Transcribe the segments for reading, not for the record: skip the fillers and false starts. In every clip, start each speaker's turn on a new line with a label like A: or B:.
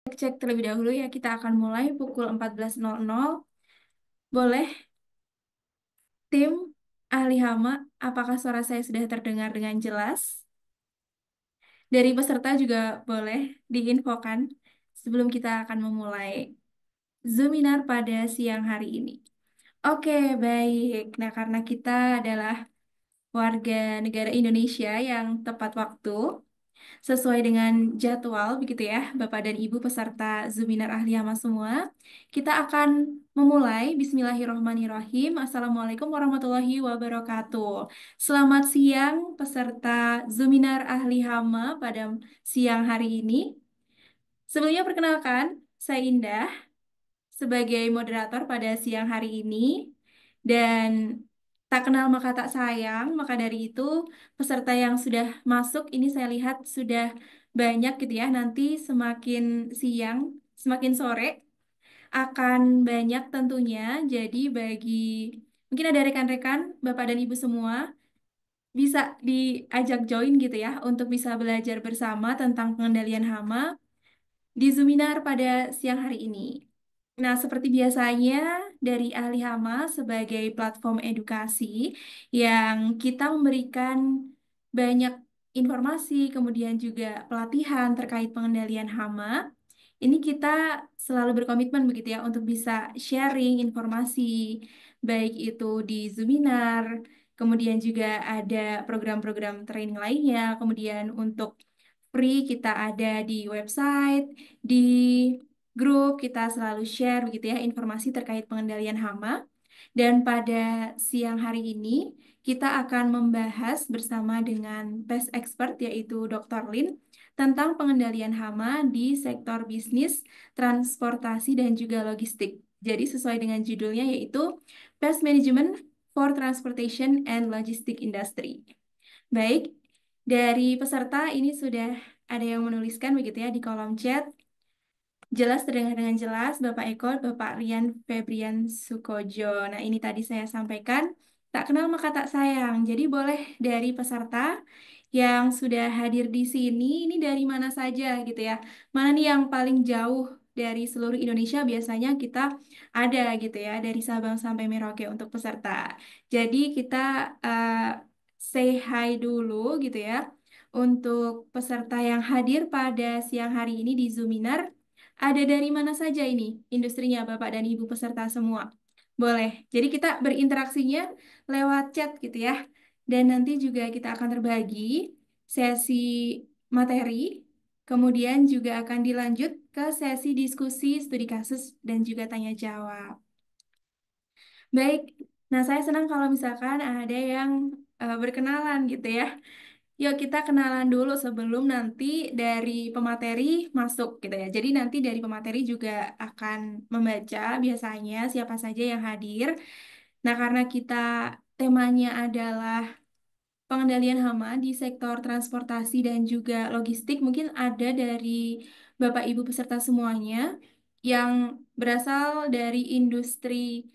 A: Cek terlebih dahulu ya, kita akan mulai pukul 14.00. Boleh, tim ahli hama, apakah suara saya sudah terdengar dengan jelas? Dari peserta juga boleh diinfokan sebelum kita akan memulai Zoominar pada siang hari ini. Oke, baik. Nah, karena kita adalah warga negara Indonesia yang tepat waktu, sesuai dengan jadwal, begitu ya, Bapak dan Ibu peserta Zoominar Ahli Hama semua. Kita akan memulai. Bismillahirrohmanirrohim. Assalamualaikum warahmatullahi wabarakatuh. Selamat siang peserta Zoominar Ahli Hama pada siang hari ini. Sebelumnya perkenalkan, saya Indah sebagai moderator pada siang hari ini. Dan tak kenal maka tak sayang, maka dari itu peserta yang sudah masuk ini saya lihat sudah banyak gitu ya. Nanti semakin siang, semakin sore akan banyak tentunya. Jadi bagi mungkin ada rekan-rekan, Bapak dan Ibu semua bisa diajak join gitu ya untuk bisa belajar bersama tentang pengendalian hama di Zoominar pada siang hari ini. Nah, seperti biasanya dari Ahli Hama sebagai platform edukasi yang kita memberikan banyak informasi, kemudian juga pelatihan terkait pengendalian hama. Ini kita selalu berkomitmen begitu ya untuk bisa sharing informasi, baik itu di Zoominar, kemudian juga ada program-program training lainnya, kemudian untuk free kita ada di website, di grup kita selalu share begitu ya informasi terkait pengendalian hama. Dan pada siang hari ini kita akan membahas bersama dengan pest expert yaitu Dr. Lin tentang pengendalian hama di sektor bisnis, transportasi dan juga logistik. Jadi sesuai dengan judulnya yaitu Pest Management for Transportation and Logistic Industry. Baik, dari peserta ini sudah ada yang menuliskan begitu ya di kolom chat. Jelas terdengar dengan jelas Bapak Eko, Bapak Rian Febrian Sukojo. Nah, ini tadi saya sampaikan, tak kenal maka tak sayang. Jadi boleh dari peserta yang sudah hadir di sini, ini dari mana saja gitu ya. Mana nih yang paling jauh dari seluruh Indonesia biasanya kita ada gitu ya, dari Sabang sampai Merauke untuk peserta. Jadi kita eh, say hi dulu gitu ya. Untuk peserta yang hadir pada siang hari ini di Zoominar, ada dari mana saja ini industrinya Bapak dan Ibu peserta semua? Boleh. Jadi kita berinteraksinya lewat chat gitu ya. Dan nanti juga kita akan terbagi sesi materi, kemudian juga akan dilanjut ke sesi diskusi, studi kasus, dan juga tanya jawab. Baik. Nah, saya senang kalau misalkan ada yang berkenalan gitu ya. Yuk kita kenalan dulu sebelum nanti dari pemateri masuk gitu ya. Jadi nanti dari pemateri juga akan membaca biasanya siapa saja yang hadir. Nah, karena kita temanya adalah pengendalian hama di sektor transportasi dan juga logistik, mungkin ada dari Bapak Ibu peserta semuanya yang berasal dari industri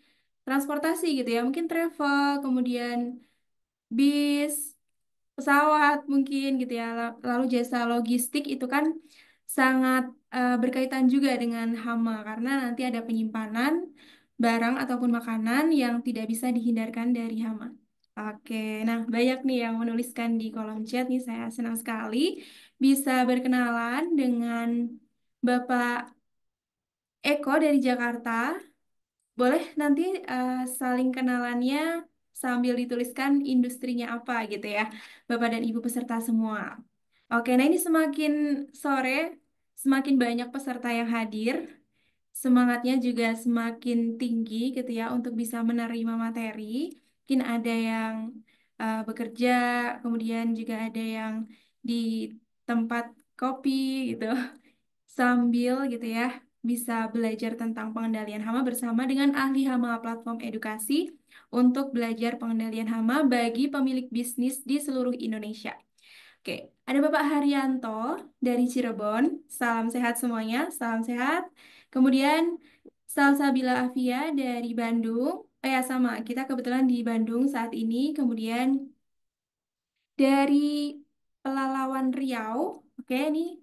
A: transportasi gitu ya. Mungkin travel, kemudian bis, pesawat mungkin gitu ya. Lalu jasa logistik itu kan sangat berkaitan juga dengan hama karena nanti ada penyimpanan barang ataupun makanan yang tidak bisa dihindarkan dari hama. Oke, nah banyak nih yang menuliskan di kolom chat nih, saya senang sekali bisa berkenalan dengan Bapak Eko dari Jakarta. Boleh nanti saling kenalannya sambil dituliskan industrinya apa gitu ya, Bapak dan Ibu peserta semua. Oke, nah ini semakin sore, semakin banyak peserta yang hadir, semangatnya juga semakin tinggi gitu ya untuk bisa menerima materi. Mungkin ada yang bekerja, kemudian juga ada yang di tempat kopi gitu sambil gitu ya bisa belajar tentang pengendalian hama bersama dengan ahli hama platform edukasi untuk belajar pengendalian hama bagi pemilik bisnis di seluruh Indonesia. Oke, ada Bapak Haryanto dari Cirebon. Salam sehat semuanya, salam sehat. Kemudian Salsabila Afia dari Bandung. Oh ya sama, kita kebetulan di Bandung saat ini. Kemudian dari Pelalawan Riau. Oke, ini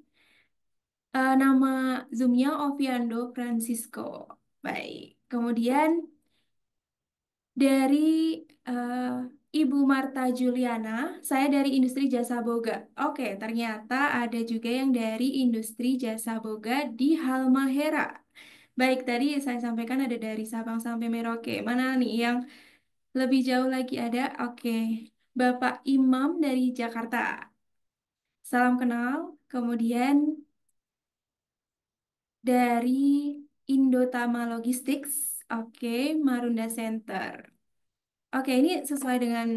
A: Nama Zoom-nya Oviando Francisco. Baik. Kemudian dari eh, Ibu Marta Juliana, saya dari industri jasa boga. Oke, ternyata ada juga yang dari industri jasa boga di Halmahera. Baik, tadi saya sampaikan ada dari Sabang sampai Merauke. Mana nih yang lebih jauh lagi ada? Oke, Bapak Imam dari Jakarta. Salam kenal. Kemudian dari Indotama Logistics. Oke, Marunda Center. Oke, ini sesuai dengan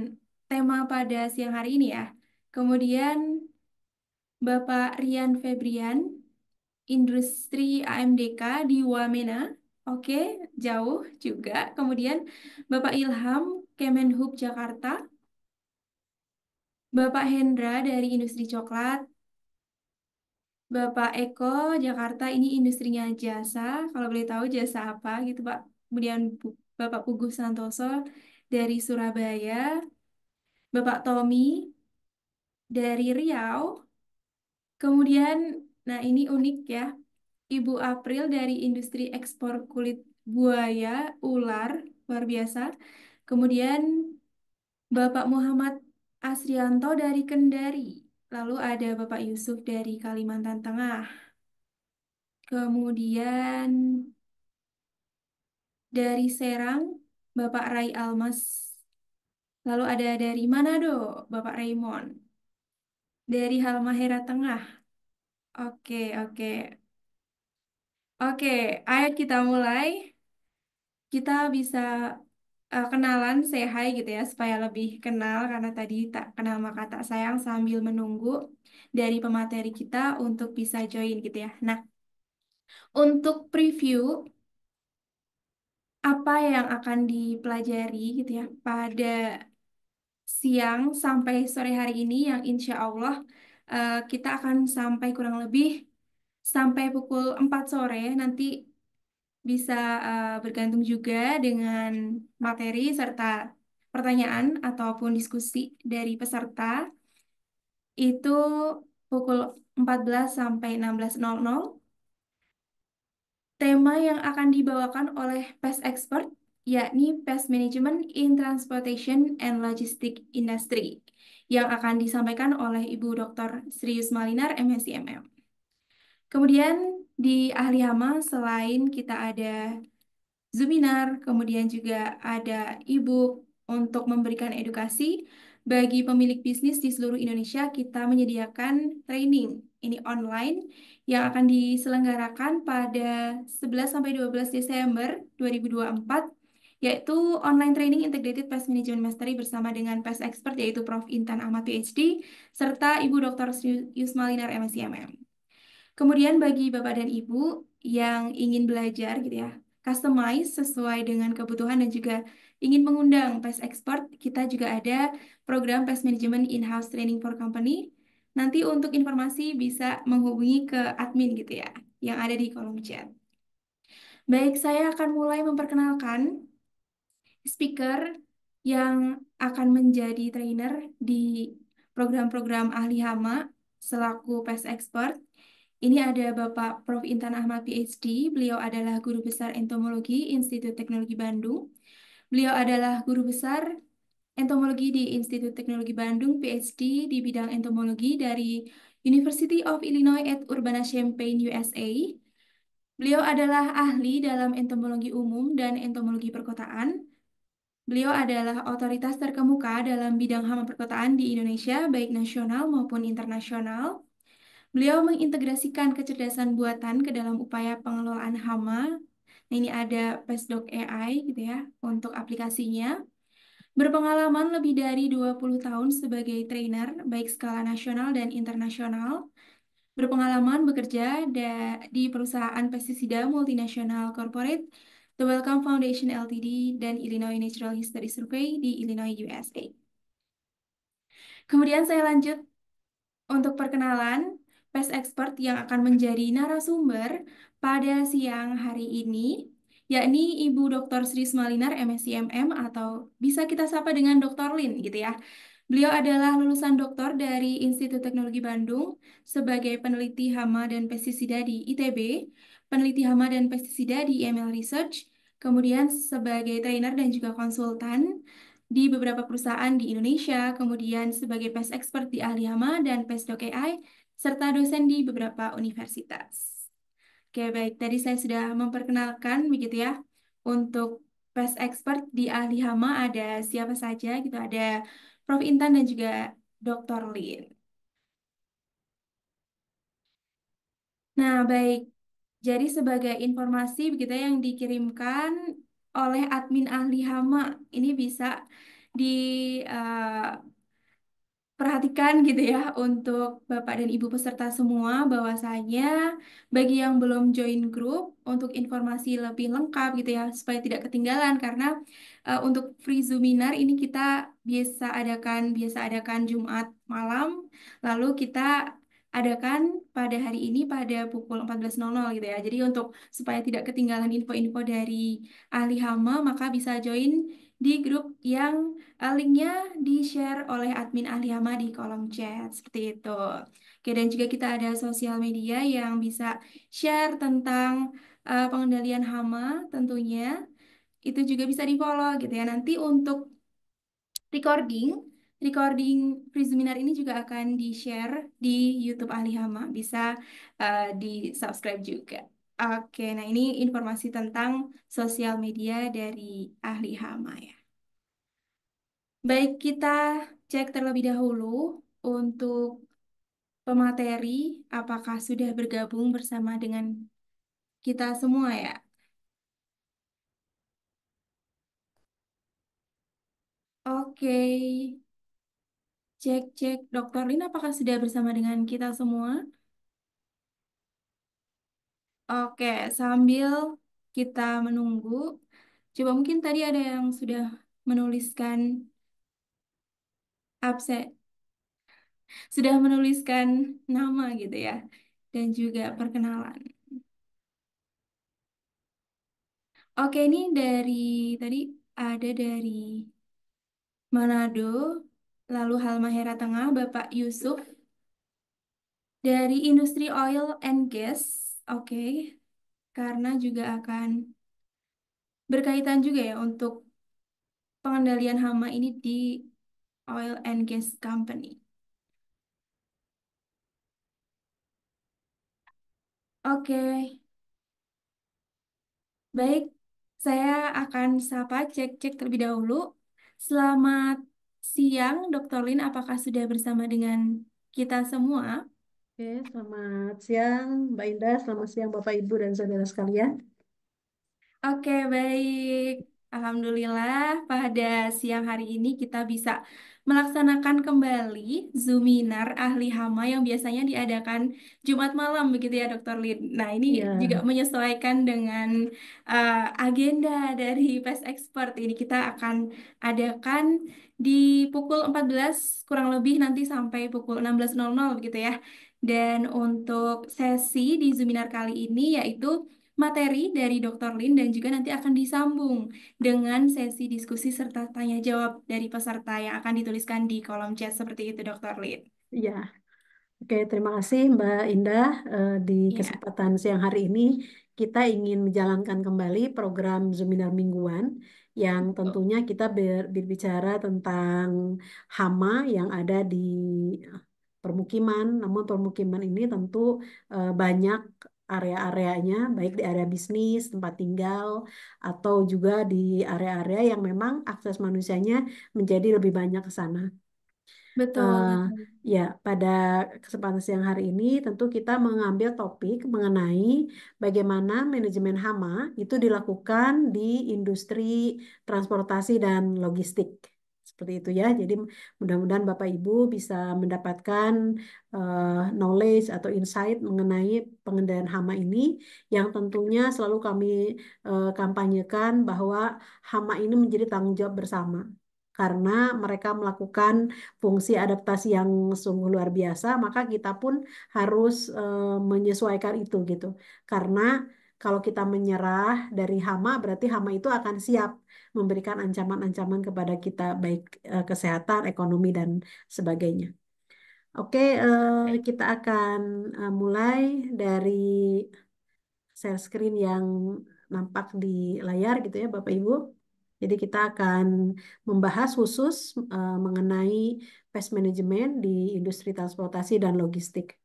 A: tema pada siang hari ini ya. Kemudian Bapak Rian Febrian, Industri AMDK di Wamena. Oke, jauh juga. Kemudian Bapak Ilham, Kemenhub Jakarta. Bapak Hendra dari Industri Coklat. Bapak Eko, Jakarta, ini industrinya jasa. Kalau boleh tahu jasa apa gitu, Pak. Kemudian Bapak Puguh Santoso dari Surabaya. Bapak Tommy dari Riau. Kemudian, nah ini unik ya, Ibu April dari industri ekspor kulit buaya, ular, luar biasa. Kemudian Bapak Muhammad Asrianto dari Kendari. Lalu ada Bapak Yusuf dari Kalimantan Tengah. Kemudian dari Serang, Bapak Rai Almas. Lalu ada dari Manado, Bapak Raymond. Dari Halmahera Tengah. Oke, oke. Oke, ayo kita mulai. Kita bisa kenalan, say hi gitu ya, supaya lebih kenal karena tadi tak kenal maka tak sayang sambil menunggu dari pemateri kita untuk bisa join gitu ya. Nah, untuk preview apa yang akan dipelajari gitu ya pada siang sampai sore hari ini yang insya Allah kita akan sampai kurang lebih sampai pukul 4 sore nanti bisa bergantung juga dengan materi serta pertanyaan ataupun diskusi dari peserta itu pukul 14 sampai 16.00. Tema yang akan dibawakan oleh PES Expert yakni PES Management in Transportation and Logistics Industry yang akan disampaikan oleh Ibu Dr. Srius Malinar, MSc MM. Kemudian di ahli hama selain kita ada Zoominar, kemudian juga ada e-book untuk memberikan edukasi bagi pemilik bisnis di seluruh Indonesia. Kita menyediakan training ini online yang akan diselenggarakan pada 11 sampai 12 Desember 2024 yaitu online training Integrated Pest Management Mastery bersama dengan pest expert yaitu Prof. Intan Ahmad PhD serta Ibu Dr. Yusmalinar MSc MM. Kemudian bagi Bapak dan Ibu yang ingin belajar gitu ya, customize sesuai dengan kebutuhan dan juga ingin mengundang pest expert, kita juga ada program pest management in-house training for company. Nanti untuk informasi bisa menghubungi ke admin gitu ya, yang ada di kolom chat. Baik, saya akan mulai memperkenalkan speaker yang akan menjadi trainer di program-program ahli hama selaku pest expert. Ini ada Bapak Prof. Intan Ahmad PhD. Beliau adalah Guru Besar Entomologi Institut Teknologi Bandung. Beliau adalah Guru Besar Entomologi di Institut Teknologi Bandung, PhD di bidang entomologi dari University of Illinois at Urbana-Champaign, USA. Beliau adalah ahli dalam entomologi umum dan entomologi perkotaan. Beliau adalah otoritas terkemuka dalam bidang hama perkotaan di Indonesia, baik nasional maupun internasional. Beliau mengintegrasikan kecerdasan buatan ke dalam upaya pengelolaan hama. Nah, ini ada Pestdoc AI gitu ya untuk aplikasinya. Berpengalaman lebih dari 20 tahun sebagai trainer baik skala nasional dan internasional. Berpengalaman bekerja di perusahaan pestisida multinasional corporate The Wellcome Foundation Ltd dan Illinois Natural History Survey di Illinois, USA. Kemudian saya lanjut untuk perkenalan pest expert yang akan menjadi narasumber pada siang hari ini, yakni Ibu Dr. Sri Smalinar, MSc MM, atau bisa kita sapa dengan Dr. Lin, gitu ya. Beliau adalah lulusan doktor dari Institut Teknologi Bandung sebagai peneliti hama dan pestisida di ITB, peneliti hama dan pestisida di IML Research, kemudian sebagai trainer dan juga konsultan di beberapa perusahaan di Indonesia, kemudian sebagai pest expert di ahli hama dan postdoc AI, serta dosen di beberapa universitas. Oke, baik. Tadi saya sudah memperkenalkan begitu ya. Untuk pest expert di ahli hama ada siapa saja gitu. Ada Prof. Intan dan juga Dr. Lin. Nah, baik. Jadi sebagai informasi begitu ya, yang dikirimkan oleh admin ahli hama ini bisa di eh, perhatikan gitu ya untuk Bapak dan Ibu peserta semua bahwasanya bagi yang belum join grup untuk informasi lebih lengkap gitu ya supaya tidak ketinggalan karena untuk free Zoominar ini kita biasa adakan Jumat malam lalu kita adakan pada hari ini pada pukul 14.00 gitu ya. Jadi untuk supaya tidak ketinggalan info-info dari ahli hama maka bisa join di grup yang linknya di-share oleh admin ahli hama di kolom chat, seperti itu. Oke, dan juga kita ada sosial media yang bisa share tentang pengendalian hama tentunya. Itu juga bisa di-follow gitu ya. Nanti untuk recording, recording Prisminar ini juga akan di-share di YouTube ahli hama. Bisa di-subscribe juga. Oke, nah ini informasi tentang sosial media dari ahli hama ya. Baik, kita cek terlebih dahulu untuk pemateri, apakah sudah bergabung bersama dengan kita semua ya? Oke, cek-cek Dokter Lin, apakah sudah bersama dengan kita semua? Oke, sambil kita menunggu, coba mungkin tadi ada yang sudah menuliskan absen, sudah menuliskan nama gitu ya, dan juga perkenalan. Oke, ini dari tadi ada dari Manado, lalu Halmahera Tengah, Bapak Yusuf dari industri oil and gas. Oke, karena juga akan berkaitan juga ya untuk pengendalian hama ini di oil and gas company. Oke, baik. Saya akan sapa cek-cek terlebih dahulu. Selamat siang, Dr. Lin. Apakah sudah bersama dengan kita semua?
B: Oke, selamat siang Mbak Indah, selamat siang Bapak Ibu dan saudara sekalian.
A: Oke, baik. Alhamdulillah, pada siang hari ini kita bisa melaksanakan kembali Zoominar ahli hama yang biasanya diadakan Jumat malam, begitu ya, Dokter Lin. Nah, ini juga
B: Ya,
A: menyesuaikan dengan agenda dari Pest Expert. Ini kita akan adakan di pukul 14 kurang lebih nanti sampai pukul 16.00, begitu ya. Dan untuk sesi di Zoominar kali ini yaitu materi dari Dr. Lin dan juga nanti akan disambung dengan sesi diskusi serta tanya jawab dari peserta yang akan dituliskan di kolom chat seperti itu Dr. Lin.
B: ya. Oke, terima kasih Mbak Indah. Di
A: Ya,
B: kesempatan siang hari ini kita ingin menjalankan kembali program Zoominar Mingguan yang
A: betul.
B: tentunya kita berbicara tentang hama yang ada di permukiman. Namun permukiman ini tentu banyak area-areanya, baik di area bisnis, tempat tinggal, atau juga di area-area yang memang akses manusianya menjadi lebih banyak ke sana.
A: Betul,
B: Eh,
A: betul.
B: ya, pada kesempatan siang hari ini tentu kita mengambil topik mengenai bagaimana manajemen hama itu dilakukan di industri transportasi dan logistik. Seperti itu ya. Jadi mudah-mudahan Bapak Ibu bisa mendapatkan knowledge atau insight mengenai pengendalian hama ini yang tentunya selalu kami kampanyekan bahwa hama ini menjadi tanggung jawab bersama. Karena mereka melakukan fungsi adaptasi yang sungguh luar biasa, maka kita pun harus menyesuaikan itu gitu. Karena Kalau kita menyerah dari hama, berarti hama itu akan siap memberikan ancaman-ancaman kepada kita, baik kesehatan, ekonomi, dan sebagainya. Oke,
A: Baik.
B: kita akan mulai dari share screen yang nampak di layar gitu ya, Bapak Ibu. Jadi kita akan membahas khusus mengenai pest management di industri transportasi dan logistik.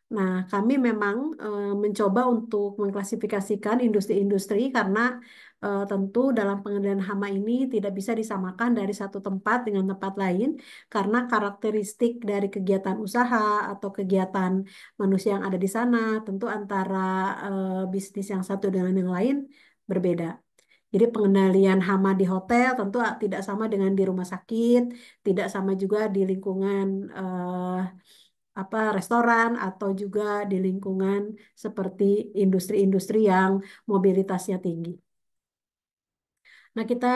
B: Nah, kami memang mencoba untuk mengklasifikasikan industri-industri karena tentu dalam pengendalian hama ini tidak bisa disamakan dari satu tempat dengan tempat lain karena karakteristik dari kegiatan usaha atau kegiatan manusia yang ada di sana tentu antara bisnis yang satu dengan yang lain berbeda. Jadi pengendalian hama di hotel tentu tidak sama dengan di rumah sakit, tidak sama juga di lingkungan restoran atau juga di lingkungan seperti industri-industri yang mobilitasnya tinggi. Nah, kita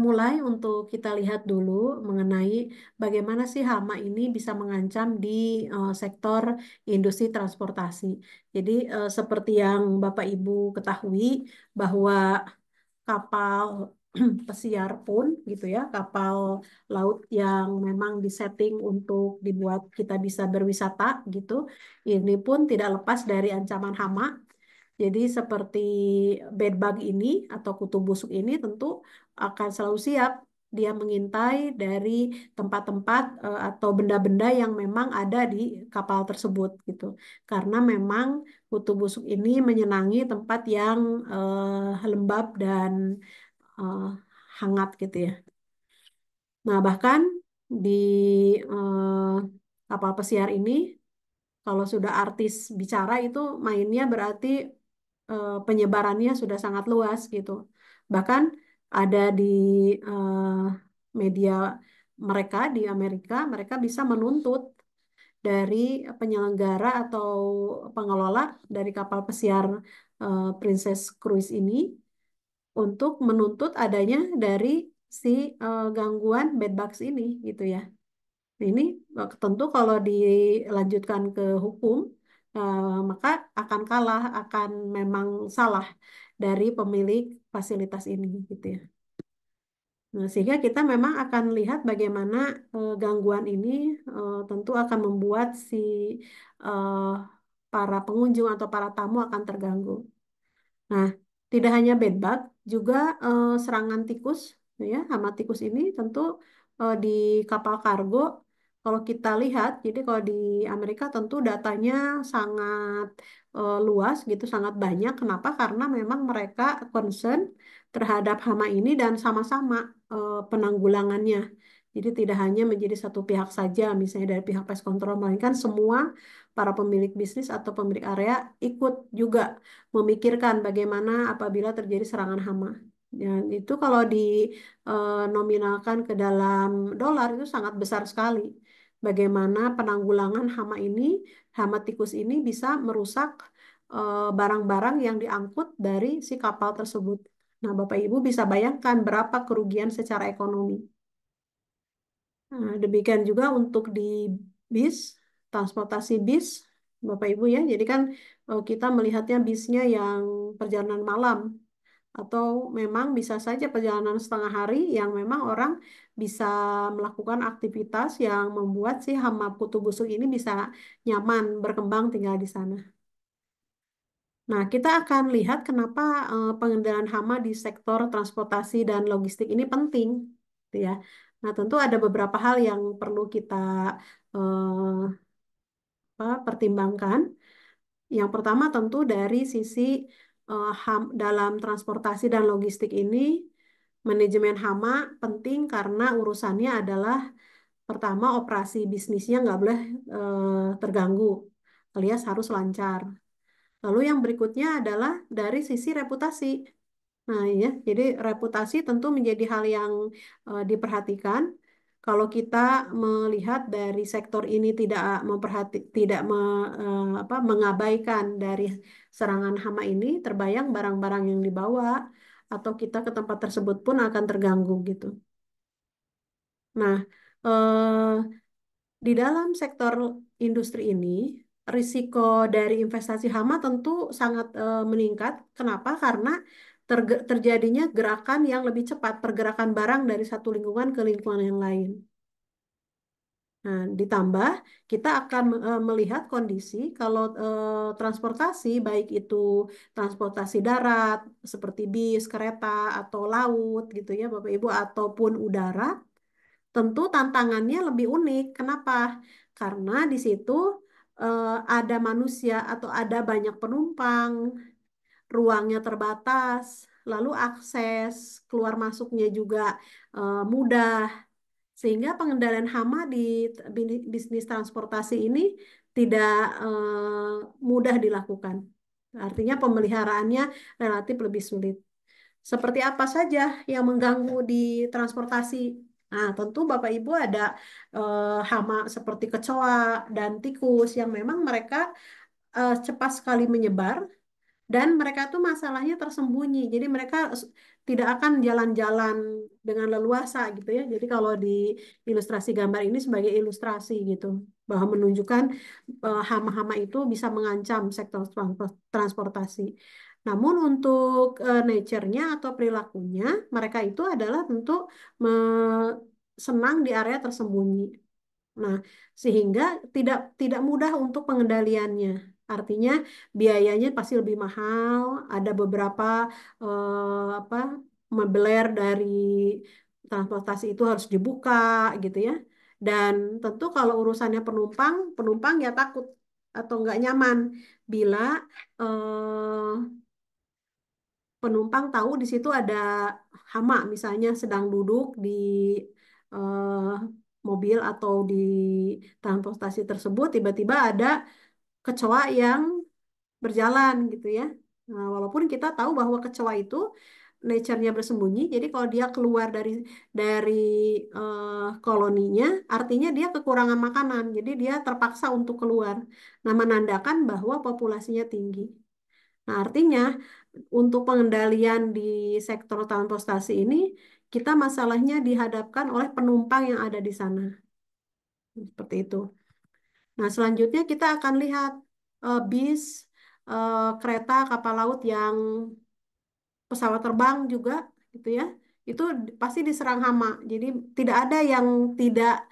B: mulai untuk kita lihat dulu mengenai bagaimana sih hama ini bisa mengancam di sektor industri transportasi. Jadi seperti yang Bapak Ibu ketahui bahwa kapal pesiar pun gitu ya, kapal laut yang memang disetting untuk dibuat kita bisa berwisata gitu, ini pun tidak lepas dari ancaman hama. Jadi seperti bedbug ini atau kutu busuk ini tentu akan selalu siap dia mengintai dari tempat-tempat atau benda-benda yang memang ada di kapal tersebut gitu. Karena memang kutu busuk ini menyenangi tempat yang lembab dan eh, hangat gitu ya. Nah, bahkan di eh, kapal pesiar ini, kalau sudah artis bicara itu mainnya berarti penyebarannya sudah sangat luas gitu. Bahkan ada di eh, media mereka di Amerika, mereka bisa menuntut dari penyelenggara atau pengelola dari kapal pesiar Princess Cruise ini untuk menuntut adanya dari si gangguan bedbugs ini gitu ya. Nah, ini tentu kalau dilanjutkan ke hukum maka akan kalah, akan memang salah dari pemilik fasilitas ini gitu ya. Nah, sehingga kita memang akan lihat bagaimana gangguan ini tentu akan membuat si eh, para pengunjung atau para tamu akan terganggu. Nah, tidak hanya bedbug, juga serangan tikus, ya, hama tikus ini tentu di kapal kargo, kalau kita lihat, jadi kalau di Amerika tentu datanya sangat luas gitu, sangat banyak. Kenapa? Karena memang mereka concern terhadap hama ini dan sama-sama penanggulangannya. Jadi tidak hanya menjadi satu pihak saja, misalnya dari pihak pest control, melainkan semua para pemilik bisnis atau pemilik area ikut juga memikirkan bagaimana apabila terjadi serangan hama. Dan itu kalau dinominalkan ke dalam dolar itu sangat besar sekali. Bagaimana penanggulangan hama ini, hama tikus ini bisa merusak barang-barang yang diangkut dari si kapal tersebut. Nah, Bapak Ibu bisa bayangkan berapa kerugian secara ekonomi. Nah, demikian juga untuk di bis, transportasi bis, Bapak Ibu ya. Jadi kan kita melihatnya bisnya yang perjalanan malam atau memang bisa saja perjalanan setengah hari yang memang orang bisa melakukan aktivitas yang membuat si hama kutu busuk ini bisa nyaman berkembang tinggal di sana. Nah, kita akan lihat kenapa pengendalian hama di sektor transportasi dan logistik ini penting, gitu ya. Nah, tentu ada beberapa hal yang perlu kita eh, pertimbangkan. Yang pertama tentu dari sisi dalam transportasi dan logistik ini, manajemen hama penting karena urusannya adalah pertama operasi bisnisnya nggak boleh terganggu, alias harus lancar. Lalu yang berikutnya adalah dari sisi reputasi. Nah, ya, jadi reputasi tentu menjadi hal yang diperhatikan. Kalau kita melihat dari sektor ini tidak mengabaikan dari serangan hama ini, terbayang barang-barang yang dibawa atau kita ke tempat tersebut pun akan terganggu gitu. Nah, di dalam sektor industri ini, risiko dari investasi hama tentu sangat meningkat. Kenapa? Karena terjadinya gerakan yang lebih cepat, pergerakan barang dari satu lingkungan ke lingkungan yang lain. Nah, ditambah kita akan melihat kondisi kalau transportasi, baik itu transportasi darat seperti bis, kereta, atau laut gitu ya Bapak Ibu, ataupun udara, tentu tantangannya lebih unik. Kenapa? Karena di situ ada manusia atau ada banyak penumpang, ruangnya terbatas, lalu akses keluar masuknya juga mudah, sehingga pengendalian hama di bisnis transportasi ini tidak mudah dilakukan. Artinya pemeliharaannya relatif lebih sulit. Seperti apa saja yang mengganggu di transportasi? Nah, tentu Bapak Ibu ada hama seperti kecoa dan tikus yang memang mereka cepat sekali menyebar dan mereka tuh masalahnya tersembunyi. Jadi mereka tidak akan jalan-jalan dengan leluasa gitu ya. Jadi kalau di ilustrasi gambar ini sebagai ilustrasi gitu, bahwa menunjukkan hama-hama itu bisa mengancam sektor transportasi. Namun untuk nature-nya atau perilakunya, mereka itu adalah tentu senang di area tersembunyi. Nah, sehingga tidak tidak mudah untuk pengendaliannya. Artinya biayanya pasti lebih mahal. Ada beberapa apa mebeler dari transportasi itu harus dibuka gitu ya. Dan tentu kalau urusannya penumpang, penumpang ya takut atau nggak nyaman bila penumpang tahu di situ ada hama misalnya sedang duduk di eh, mobil atau di transportasi tersebut tiba-tiba ada kecoa yang berjalan gitu ya. Nah, walaupun kita tahu bahwa kecoa itu nature-nya bersembunyi, jadi kalau dia keluar dari koloninya, artinya dia kekurangan makanan, jadi dia terpaksa untuk keluar. Nah, menandakan bahwa populasinya tinggi. Nah, artinya untuk pengendalian di sektor transportasi ini, kita masalahnya dihadapkan oleh penumpang yang ada di sana. Seperti itu. Nah, selanjutnya kita akan lihat bis, kereta, kapal laut yang pesawat terbang juga, gitu ya. Itu pasti diserang hama. Jadi tidak ada yang tidak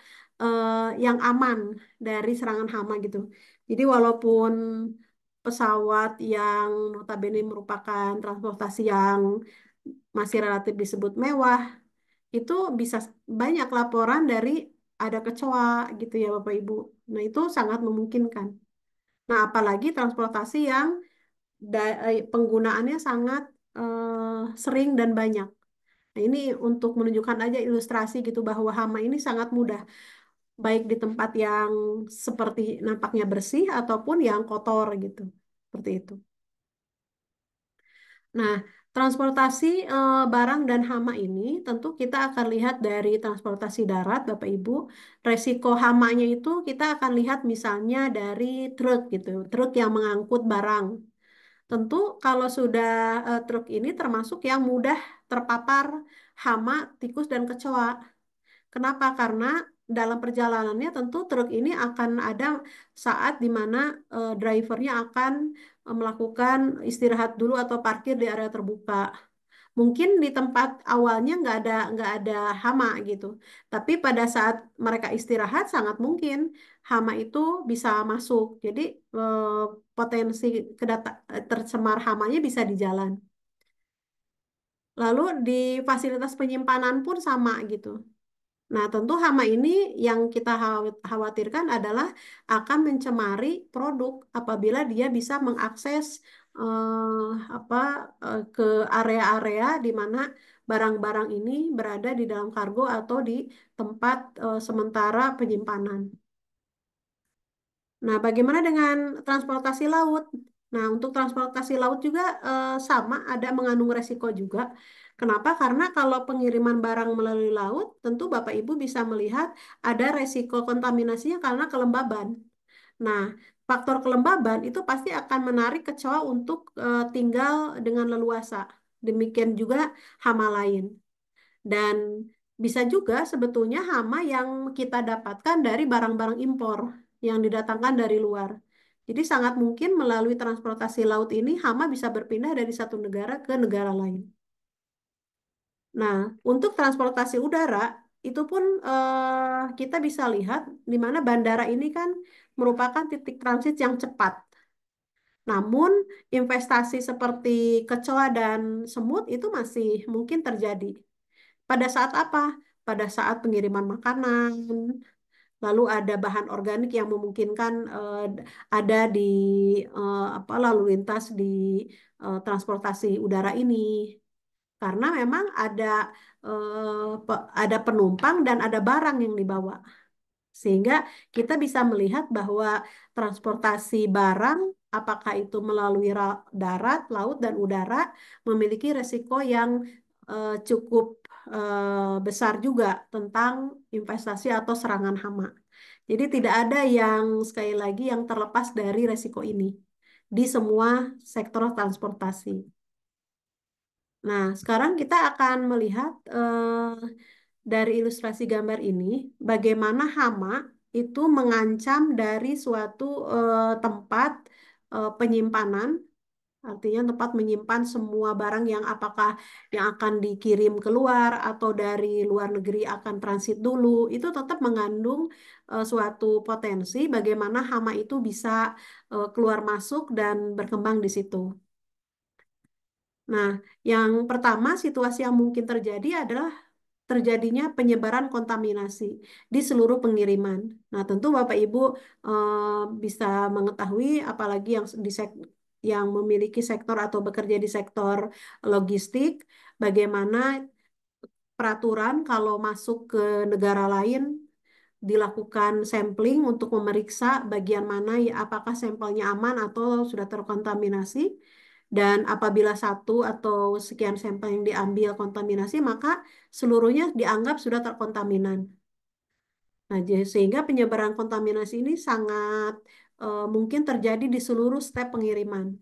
B: yang aman dari serangan hama gitu. Jadi walaupun pesawat yang notabene merupakan transportasi yang masih relatif disebut mewah, itu bisa banyak laporan dari ada kecoa gitu ya Bapak Ibu. Nah, itu sangat memungkinkan. Nah, apalagi transportasi yang penggunaannya sangat sering dan banyak. Nah, ini untuk menunjukkan aja ilustrasi gitu bahwa hama ini sangat mudah, baik di tempat yang seperti nampaknya bersih ataupun yang kotor gitu. Seperti itu. Nah, transportasi barang dan hama ini tentu kita akan lihat dari transportasi darat, Bapak Ibu. Resiko hamanya itu kita akan lihat misalnya dari truk gitu, truk yang mengangkut barang. Tentu kalau sudah truk ini termasuk yang mudah terpapar hama, tikus, dan kecoa. Kenapa? Karena dalam perjalanannya tentu truk ini akan ada saat di mana drivernya akan melakukan istirahat dulu atau parkir di area terbuka. Mungkin di tempat awalnya nggak ada hama gitu, tapi pada saat mereka istirahat sangat mungkin hama itu bisa masuk. Jadi eh, potensi tercemar hamanya bisa di jalan. Lalu di fasilitas penyimpanan pun sama gitu. Nah, tentu hama ini yang kita khawatirkan adalah akan mencemari produk apabila dia bisa mengakses apa ke area-area di mana barang-barang ini berada di dalam kargo atau di tempat sementara penyimpanan. Nah, bagaimana dengan transportasi laut? Nah, untuk transportasi laut juga sama, ada mengandung resiko juga. Kenapa? Karena kalau pengiriman barang melalui laut, tentu Bapak Ibu bisa melihat ada resiko kontaminasinya karena kelembaban. Nah, faktor kelembaban itu pasti akan menarik kecoa untuk tinggal dengan leluasa. Demikian juga hama lain. Dan bisa juga sebetulnya hama yang kita dapatkan dari barang-barang impor yang didatangkan dari luar. Jadi sangat mungkin melalui transportasi laut ini hama bisa berpindah dari satu negara ke negara lain. Nah, untuk transportasi udara itu pun kita bisa lihat di mana bandara ini kan merupakan titik transit yang cepat. Namun investasi seperti kecoa dan semut itu masih mungkin terjadi. Pada saat apa? Pada saat pengiriman makanan, lalu ada bahan organik yang memungkinkan ada di apa lalu lintas di transportasi udara ini. Karena memang ada penumpang dan ada barang yang dibawa. Sehingga kita bisa melihat bahwa transportasi barang, apakah itu melalui darat, laut, dan udara, memiliki resiko yang cukup besar juga tentang investasi atau serangan hama. Jadi tidak ada yang sekali lagi yang terlepas dari resiko ini di semua sektor transportasi. Nah, sekarang kita akan melihat dari ilustrasi gambar ini, bagaimana hama itu mengancam dari suatu tempat penyimpanan, artinya tempat menyimpan semua barang yang apakah yang akan dikirim keluar atau dari luar negeri akan transit dulu, itu tetap mengandung suatu potensi bagaimana hama itu bisa keluar masuk dan berkembang di situ. Nah, yang pertama situasi yang mungkin terjadi adalah terjadinya penyebaran kontaminasi di seluruh pengiriman. Nah, tentu Bapak Ibu bisa mengetahui apalagi yang memiliki sektor atau bekerja di sektor logistik, bagaimana peraturan kalau masuk ke negara lain dilakukan sampling untuk memeriksa bagian mana ya apakah sampelnya aman atau sudah terkontaminasi. Dan apabila satu atau sekian sampel yang diambil kontaminasi, maka seluruhnya dianggap sudah terkontaminan. Nah, sehingga penyebaran kontaminasi ini sangat mungkin terjadi di seluruh step pengiriman.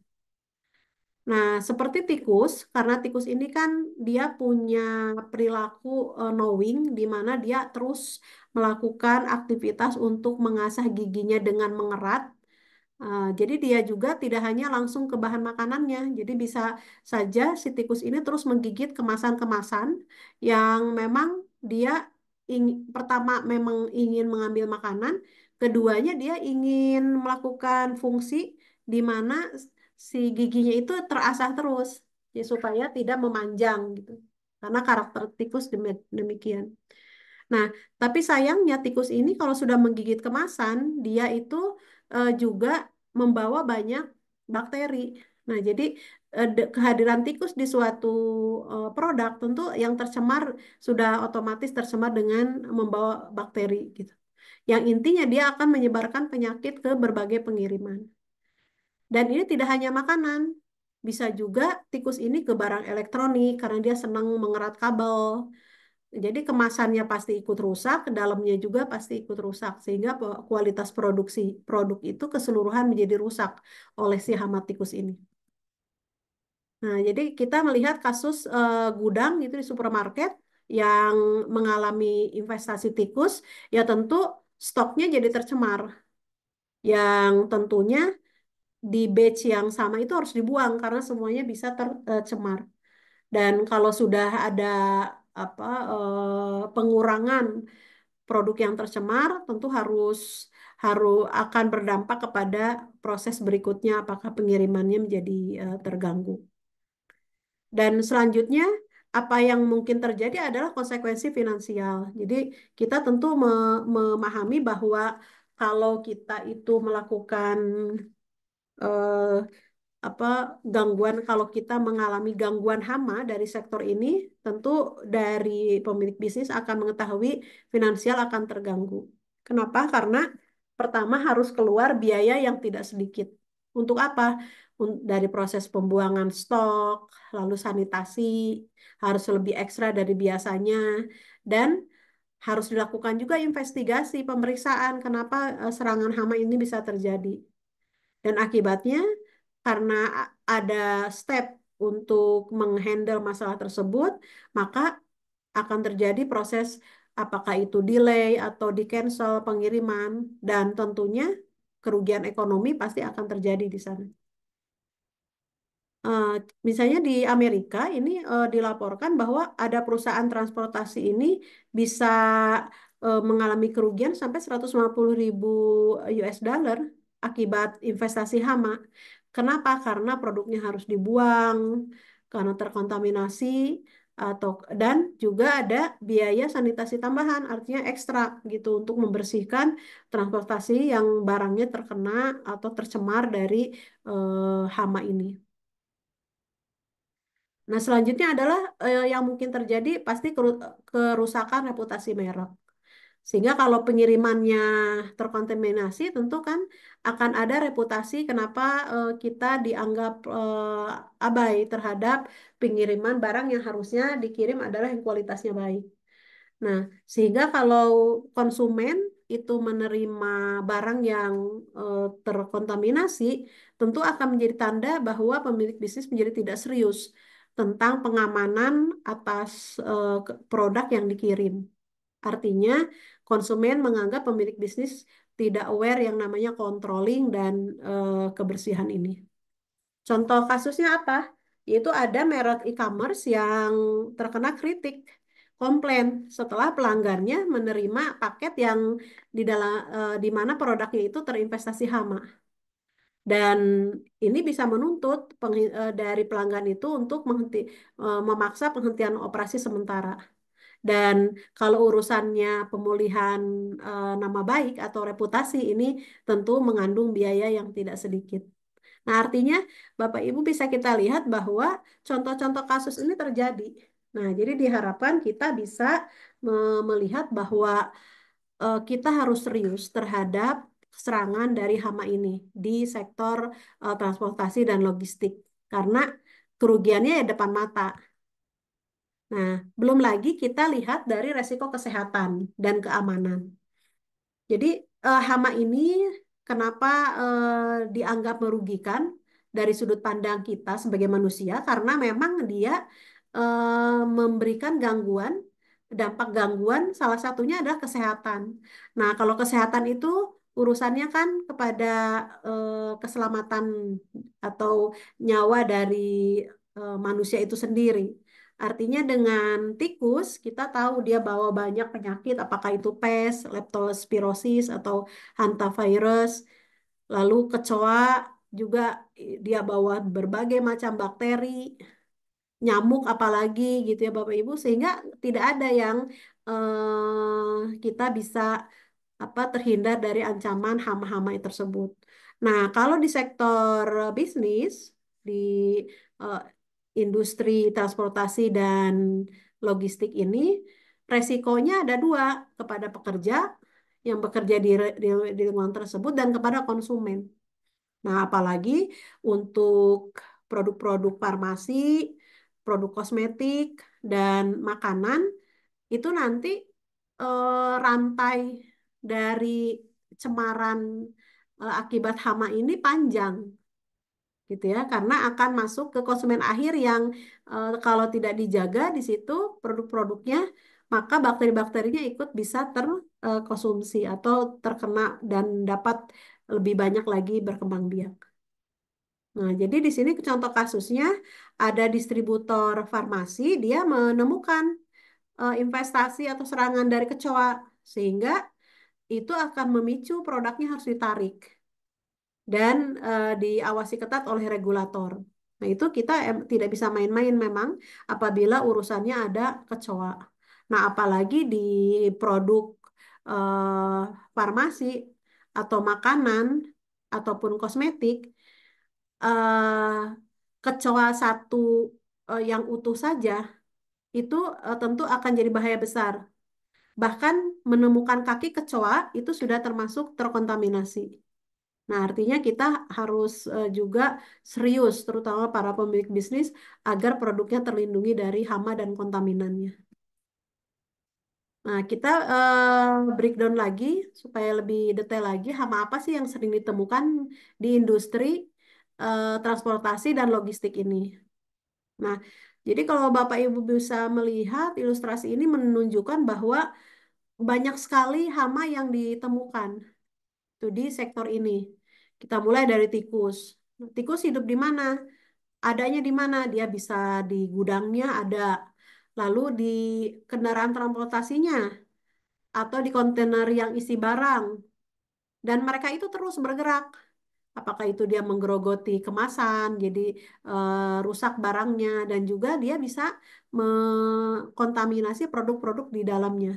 B: Nah, seperti tikus, karena tikus ini kan dia punya perilaku knowing, di mana dia terus melakukan aktivitas untuk mengasah giginya dengan mengerat. Jadi dia juga tidak hanya langsung ke bahan makanannya, jadi bisa saja si tikus ini terus menggigit kemasan-kemasan yang memang dia pertama memang ingin mengambil makanan, keduanya dia ingin melakukan fungsi di mana si giginya itu terasah terus, ya, supaya tidak memanjang gitu. Karena karakter tikus demikian. Nah, tapi sayangnya tikus ini kalau sudah menggigit kemasan, dia itu juga membawa banyak bakteri. Nah, jadi kehadiran tikus di suatu produk tentu yang tercemar sudah otomatis tercemar dengan membawa bakteri gitu. Yang intinya dia akan menyebarkan penyakit ke berbagai pengiriman. Dan ini tidak hanya makanan, bisa juga tikus ini ke barang elektronik karena dia senang mengerat kabel. Jadi kemasannya pasti ikut rusak, dalamnya juga pasti ikut rusak, sehingga kualitas produksi produk itu keseluruhan menjadi rusak oleh si hama tikus ini. Nah, jadi kita melihat kasus gudang itu di supermarket yang mengalami investasi tikus, ya tentu stoknya jadi tercemar, yang tentunya di batch yang sama itu harus dibuang karena semuanya bisa tercemar. Dan kalau sudah ada apa pengurangan produk yang tercemar tentu harus harus akan berdampak kepada proses berikutnya apakah pengirimannya menjadi terganggu. Dan selanjutnya apa yang mungkin terjadi adalah konsekuensi finansial. Jadi kita tentu memahami bahwa kalau kita itu melakukan eh, apa gangguan kalau kita mengalami gangguan hama dari sektor ini, tentu dari pemilik bisnis akan mengetahui finansial akan terganggu. Kenapa? Karena pertama harus keluar biaya yang tidak sedikit. Untuk apa? Dari proses pembuangan stok, lalu sanitasi, harus lebih ekstra dari biasanya, dan harus dilakukan juga investigasi, pemeriksaan kenapa serangan hama ini bisa terjadi. Dan akibatnya, karena ada step untuk menghandle masalah tersebut, maka akan terjadi proses apakah itu delay atau di cancel pengiriman dan tentunya kerugian ekonomi pasti akan terjadi di sana. Eh, Misalnya di Amerika ini dilaporkan bahwa ada perusahaan transportasi ini bisa mengalami kerugian sampai 150.000 US dollar akibat investasi hama. Kenapa? Karena produknya harus dibuang, karena terkontaminasi, atau dan juga ada biaya sanitasi tambahan, artinya ekstra gitu untuk membersihkan transportasi yang barangnya terkena atau tercemar dari hama ini. Nah, selanjutnya adalah yang mungkin terjadi pasti kerusakan reputasi merek. Sehingga kalau pengirimannya terkontaminasi, tentu kan akan ada reputasi kenapa kita dianggap abai terhadap pengiriman barang yang harusnya dikirim adalah yang kualitasnya baik. Nah, sehingga kalau konsumen itu menerima barang yang terkontaminasi, tentu akan menjadi tanda bahwa pemilik bisnis menjadi tidak serius tentang pengamanan atas produk yang dikirim. Artinya, konsumen menganggap pemilik bisnis tidak aware yang namanya controlling dan kebersihan ini. Contoh kasusnya apa? Yaitu ada merek e-commerce yang terkena kritik, komplain setelah pelanggannya menerima paket yang di mana produknya itu terinvestasi hama. Dan ini bisa menuntut dari pelanggan itu untuk memaksa penghentian operasi sementara. Dan kalau urusannya pemulihan nama baik atau reputasi ini tentu mengandung biaya yang tidak sedikit. Nah, artinya Bapak Ibu bisa kita lihat bahwa contoh-contoh kasus ini terjadi. Nah, jadi diharapkan kita bisa melihat bahwa kita harus serius terhadap serangan dari hama ini di sektor transportasi dan logistik karena kerugiannya ya depan mata. Nah, belum lagi kita lihat dari resiko kesehatan dan keamanan. Jadi hama ini kenapa dianggap merugikan dari sudut pandang kita sebagai manusia? Karena memang dia memberikan gangguan, dampak gangguan salah satunya adalah kesehatan. Nah, kalau kesehatan itu urusannya kan kepada keselamatan atau nyawa dari manusia itu sendiri. Artinya dengan tikus kita tahu dia bawa banyak penyakit, apakah itu pes, leptospirosis atau hantavirus. Lalu kecoa juga dia bawa berbagai macam bakteri, nyamuk apalagi gitu ya Bapak Ibu, sehingga tidak ada yang kita bisa terhindar dari ancaman hama-hama tersebut. Nah, kalau di sektor bisnis, di eh, industri transportasi dan logistik ini, resikonya ada dua, kepada pekerja yang bekerja di lingkungan tersebut dan kepada konsumen. Nah, apalagi untuk produk-produk farmasi, produk kosmetik, dan makanan, itu nanti rantai dari cemaran akibat hama ini panjang gitu ya karena akan masuk ke konsumen akhir yang kalau tidak dijaga di situ produk-produknya maka bakteri-bakterinya ikut bisa terkonsumsi atau terkena dan dapat lebih banyak lagi berkembang biak. Nah, jadi di sini contoh kasusnya ada distributor farmasi dia menemukan investasi atau serangan dari kecoa sehingga itu akan memicu produknya harus ditarik dan diawasi ketat oleh regulator. Nah, itu kita tidak bisa main-main memang apabila urusannya ada kecoa. Nah, apalagi di produk farmasi atau makanan ataupun kosmetik, eh, kecoa satu yang utuh saja itu tentu akan jadi bahaya besar. Bahkan menemukan kaki kecoa itu sudah termasuk terkontaminasi. Nah, artinya kita harus juga serius, terutama para pemilik bisnis, agar produknya terlindungi dari hama dan kontaminannya. Nah, kita breakdown lagi supaya lebih detail lagi, hama apa sih yang sering ditemukan di industri transportasi dan logistik ini. Nah, jadi kalau Bapak Ibu bisa melihat ilustrasi ini menunjukkan bahwa banyak sekali hama yang ditemukan tuh di sektor ini. Kita mulai dari tikus. Tikus hidup di mana? Adanya di mana? Dia bisa di gudangnya ada, lalu di kendaraan transportasinya, atau di kontainer yang isi barang. Dan mereka itu terus bergerak. Apakah itu dia menggerogoti kemasan, jadi rusak barangnya, dan juga dia bisa mengkontaminasi produk-produk di dalamnya.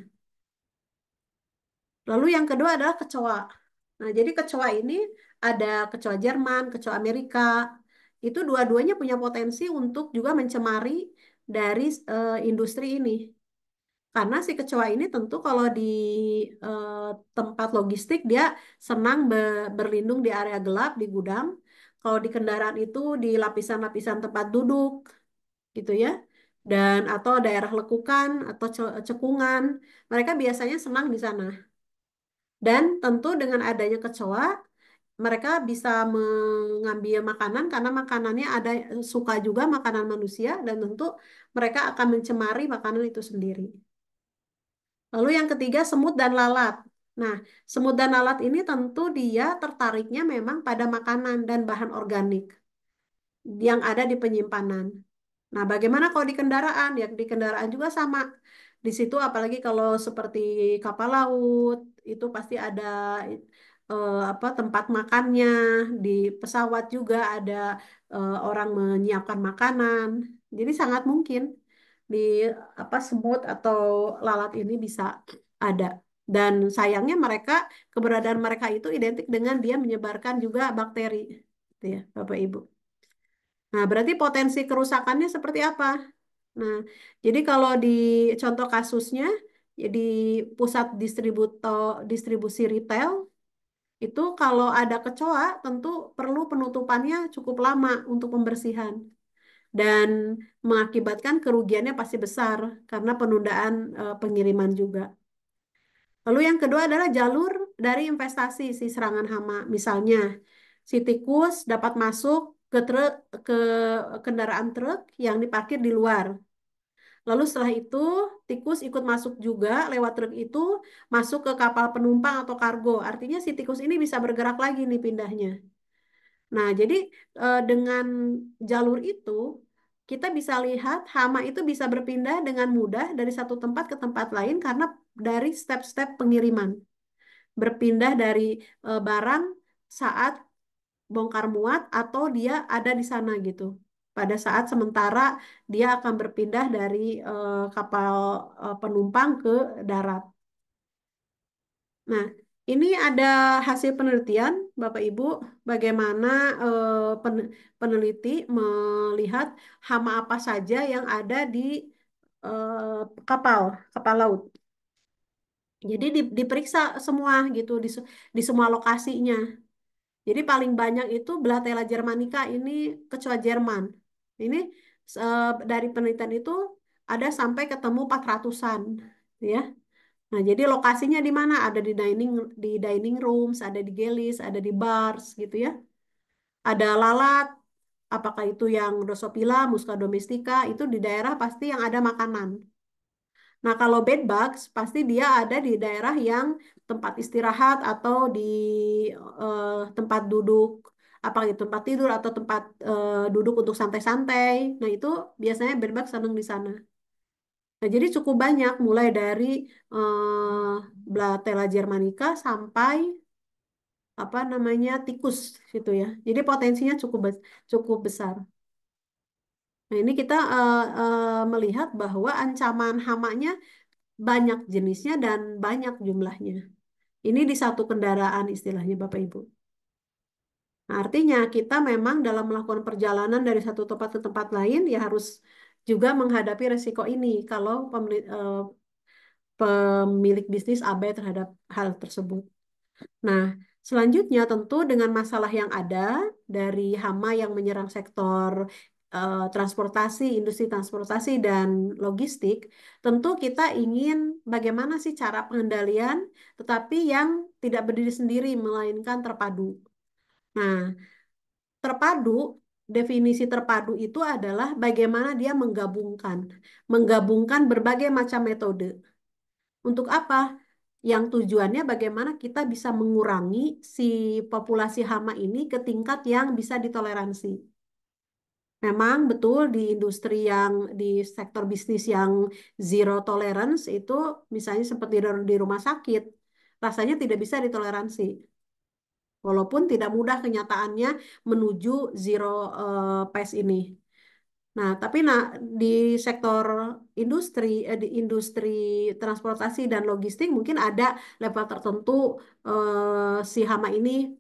B: Lalu yang kedua adalah kecoa. Nah, jadi kecoa ini ada kecoa Jerman, kecoa Amerika. Itu dua-duanya punya potensi untuk juga mencemari dari industri ini. Karena si kecoa ini tentu kalau di eh, tempat logistik dia senang berlindung di area gelap, di gudang. Kalau di kendaraan itu di lapisan-lapisan tempat duduk gitu ya. Dan atau daerah lekukan atau cekungan, mereka biasanya senang di sana. Dan tentu dengan adanya kecoa, mereka bisa mengambil makanan karena makanannya ada suka juga makanan manusia dan tentu mereka akan mencemari makanan itu sendiri. Lalu yang ketiga semut dan lalat. Nah, semut dan lalat ini tentu dia tertariknya memang pada makanan dan bahan organik yang ada di penyimpanan. Nah, bagaimana kalau di kendaraan? Ya, di kendaraan juga sama. Di situ apalagi kalau seperti kapal laut, itu pasti ada apa tempat makannya. Di pesawat juga ada orang menyiapkan makanan. Jadi sangat mungkin di apa semut atau lalat ini bisa ada. Dan sayangnya mereka keberadaan mereka itu identik dengan dia menyebarkan juga bakteri, gitu ya, Bapak Ibu. Nah, berarti potensi kerusakannya seperti apa? Nah, jadi kalau di contoh kasusnya, ya di pusat distribusi retail, itu kalau ada kecoa, tentu perlu penutupannya cukup lama untuk pembersihan. Dan mengakibatkan kerugiannya pasti besar karena penundaan pengiriman juga. Lalu yang kedua adalah jalur dari investasi si serangan hama. Misalnya, si tikus dapat masuk ke kendaraan truk yang diparkir di luar. Lalu setelah itu tikus ikut masuk juga lewat truk itu masuk ke kapal penumpang atau kargo. Artinya si tikus ini bisa bergerak lagi nih pindahnya. Nah, jadi dengan jalur itu kita bisa lihat hama itu bisa berpindah dengan mudah dari satu tempat ke tempat lain karena dari step-step pengiriman. Berpindah dari barang saat bongkar muat atau dia ada di sana gitu. Pada saat sementara dia akan berpindah dari kapal penumpang ke darat. Nah, ini ada hasil penelitian, Bapak Ibu, bagaimana peneliti melihat hama apa saja yang ada di eh, kapal kapal laut. Jadi diperiksa semua gitu di semua lokasinya. Jadi paling banyak itu Blatella germanica ini kecoa Jerman. Ini dari penelitian itu ada sampai ketemu 400-an ya. Nah, jadi lokasinya di mana? Ada di dining rooms, ada di gelis, ada di bars gitu ya. Ada lalat, apakah itu yang Drosophila, Musca domestica, itu di daerah pasti yang ada makanan. Nah, kalau bed bugs pasti dia ada di daerah yang tempat istirahat atau di tempat duduk, apa itu tempat tidur atau tempat duduk untuk santai-santai. Nah, itu biasanya bed bugs senang di sana. Nah, jadi cukup banyak mulai dari Blatella germanica sampai apa namanya tikus gitu ya. Jadi potensinya cukup besar. Nah, ini kita melihat bahwa ancaman hamanya banyak jenisnya dan banyak jumlahnya. Ini di satu kendaraan istilahnya Bapak Ibu. Nah, artinya kita memang dalam melakukan perjalanan dari satu tempat ke tempat lain ya harus juga menghadapi resiko ini kalau pemilik bisnis abai terhadap hal tersebut. Nah, selanjutnya tentu dengan masalah yang ada dari hama yang menyerang sektor transportasi, industri transportasi dan logistik, tentu kita ingin bagaimana sih cara pengendalian, tetapi yang tidak berdiri sendiri melainkan terpadu. Nah, terpadu, definisi terpadu itu adalah bagaimana dia menggabungkan berbagai macam metode. Untuk apa? yang tujuannya bagaimana kita bisa mengurangi si populasi hama ini ke tingkat yang bisa ditoleransi. Memang betul di industri yang di sektor bisnis yang zero tolerance itu misalnya seperti di rumah sakit rasanya tidak bisa ditoleransi. Walaupun tidak mudah kenyataannya menuju zero pass ini. Nah, tapi di sektor di industri transportasi dan logistik mungkin ada level tertentu si hama ini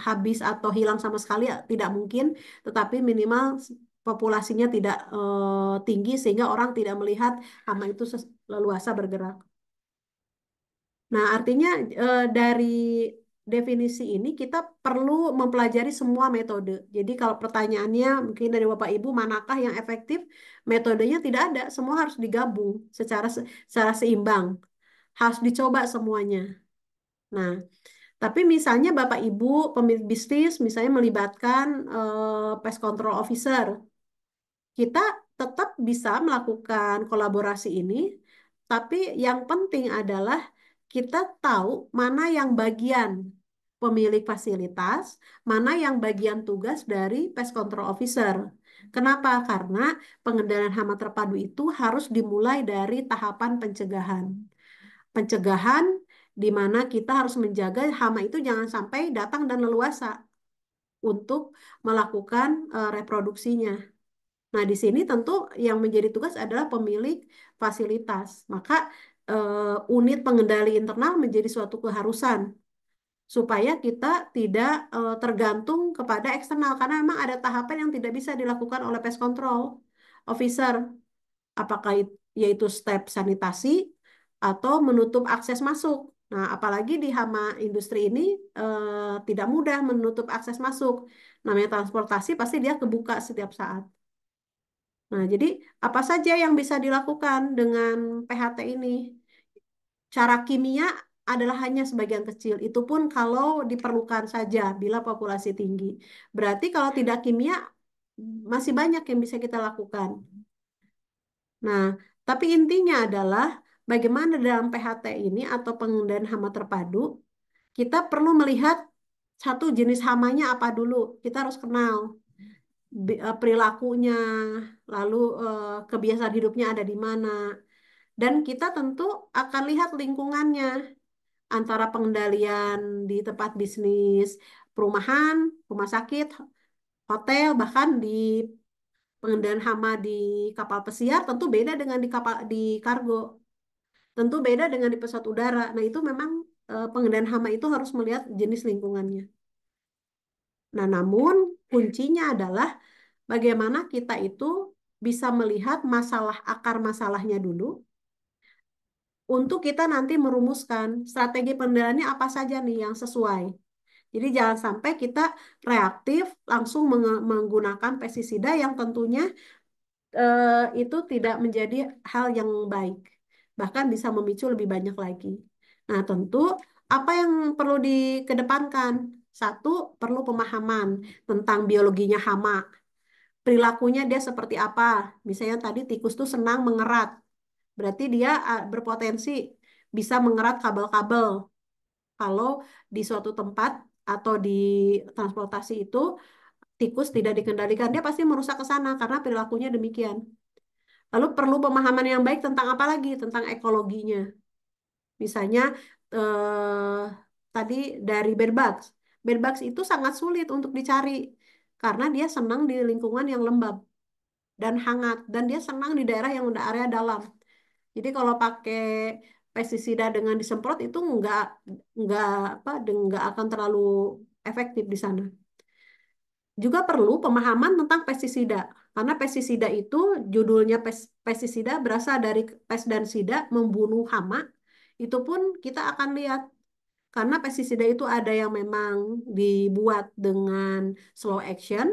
B: habis atau hilang sama sekali ya, tidak mungkin, tetapi minimal populasinya tidak tinggi sehingga orang tidak melihat hama itu leluasa bergerak. Nah, artinya dari definisi ini kita perlu mempelajari semua metode. Jadi kalau pertanyaannya mungkin dari Bapak Ibu manakah yang efektif, metodenya tidak ada, semua harus digabung secara seimbang. Harus dicoba semuanya. Nah, tapi misalnya Bapak Ibu pemilik bisnis misalnya melibatkan pest control officer, kita tetap bisa melakukan kolaborasi ini, tapi yang penting adalah kita tahu mana yang bagian pemilik fasilitas, mana yang bagian tugas dari pest control officer. Kenapa? Karena pengendalian hama terpadu itu harus dimulai dari tahapan pencegahan. Pencegahan di mana kita harus menjaga hama itu jangan sampai datang dan leluasa untuk melakukan reproduksinya. Nah, di sini tentu yang menjadi tugas adalah pemilik fasilitas. Maka unit pengendali internal menjadi suatu keharusan supaya kita tidak tergantung kepada eksternal karena memang ada tahapan yang tidak bisa dilakukan oleh pest control officer. Apakah yaitu step sanitasi atau menutup akses masuk. Nah, apalagi di hama industri ini tidak mudah menutup akses masuk. Namanya transportasi pasti dia kebuka setiap saat. Nah, jadi apa saja yang bisa dilakukan dengan PHT ini? Cara kimia adalah hanya sebagian kecil. Itu pun kalau diperlukan saja bila populasi tinggi. Berarti kalau tidak kimia, masih banyak yang bisa kita lakukan. Nah, tapi intinya adalah bagaimana dalam PHT ini atau pengendalian hama terpadu, kita perlu melihat satu jenis hamanya apa dulu. Kita harus kenal perilakunya, lalu kebiasaan hidupnya ada di mana. Dan kita tentu akan lihat lingkungannya antara pengendalian di tempat bisnis, perumahan, rumah sakit, hotel, bahkan di pengendalian hama di kapal pesiar tentu beda dengan di kargo. Tentu beda dengan di pesawat udara. Nah, itu memang pengendalian hama itu harus melihat jenis lingkungannya. Nah, namun kuncinya adalah bagaimana kita itu bisa melihat masalah akar masalahnya dulu untuk kita nanti merumuskan strategi pengendaliannya apa saja nih yang sesuai. Jadi jangan sampai kita reaktif langsung menggunakan pestisida yang tentunya itu tidak menjadi hal yang baik. Bahkan bisa memicu lebih banyak lagi. Nah, tentu apa yang perlu dikedepankan? Satu, perlu pemahaman tentang biologinya hama. Perilakunya dia seperti apa? Misalnya tadi tikus tuh senang mengerat. Berarti dia berpotensi bisa mengerat kabel-kabel. Kalau di suatu tempat atau di transportasi itu tikus tidak dikendalikan, dia pasti merusak ke sana karena perilakunya demikian. Lalu perlu pemahaman yang baik tentang apa lagi? Tentang ekologinya. Misalnya eh, tadi dari bedbugs. Bedbugs itu sangat sulit untuk dicari karena dia senang di lingkungan yang lembab dan hangat dan dia senang di daerah yang udah area dalam. Jadi kalau pakai pestisida dengan disemprot itu nggak apa nggak akan terlalu efektif di sana. Juga perlu pemahaman tentang pestisida karena pestisida itu judulnya pestisida berasal dari pes dan sida membunuh hama. Itu pun kita akan lihat karena pestisida itu ada yang memang dibuat dengan slow action,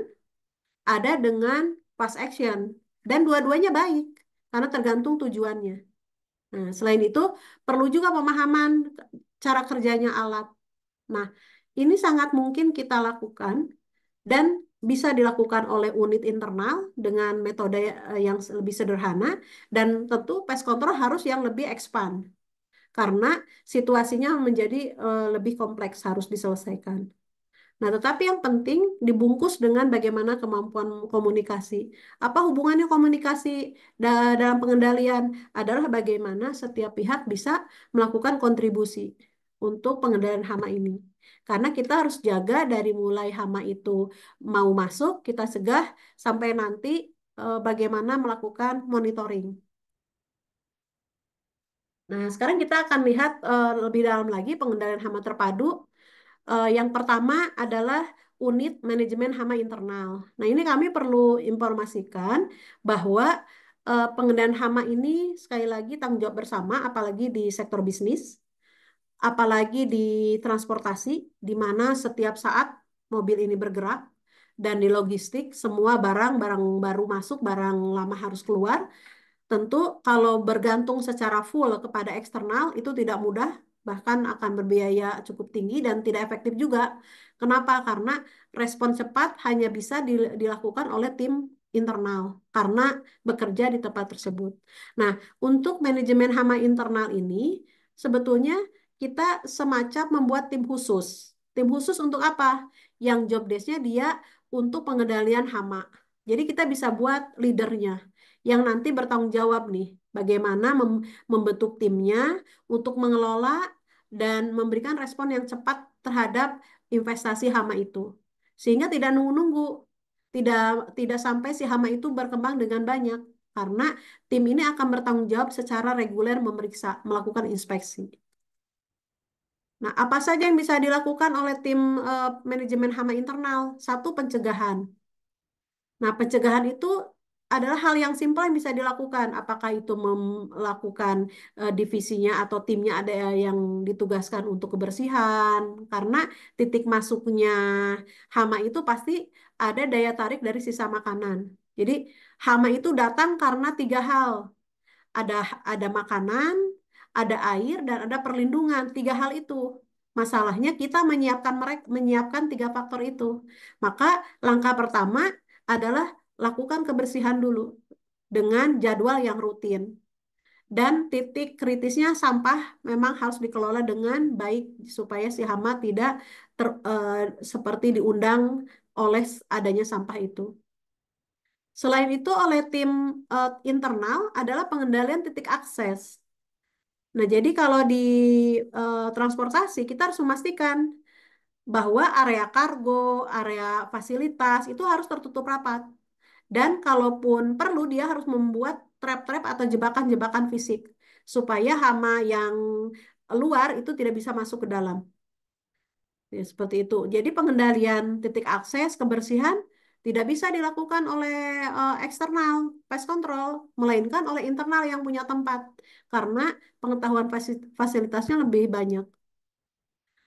B: ada dengan fast action dan dua-duanya baik karena tergantung tujuannya. Nah, selain itu, perlu juga pemahaman cara kerjanya alat. Nah, ini sangat mungkin kita lakukan dan bisa dilakukan oleh unit internal dengan metode yang lebih sederhana dan tentu pest control harus yang lebih expand. karena situasinya menjadi lebih kompleks harus diselesaikan. Nah, tetapi yang penting dibungkus dengan bagaimana kemampuan komunikasi. Apa hubungannya komunikasi dalam pengendalian? Adalah bagaimana setiap pihak bisa melakukan kontribusi untuk pengendalian hama ini. Karena kita harus jaga dari mulai hama itu mau masuk, kita cegah sampai nanti bagaimana melakukan monitoring. Nah, sekarang kita akan lihat lebih dalam lagi pengendalian hama terpadu. Yang pertama adalah unit manajemen hama internal. Nah, ini kami perlu informasikan bahwa pengendalian hama ini sekali lagi tanggung jawab bersama, apalagi di sektor bisnis, apalagi di transportasi, di mana setiap saat mobil ini bergerak, dan di logistik, semua barang baru masuk, barang lama harus keluar. Tentu kalau bergantung secara full kepada eksternal itu tidak mudah, bahkan akan berbiaya cukup tinggi dan tidak efektif juga. Kenapa? Karena respon cepat hanya bisa dilakukan oleh tim internal karena bekerja di tempat tersebut. Nah, untuk manajemen hama internal ini sebetulnya kita semacam membuat tim khusus. Tim khusus untuk apa? Yang job desk-nya dia untuk pengendalian hama. Jadi kita bisa buat leadernya yang nanti bertanggung jawab nih, bagaimana membentuk timnya untuk mengelola dan memberikan respon yang cepat terhadap investasi hama itu. Sehingga tidak nunggu-nunggu, tidak tidak sampai si hama itu berkembang dengan banyak, karena tim ini akan bertanggung jawab secara reguler memeriksa, melakukan inspeksi. Nah, apa saja yang bisa dilakukan oleh tim manajemen hama internal? Satu, pencegahan. Nah, pencegahan itu adalah hal yang simpel yang bisa dilakukan. Apakah itu melakukan divisinya atau timnya ada yang ditugaskan untuk kebersihan. Karena titik masuknya hama itu pasti ada daya tarik dari sisa makanan. Jadi hama itu datang karena tiga hal. Ada ada makanan, ada air, dan ada perlindungan. Tiga hal itu. Masalahnya kita menyiapkan tiga faktor itu. Maka langkah pertama adalah lakukan kebersihan dulu dengan jadwal yang rutin. Dan titik kritisnya sampah memang harus dikelola dengan baik supaya si hama tidak seperti diundang oleh adanya sampah itu. Selain itu oleh tim internal adalah pengendalian titik akses. Nah, jadi kalau di transportasi kita harus memastikan bahwa area kargo, area fasilitas itu harus tertutup rapat. Dan kalaupun perlu dia harus membuat trap-trap atau jebakan-jebakan fisik supaya hama yang luar itu tidak bisa masuk ke dalam. Ya, seperti itu. Jadi pengendalian titik akses, kebersihan tidak bisa dilakukan oleh eksternal pest control, melainkan oleh internal yang punya tempat karena pengetahuan fasilitasnya lebih banyak.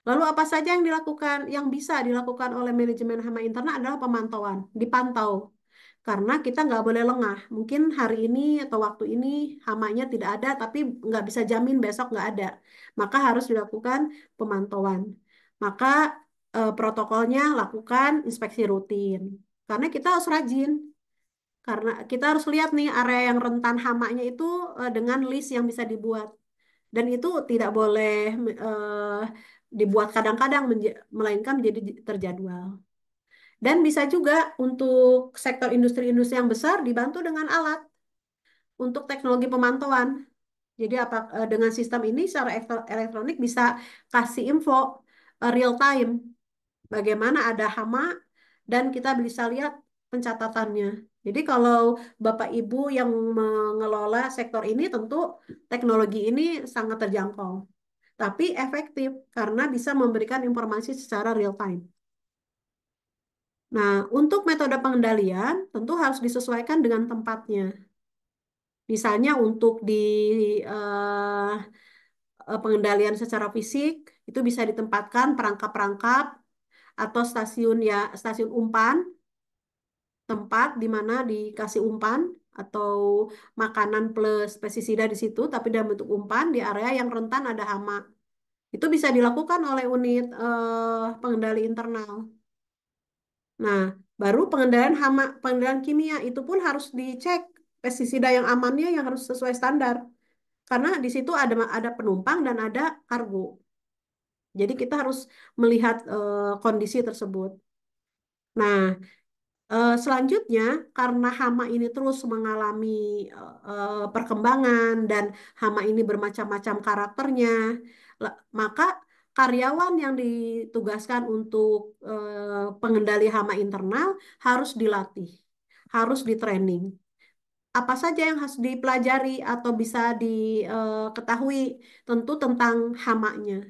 B: Lalu apa saja yang dilakukan, yang bisa dilakukan oleh manajemen hama internal adalah pemantauan, dipantau. Karena kita nggak boleh lengah. Mungkin hari ini atau waktu ini hamanya tidak ada, tapi nggak bisa jamin besok nggak ada. Maka harus dilakukan pemantauan. Maka protokolnya lakukan inspeksi rutin. Karena kita harus rajin. Karena kita harus lihat nih area yang rentan hamanya itu dengan list yang bisa dibuat. Dan itu tidak boleh eh, dibuat kadang-kadang, melainkan menjadi terjadwal. Dan bisa juga untuk sektor industri-industri yang besar dibantu dengan alat untuk teknologi pemantauan. Jadi dengan sistem ini secara elektronik bisa kasih info real time bagaimana ada hama dan kita bisa lihat pencatatannya. Jadi kalau Bapak Ibu yang mengelola sektor ini tentu teknologi ini sangat terjangkau, tapi efektif karena bisa memberikan informasi secara real time. Nah, untuk metode pengendalian tentu harus disesuaikan dengan tempatnya. Misalnya untuk di eh, pengendalian secara fisik itu bisa ditempatkan perangkap-perangkap atau stasiun umpan, tempat di mana dikasih umpan atau makanan plus pestisida di situ, tapi dalam bentuk umpan di area yang rentan ada hama. Itu bisa dilakukan oleh unit pengendali internal. Nah, baru pengendalian hama, pengendalian kimia itu pun harus dicek pestisida yang amannya yang harus sesuai standar. karena di situ ada penumpang dan ada kargo. Jadi kita harus melihat kondisi tersebut. Nah, selanjutnya, karena hama ini terus mengalami perkembangan dan hama ini bermacam-macam karakternya, maka karyawan yang ditugaskan untuk pengendali hama internal harus dilatih, harus di-training. Apa saja yang harus dipelajari atau bisa diketahui tentu tentang hamanya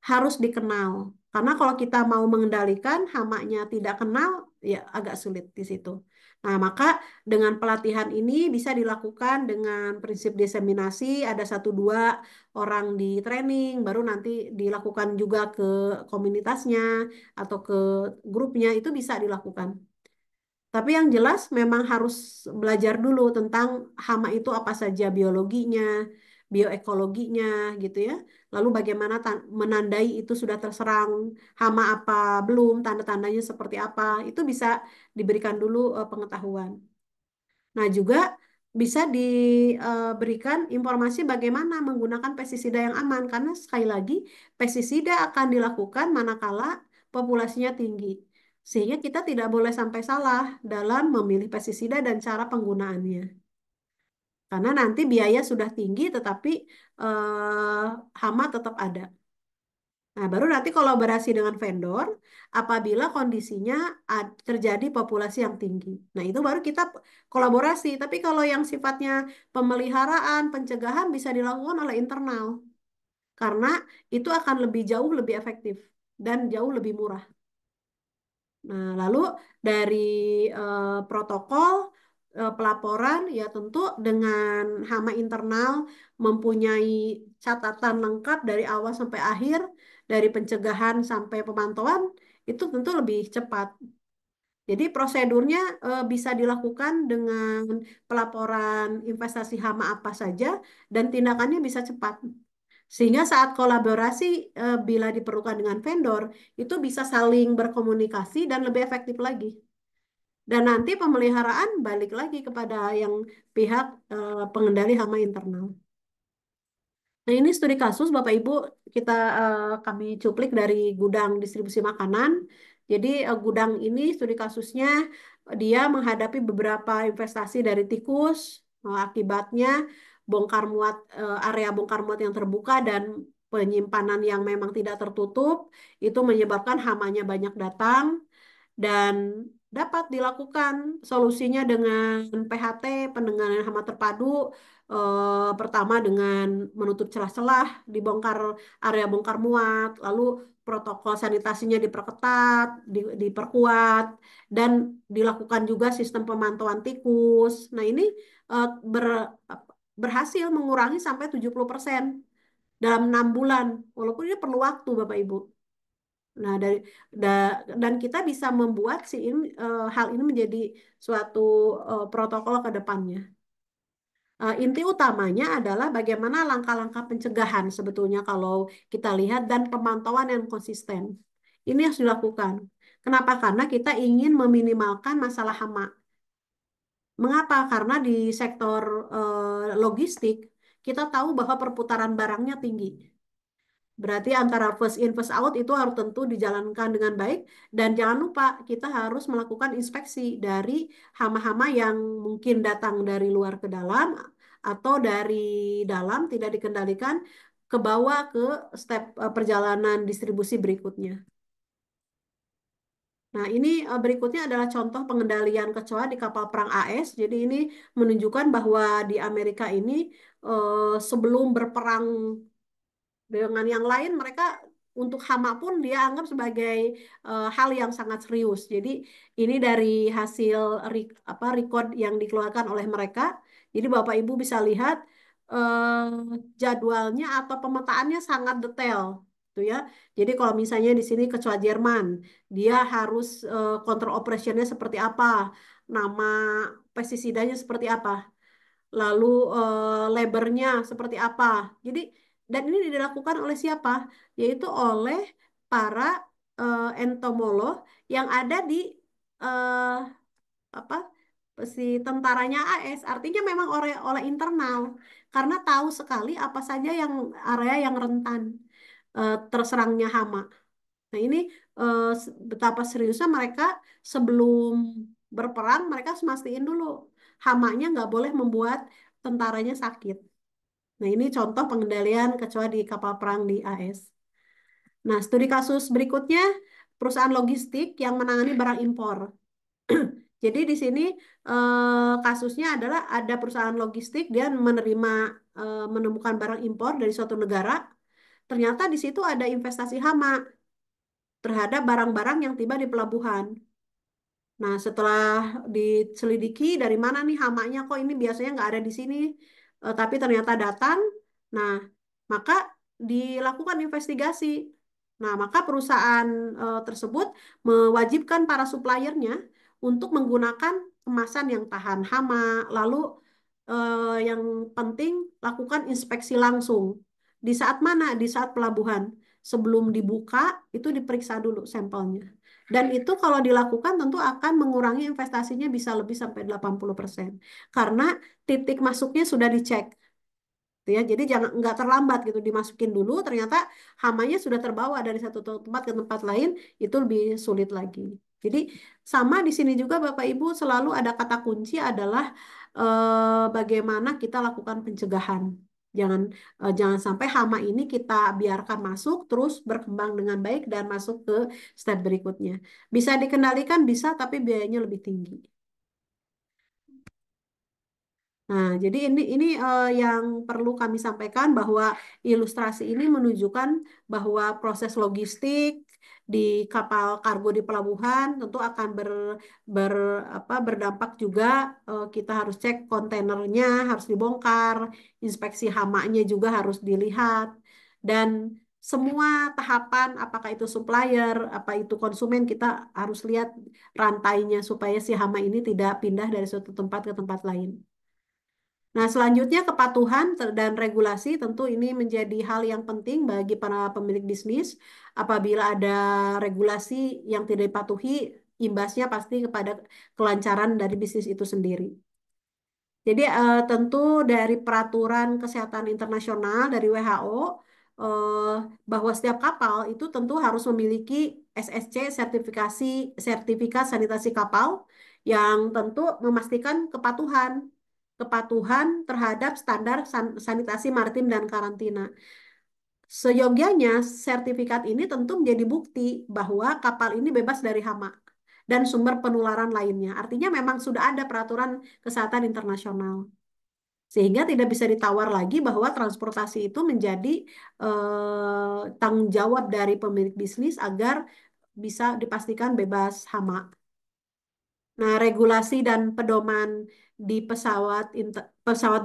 B: harus dikenal. Karena kalau kita mau mengendalikan hamanya tidak kenal, ya agak sulit di situ. Nah, maka dengan pelatihan ini bisa dilakukan dengan prinsip diseminasi, ada satu dua orang di training, baru nanti dilakukan juga ke komunitasnya atau ke grupnya, itu bisa dilakukan. Tapi yang jelas memang harus belajar dulu tentang hama itu apa saja biologinya, bioekologinya gitu ya. Lalu bagaimana menandai itu sudah terserang hama apa belum, tanda-tandanya seperti apa. Itu bisa diberikan dulu pengetahuan. Nah, juga bisa diberikan informasi bagaimana menggunakan pestisida yang aman karena sekali lagi pestisida akan dilakukan manakala populasinya tinggi. Sehingga kita tidak boleh sampai salah dalam memilih pestisida dan cara penggunaannya. Karena nanti biaya sudah tinggi tetapi hama tetap ada. Nah, baru nanti kolaborasi dengan vendor apabila kondisinya terjadi populasi yang tinggi. Nah, itu baru kita kolaborasi. Tapi kalau yang sifatnya pemeliharaan, pencegahan bisa dilakukan oleh internal. Karena itu akan lebih jauh lebih efektif dan jauh lebih murah. Nah, lalu dari protokol pelaporan ya tentu dengan hama internal mempunyai catatan lengkap dari awal sampai akhir, dari pencegahan sampai pemantauan itu tentu lebih cepat. Jadi prosedurnya bisa dilakukan dengan pelaporan investasi hama apa saja dan tindakannya bisa cepat. Sehingga saat kolaborasi bila diperlukan dengan vendor itu bisa saling berkomunikasi dan lebih efektif lagi. Dan nanti pemeliharaan balik lagi kepada yang pihak pengendali hama internal. Nah, ini studi kasus Bapak Ibu kita kami cuplik dari gudang distribusi makanan. Jadi gudang ini studi kasusnya dia menghadapi beberapa investasi dari tikus, akibatnya area bongkar muat yang terbuka dan penyimpanan yang memang tidak tertutup itu menyebabkan hamanya banyak datang dan dapat dilakukan solusinya dengan PHT, pendengaran hama terpadu, pertama dengan menutup celah-celah, dibongkar area bongkar muat, lalu protokol sanitasinya diperketat, diperkuat, dan dilakukan juga sistem pemantauan tikus. Nah, ini eh, ber- berhasil mengurangi sampai 70% dalam 6 bulan, walaupun ini perlu waktu, Bapak Ibu. Nah, dan kita bisa membuat hal ini menjadi suatu protokol ke depannya. Inti utamanya adalah bagaimana langkah-langkah pencegahan sebetulnya kalau kita lihat dan pemantauan yang konsisten. Ini harus dilakukan. Kenapa? Karena kita ingin meminimalkan masalah hama. Mengapa? Karena di sektor logistik kita tahu bahwa perputaran barangnya tinggi. Berarti antara first in, first out itu harus tentu dijalankan dengan baik. Dan jangan lupa kita harus melakukan inspeksi dari hama-hama yang mungkin datang dari luar ke dalam atau dari dalam tidak dikendalikan ke bawah ke step perjalanan distribusi berikutnya. Nah, ini berikutnya adalah contoh pengendalian kecoa di kapal perang AS. Jadi ini menunjukkan bahwa di Amerika ini sebelum berperang dengan yang lain mereka untuk hama pun dia anggap sebagai hal yang sangat serius. Jadi ini dari hasil record yang dikeluarkan oleh mereka. Jadi Bapak Ibu bisa lihat jadwalnya atau pemetaannya sangat detail, gitu ya. Jadi kalau misalnya di sini kecoa Jerman, dia harus kontrol operationnya seperti apa, nama pestisidanya seperti apa lalu lebarnya seperti apa. Jadi dan ini dilakukan oleh siapa? Yaitu oleh para entomolog yang ada di eh, apa si tentaranya AS, artinya memang oleh internal, karena tahu sekali apa saja yang area yang rentan terserangnya hama. Nah, ini betapa seriusnya mereka sebelum berperang, mereka harus mastiin dulu hamanya nggak boleh membuat tentaranya sakit. Nah, ini contoh pengendalian kecoa di kapal perang di AS. Nah, studi kasus berikutnya, perusahaan logistik yang menangani barang impor. Jadi di sini kasusnya adalah ada perusahaan logistik, dia menemukan barang impor dari suatu negara. Ternyata di situ ada investasi hama terhadap barang-barang yang tiba di pelabuhan. Nah, setelah diselidiki dari mana nih hamanya, kok ini biasanya nggak ada di sini, tapi ternyata datang. Nah, maka dilakukan investigasi. Nah, maka perusahaan tersebut mewajibkan para suppliernya untuk menggunakan kemasan yang tahan hama. Lalu yang penting lakukan inspeksi langsung. Di saat mana? Di saat pelabuhan. Sebelum dibuka, itu diperiksa dulu sampelnya. Dan itu kalau dilakukan tentu akan mengurangi investasinya bisa lebih sampai 80%. Karena titik masuknya sudah dicek. Gitu ya. Jadi jangan nggak terlambat gitu dimasukin dulu ternyata hamanya sudah terbawa dari satu tempat ke tempat lain itu lebih sulit lagi. Jadi sama di sini juga Bapak Ibu selalu ada kata kunci adalah bagaimana kita lakukan pencegahan. Jangan sampai hama ini kita biarkan masuk terus berkembang dengan baik dan masuk ke step berikutnya. Bisa dikendalikan bisa tapi biayanya lebih tinggi. Nah, jadi ini yang perlu kami sampaikan bahwa ilustrasi ini menunjukkan bahwa proses logistik di kapal kargo di pelabuhan tentu akan ber, berdampak juga kita harus cek kontainernya harus dibongkar, inspeksi hamanya juga harus dilihat dan semua tahapan apakah itu supplier, apa itu konsumen kita harus lihat rantainya supaya si hama ini tidak pindah dari suatu tempat ke tempat lain. Nah, selanjutnya kepatuhan dan regulasi tentu ini menjadi hal yang penting bagi para pemilik bisnis. Apabila ada regulasi yang tidak dipatuhi, imbasnya pasti kepada kelancaran dari bisnis itu sendiri. Jadi tentu dari peraturan kesehatan internasional dari WHO eh, bahwa setiap kapal itu tentu harus memiliki SSC sertifikat sanitasi kapal yang tentu memastikan kepatuhan terhadap standar sanitasi maritim dan karantina. Seyogianya sertifikat ini tentu menjadi bukti bahwa kapal ini bebas dari hama dan sumber penularan lainnya. Artinya memang sudah ada peraturan kesehatan internasional. Sehingga tidak bisa ditawar lagi bahwa transportasi itu menjadi tanggung jawab dari pemilik bisnis agar bisa dipastikan bebas hama. Nah, regulasi dan pedoman di pesawat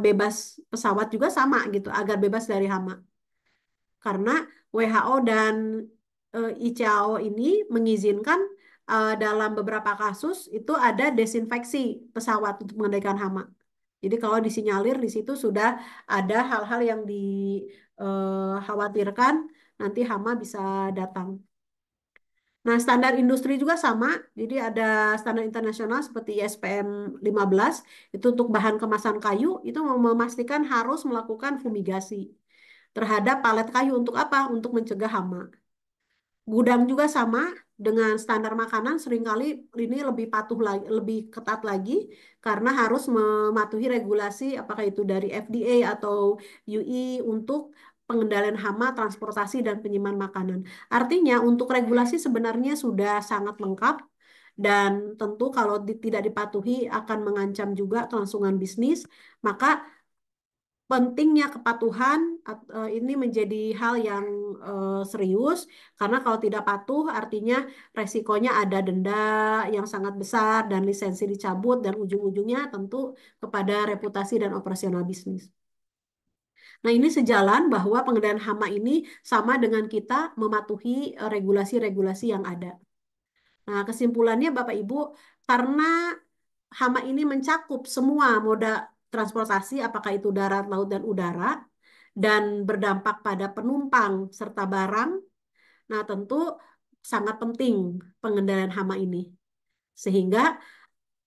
B: bebas pesawat juga sama gitu, agar bebas dari hama. Karena WHO dan ICAO ini mengizinkan dalam beberapa kasus itu ada desinfeksi pesawat untuk mengendalikan hama. Jadi kalau disinyalir di situ sudah ada hal-hal yang dikhawatirkan nanti hama bisa datang. Nah, standar industri juga sama. Jadi ada standar internasional seperti ISPM 15 itu untuk bahan kemasan kayu itu memastikan harus melakukan fumigasi terhadap palet kayu untuk apa? Untuk mencegah hama. Gudang juga sama dengan standar makanan seringkali ini lebih patuh lagi, lebih ketat lagi karena harus mematuhi regulasi apakah itu dari FDA atau UI untuk pengendalian hama, transportasi dan penyimpan makanan. Artinya untuk regulasi sebenarnya sudah sangat lengkap dan tentu kalau tidak dipatuhi akan mengancam juga kelangsungan bisnis, maka pentingnya kepatuhan ini menjadi hal yang serius karena kalau tidak patuh artinya resikonya ada denda yang sangat besar dan lisensi dicabut dan ujung-ujungnya tentu kepada reputasi dan operasional bisnis. Nah, ini sejalan bahwa pengendalian hama ini sama dengan kita mematuhi regulasi-regulasi yang ada. Nah, kesimpulannya Bapak Ibu, karena hama ini mencakup semua moda transportasi, apakah itu darat, laut, dan udara, dan berdampak pada penumpang serta barang, nah tentu sangat penting pengendalian hama ini. Sehingga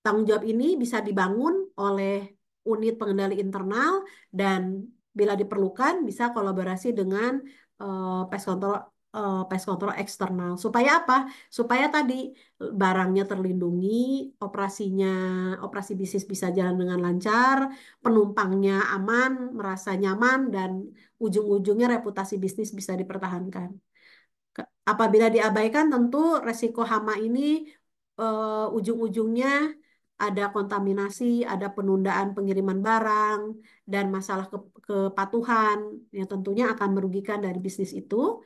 B: tanggung jawab ini bisa dibangun oleh unit pengendali internal dan bila diperlukan bisa kolaborasi dengan pest control eksternal. Supaya apa? Supaya tadi barangnya terlindungi, operasinya, operasi bisnis bisa jalan dengan lancar, penumpangnya aman, merasa nyaman, dan ujung-ujungnya reputasi bisnis bisa dipertahankan. Apabila diabaikan, tentu resiko hama ini ujung-ujungnya ada kontaminasi, ada penundaan pengiriman barang, dan masalah kepatuhan yang tentunya akan merugikan dari bisnis itu.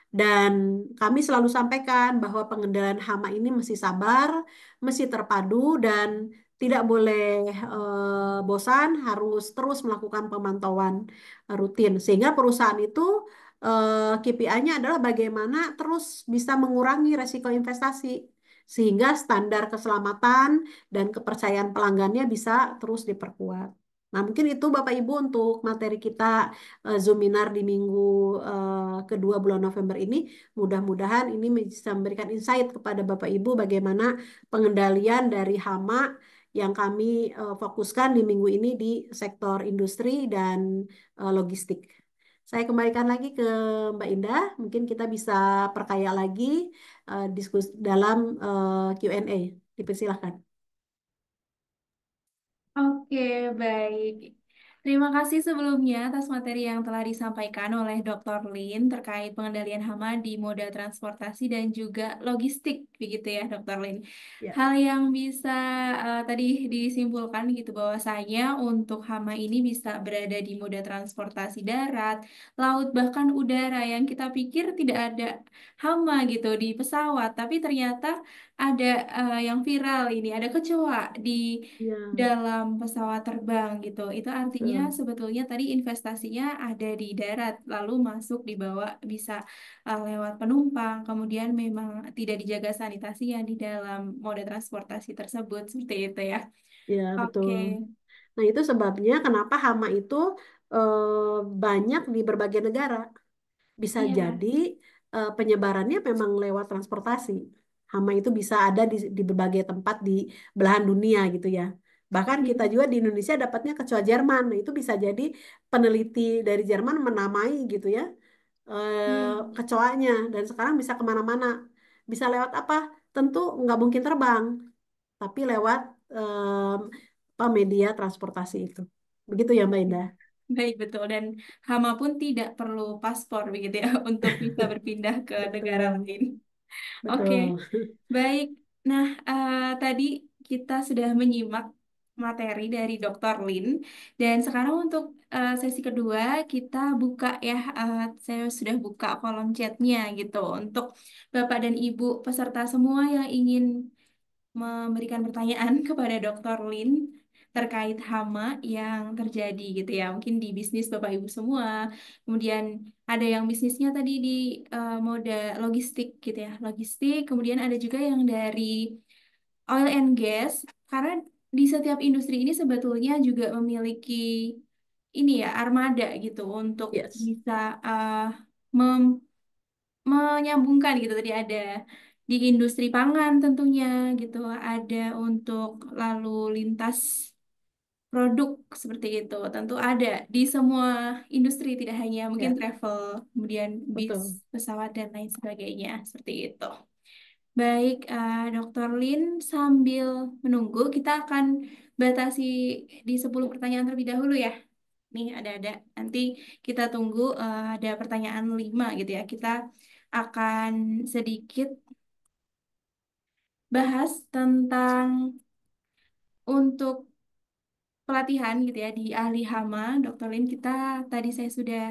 B: Dan kami selalu sampaikan bahwa pengendalian hama ini mesti sabar, mesti terpadu, dan tidak boleh bosan, harus terus melakukan pemantauan rutin. Sehingga perusahaan itu KPI-nya adalah bagaimana terus bisa mengurangi resiko investasi. Sehingga standar keselamatan dan kepercayaan pelanggannya bisa terus diperkuat. Nah, mungkin itu Bapak Ibu untuk materi kita Zoominar di minggu kedua bulan November ini. Mudah-mudahan ini bisa memberikan insight kepada Bapak Ibu bagaimana pengendalian dari hama yang kami fokuskan di minggu ini di sektor industri dan logistik. Saya kembalikan lagi ke Mbak Indah. Mungkin kita bisa perkaya lagi diskusi dalam Q&A. Dipersilahkan.
A: Oke, baik. Terima kasih sebelumnya atas materi yang telah disampaikan oleh Dr. Lin terkait pengendalian hama di moda transportasi dan juga logistik, begitu ya, Dr. Lin.
B: Ya,
A: Hal yang bisa tadi disimpulkan gitu bahwasanya untuk hama ini bisa berada di moda transportasi darat, laut, bahkan udara yang kita pikir tidak ada hama gitu di pesawat, tapi ternyata ada yang viral ini, ada kecoa di
B: ya,
A: dalam pesawat terbang gitu. Itu artinya
B: betul.
A: sebetulnya tadi investasinya ada di darat, lalu masuk di bawah bisa lewat penumpang, kemudian memang tidak dijaga sanitasinya di dalam moda transportasi tersebut seperti itu ya.
B: Ya,
A: Oke,
B: betul. Nah, itu sebabnya kenapa hama itu banyak di berbagai negara. Bisa
A: iya,
B: jadi penyebarannya memang lewat transportasi. Hama itu bisa ada di berbagai tempat di belahan dunia gitu ya. Bahkan kita
A: iya,
B: juga di Indonesia dapatnya kecoa Jerman. Nah, itu bisa jadi peneliti dari Jerman menamai gitu ya
A: iya.
B: kecoanya dan sekarang bisa kemana-mana. Bisa lewat apa? Tentu nggak mungkin terbang, tapi lewat em, apa media transportasi itu. Begitu ya Mbak Indah?
A: Baik, betul. Dan hama pun tidak perlu paspor begitu ya untuk bisa berpindah ke negara
B: Betul,
A: lain. Oke.
B: betul.
A: Baik, nah tadi kita sudah menyimak materi dari Dr. Lin dan sekarang untuk sesi kedua kita buka ya, saya sudah buka kolom chatnya gitu untuk Bapak dan Ibu peserta semua yang ingin memberikan pertanyaan kepada Dr. Lin terkait hama yang terjadi gitu ya, mungkin di bisnis Bapak Ibu semua, kemudian ada yang bisnisnya tadi di moda logistik gitu ya, logistik, kemudian ada juga yang dari oil and gas, karena di setiap industri ini sebetulnya juga memiliki ini ya, armada gitu untuk
B: Yes.
A: bisa uh, menyambungkan gitu. Tadi ada di industri pangan tentunya gitu, ada untuk lalu lintas produk seperti itu. Tentu ada di semua industri, tidak hanya mungkin
B: Ya,
A: travel, kemudian bis,
B: betul.
A: pesawat dan lain sebagainya seperti itu. Baik, Dr. Lin, sambil menunggu kita akan batasi di 10 pertanyaan terlebih dahulu ya. Nih ada. Nanti kita tunggu ada pertanyaan 5 gitu ya. Kita akan sedikit bahas tentang untuk pelatihan gitu ya di ahli hama, Dr. Lin, kita tadi saya sudah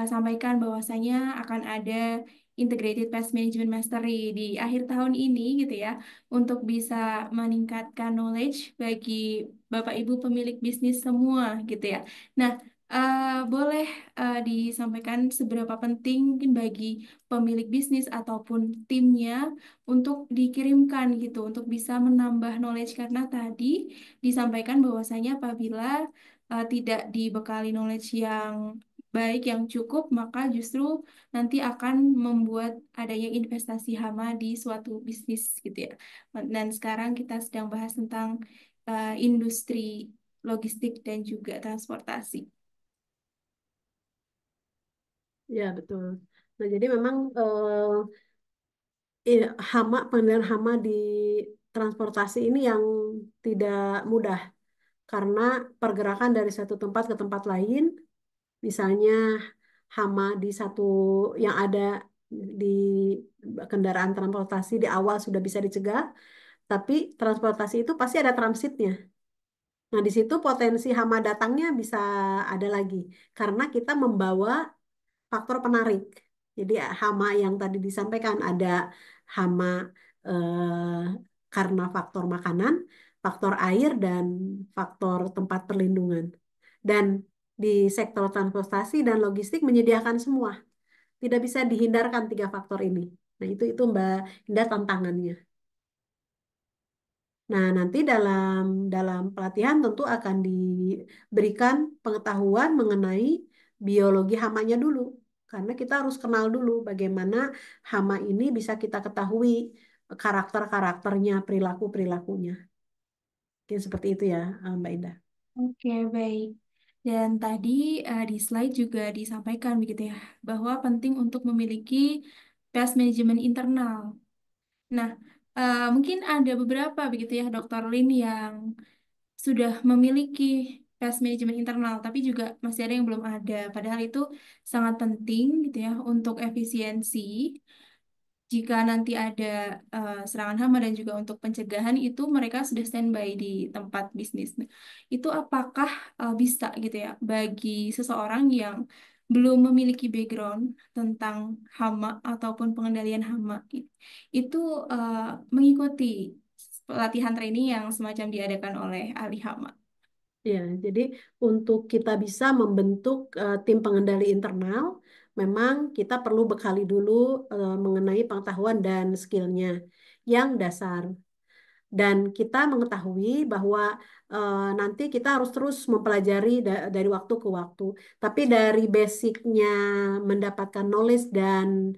A: sampaikan bahwasanya akan ada Integrated Pest Management Mastery di akhir tahun ini gitu ya untuk bisa meningkatkan knowledge bagi Bapak Ibu pemilik bisnis semua gitu ya. Nah, boleh disampaikan seberapa penting mungkin bagi pemilik bisnis ataupun timnya untuk dikirimkan gitu untuk bisa menambah knowledge karena tadi disampaikan bahwasanya apabila tidak dibekali knowledge yang baik, yang cukup, maka justru nanti akan membuat adanya investasi hama di suatu bisnis gitu ya. Dan sekarang kita sedang bahas tentang industri logistik dan juga transportasi.
B: Ya, betul. Nah, jadi memang hama, pengendalian hama di transportasi ini yang tidak mudah karena pergerakan dari satu tempat ke tempat lain, misalnya hama di satu yang ada di kendaraan transportasi di awal sudah bisa dicegah, tapi transportasi itu pasti ada transitnya. Nah, di situ potensi hama datangnya bisa ada lagi karena kita membawa faktor penarik. Jadi hama yang tadi disampaikan ada hama karena faktor makanan, faktor air, dan faktor tempat perlindungan. Dan di sektor transportasi dan logistik menyediakan semua. Tidak bisa dihindarkan tiga faktor ini. Nah, itu Mbak Indah tantangannya. Nah, nanti dalam dalam pelatihan tentu akan diberikan pengetahuan mengenai biologi hamanya dulu. Karena kita harus kenal dulu bagaimana hama ini bisa kita ketahui karakter-karakternya, perilaku-perilakunya. Mungkin seperti itu ya, Mbak Indah.
A: Oke, baik. Dan tadi di slide juga disampaikan begitu ya, bahwa penting untuk memiliki pest manajemen internal. Nah, mungkin ada beberapa begitu ya, Dokter Lin yang sudah memiliki pest manajemen internal, tapi juga masih ada yang belum ada. Padahal itu sangat penting gitu ya untuk efisiensi. Jika nanti ada serangan hama dan juga untuk pencegahan itu mereka sudah standby di tempat bisnis. Nah, itu apakah bisa gitu ya bagi seseorang yang belum memiliki background tentang hama ataupun pengendalian hama itu eh, mengikuti pelatihan training yang semacam diadakan oleh ahli hama.
B: Ya, jadi untuk kita bisa membentuk tim pengendali internal, memang kita perlu bekali dulu mengenai pengetahuan dan skillnya yang dasar. Dan kita mengetahui bahwa nanti kita harus terus mempelajari dari waktu ke waktu. Tapi dari basicnya mendapatkan knowledge dan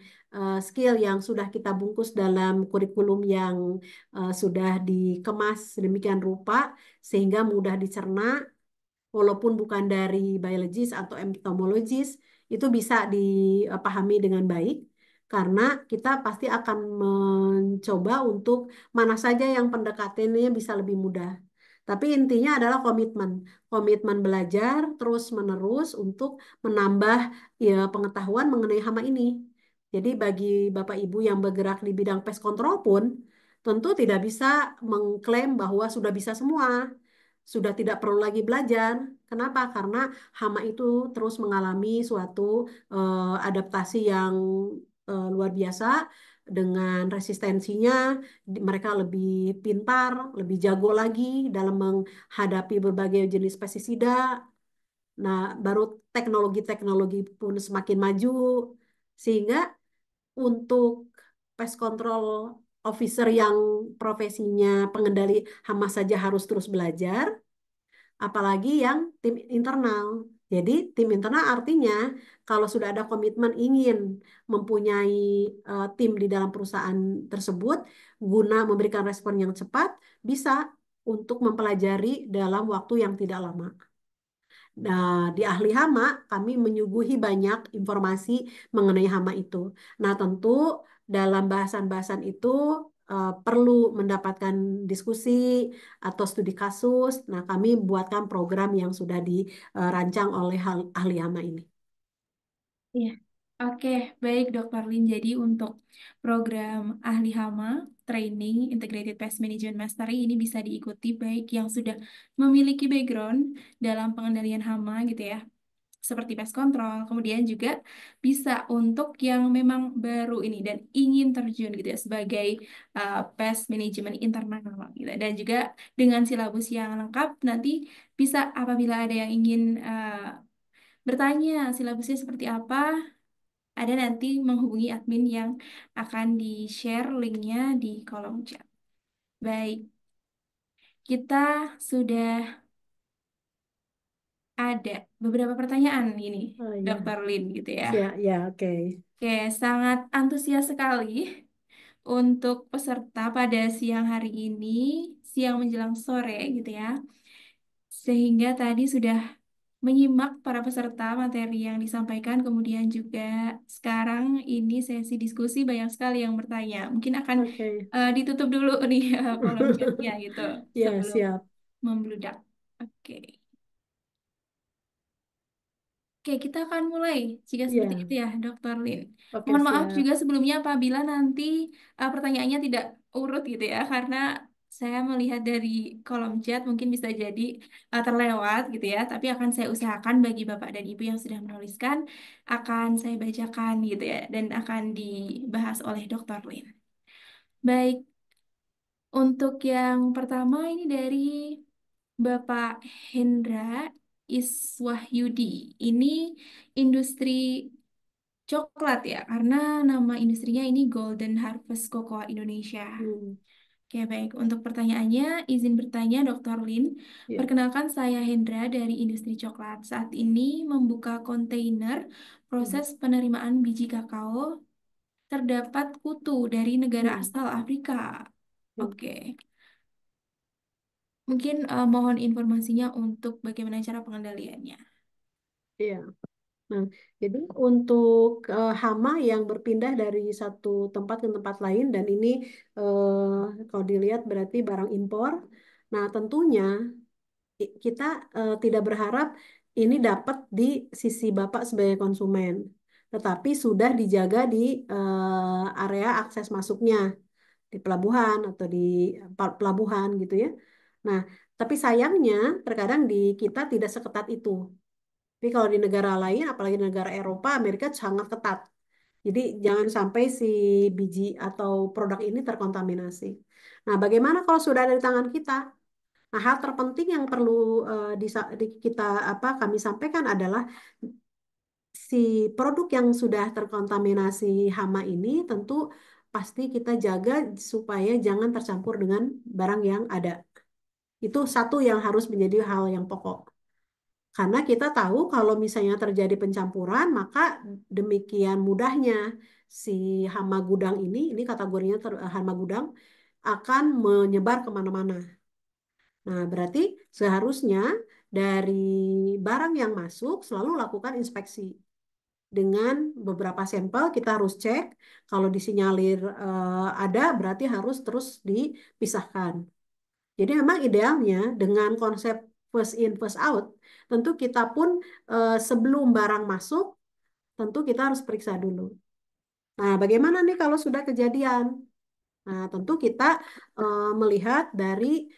B: skill yang sudah kita bungkus dalam kurikulum yang sudah dikemas sedemikian rupa sehingga mudah dicerna, walaupun bukan dari biologis atau entomologis, itu bisa dipahami dengan baik karena kita pasti akan mencoba untuk mana saja yang pendekatannya bisa lebih mudah. Tapi intinya adalah komitmen, komitmen belajar terus-menerus untuk menambah ya, pengetahuan mengenai hama ini. Jadi bagi Bapak Ibu yang bergerak di bidang pest control pun tentu tidak bisa mengklaim bahwa sudah bisa semua, sudah tidak perlu lagi belajar. Kenapa? Karena hama itu terus mengalami suatu adaptasi yang luar biasa dengan resistensinya. Mereka lebih pintar, lebih jago lagi dalam menghadapi berbagai jenis pestisida. Nah, baru teknologi-teknologi pun semakin maju sehingga untuk pest control officer yang profesinya pengendali hama saja harus terus belajar, apalagi yang tim internal. Jadi tim internal artinya kalau sudah ada komitmen ingin mempunyai tim di dalam perusahaan tersebut guna memberikan respon yang cepat, bisa untuk mempelajari dalam waktu yang tidak lama. Nah, di ahli hama kami menyuguhi banyak informasi mengenai hama itu. Nah, tentu dalam bahasan-bahasan itu perlu mendapatkan diskusi atau studi kasus. Nah, kami buatkan program yang sudah dirancang oleh ahli hama ini.
A: Iya. Oke, baik Dokter Lin. Jadi untuk program ahli hama, training Integrated Pest Management Mastery ini bisa diikuti baik yang sudah memiliki background dalam pengendalian hama gitu ya, seperti pest control. Kemudian juga bisa untuk yang memang baru ini dan ingin terjun gitu ya sebagai pest management internal gitu. Dan juga dengan silabus yang lengkap nanti bisa apabila ada yang ingin bertanya silabusnya seperti apa, ada nanti menghubungi admin yang akan di-share linknya di kolom chat. Baik, kita sudah ada beberapa pertanyaan ini,
B: Oh iya,
A: Dr. Lin gitu ya.
B: ya, ya, oke.
A: Oke, sangat antusias sekali untuk peserta pada siang hari ini, siang menjelang sore gitu ya. Sehingga tadi sudah menyimak para peserta materi yang disampaikan, kemudian juga sekarang ini sesi diskusi banyak sekali yang bertanya. Mungkin akan
B: Oke.
A: ditutup dulu nih kolom chatnya gitu
B: Ya,
A: sebelum
B: siap.
A: membludak. Oke. Oke, kita akan mulai jika seperti
B: Ya,
A: itu ya, Dokter Lin.
B: oke,
A: Mohon maaf
B: siap.
A: juga sebelumnya apabila nanti pertanyaannya tidak urut gitu ya, karena saya melihat dari kolom chat mungkin bisa jadi terlewat gitu ya, tapi akan saya usahakan bagi Bapak dan Ibu yang sudah menuliskan, akan saya bacakan gitu ya, dan akan dibahas oleh Dokter Lin. Baik, untuk yang pertama ini dari Bapak Hendra Iswahyudi. Ini industri coklat ya, karena nama industrinya ini Golden Harvest Cocoa Indonesia.
B: Hmm,
A: Oke, baik. Untuk pertanyaannya, izin bertanya, Dr. Lin.
B: ya.
A: Perkenalkan saya Hendra dari industri coklat. Saat ini membuka kontainer
B: Hmm,
A: proses penerimaan biji kakao terdapat kutu dari negara
B: hmm,
A: asal Afrika.
B: hmm,
A: Oke, mungkin mohon informasinya untuk bagaimana cara pengendaliannya.
B: iya. Nah, jadi untuk hama yang berpindah dari satu tempat ke tempat lain dan ini kalau dilihat berarti barang impor. Nah, tentunya kita tidak berharap ini dapat di sisi Bapak sebagai konsumen, tetapi sudah dijaga di area akses masuknya di pelabuhan atau di pelabuhan gitu ya. Nah, tapi sayangnya terkadang di kita tidak seketat itu. Tapi kalau di negara lain, apalagi di negara Eropa, Amerika sangat ketat. Jadi jangan sampai si biji atau produk ini terkontaminasi. Nah, bagaimana kalau sudah ada di tangan kita? Nah, hal terpenting yang perlu kita kami sampaikan adalah si produk yang sudah terkontaminasi hama ini tentu pasti kita jaga supaya jangan tercampur dengan barang yang ada. Itu satu yang harus menjadi hal yang pokok. Karena kita tahu kalau misalnya terjadi pencampuran, maka demikian mudahnya si hama gudang ini kategorinya hama gudang, akan menyebar kemana-mana. Nah, berarti seharusnya dari barang yang masuk selalu lakukan inspeksi. Dengan beberapa sampel kita harus cek, kalau disinyalir ada berarti harus terus dipisahkan. Jadi memang idealnya dengan konsep first in first out, tentu kita pun sebelum barang masuk, tentu kita harus periksa dulu. Nah, bagaimana nih kalau sudah kejadian? Nah, tentu kita melihat dari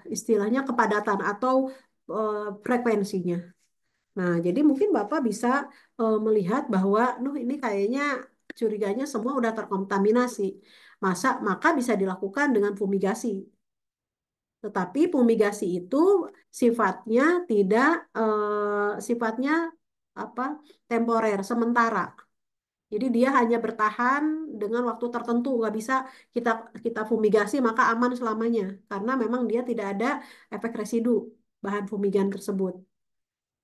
B: istilahnya kepadatan atau frekuensinya. Nah, jadi mungkin Bapak bisa melihat bahwa, ini kayaknya curiganya semua udah terkontaminasi. Maka bisa dilakukan dengan fumigasi. Tetapi fumigasi itu sifatnya tidak sifatnya apa temporer, sementara. Jadi dia hanya bertahan dengan waktu tertentu, nggak bisa kita kita fumigasi maka aman selamanya, karena memang dia tidak ada efek residu bahan fumigan tersebut.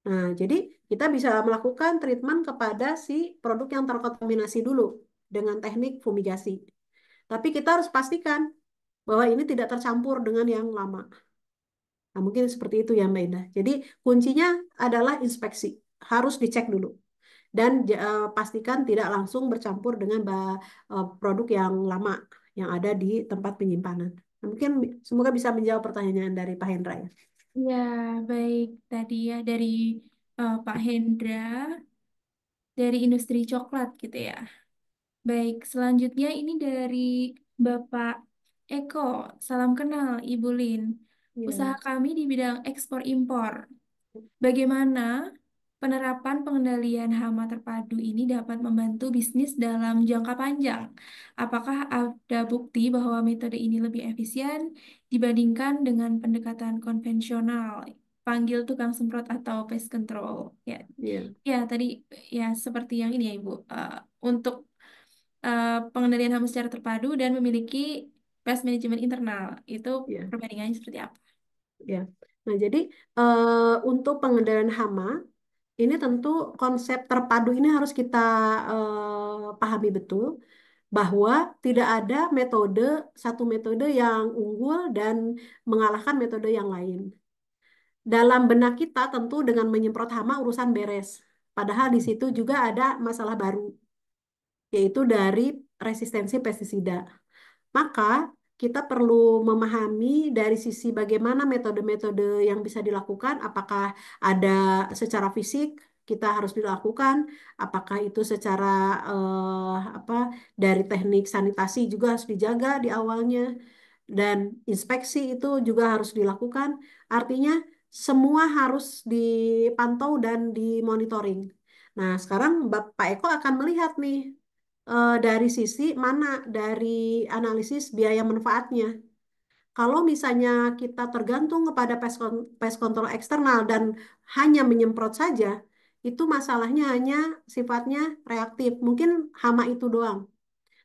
B: Nah, jadi kita bisa melakukan treatment kepada si produk yang terkontaminasi dulu dengan teknik fumigasi. Tapi kita harus pastikan bahwa ini tidak tercampur dengan yang lama. Nah, mungkin seperti itu ya Mbak Indah. Jadi kuncinya adalah inspeksi. Harus dicek dulu. Dan pastikan tidak langsung bercampur dengan produk yang lama yang ada di tempat penyimpanan. Nah, mungkin semoga bisa menjawab pertanyaan dari Pak Hendra ya.
A: Ya, baik. Tadi ya dari Pak Hendra dari industri coklat gitu ya. Baik, selanjutnya ini dari Bapak Eko. Salam kenal, Ibu Lin. Usaha
B: Iya,
A: kami di bidang ekspor impor. Bagaimana penerapan pengendalian hama terpadu ini dapat membantu bisnis dalam jangka panjang? Apakah ada bukti bahwa metode ini lebih efisien dibandingkan dengan pendekatan konvensional, panggil tukang semprot atau pest control? Ya,
B: iya,
A: ya tadi ya seperti yang ini ya Ibu. Untuk pengendalian hama secara terpadu dan memiliki pest management internal, itu
B: iya,
A: perbandingannya seperti apa?
B: iya. Nah, jadi untuk pengendalian hama ini tentu konsep terpadu ini harus kita pahami betul bahwa tidak ada satu metode yang unggul dan mengalahkan metode yang lain. Dalam benak kita tentu dengan menyemprot hama urusan beres. Padahal di situ juga ada masalah baru, yaitu dari resistensi pestisida. Maka kita perlu memahami dari sisi bagaimana metode-metode yang bisa dilakukan, apakah ada secara fisik kita harus dilakukan, apakah itu secara apa dari teknik sanitasi juga harus dijaga di awalnya, dan inspeksi itu juga harus dilakukan. Artinya semua harus dipantau dan dimonitoring. Nah, sekarang Pak Eko akan melihat nih dari sisi mana dari analisis biaya manfaatnya. Kalau misalnya kita tergantung kepada pest control eksternal dan hanya menyemprot saja, itu masalahnya hanya sifatnya reaktif. Mungkin hama itu doang.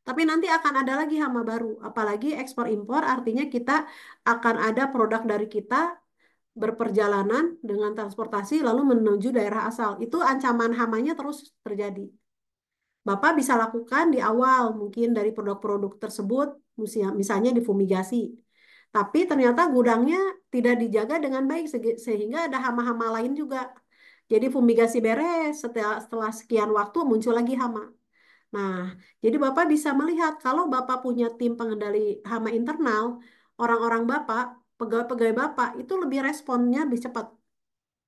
B: Tapi nanti akan ada lagi hama baru. Apalagi ekspor impor artinya kita akan ada produk dari kita berperjalanan dengan transportasi lalu menuju daerah asal. Itu ancaman hamanya terus terjadi. Bapak bisa lakukan di awal mungkin dari produk-produk tersebut, misalnya difumigasi. Tapi ternyata gudangnya tidak dijaga dengan baik sehingga ada hama-hama lain juga. Jadi fumigasi beres, setelah sekian waktu muncul lagi hama. Nah, jadi Bapak bisa melihat kalau Bapak punya tim pengendali hama internal, orang-orang Bapak, pegawai-pegawai Bapak itu lebih responnya lebih cepat.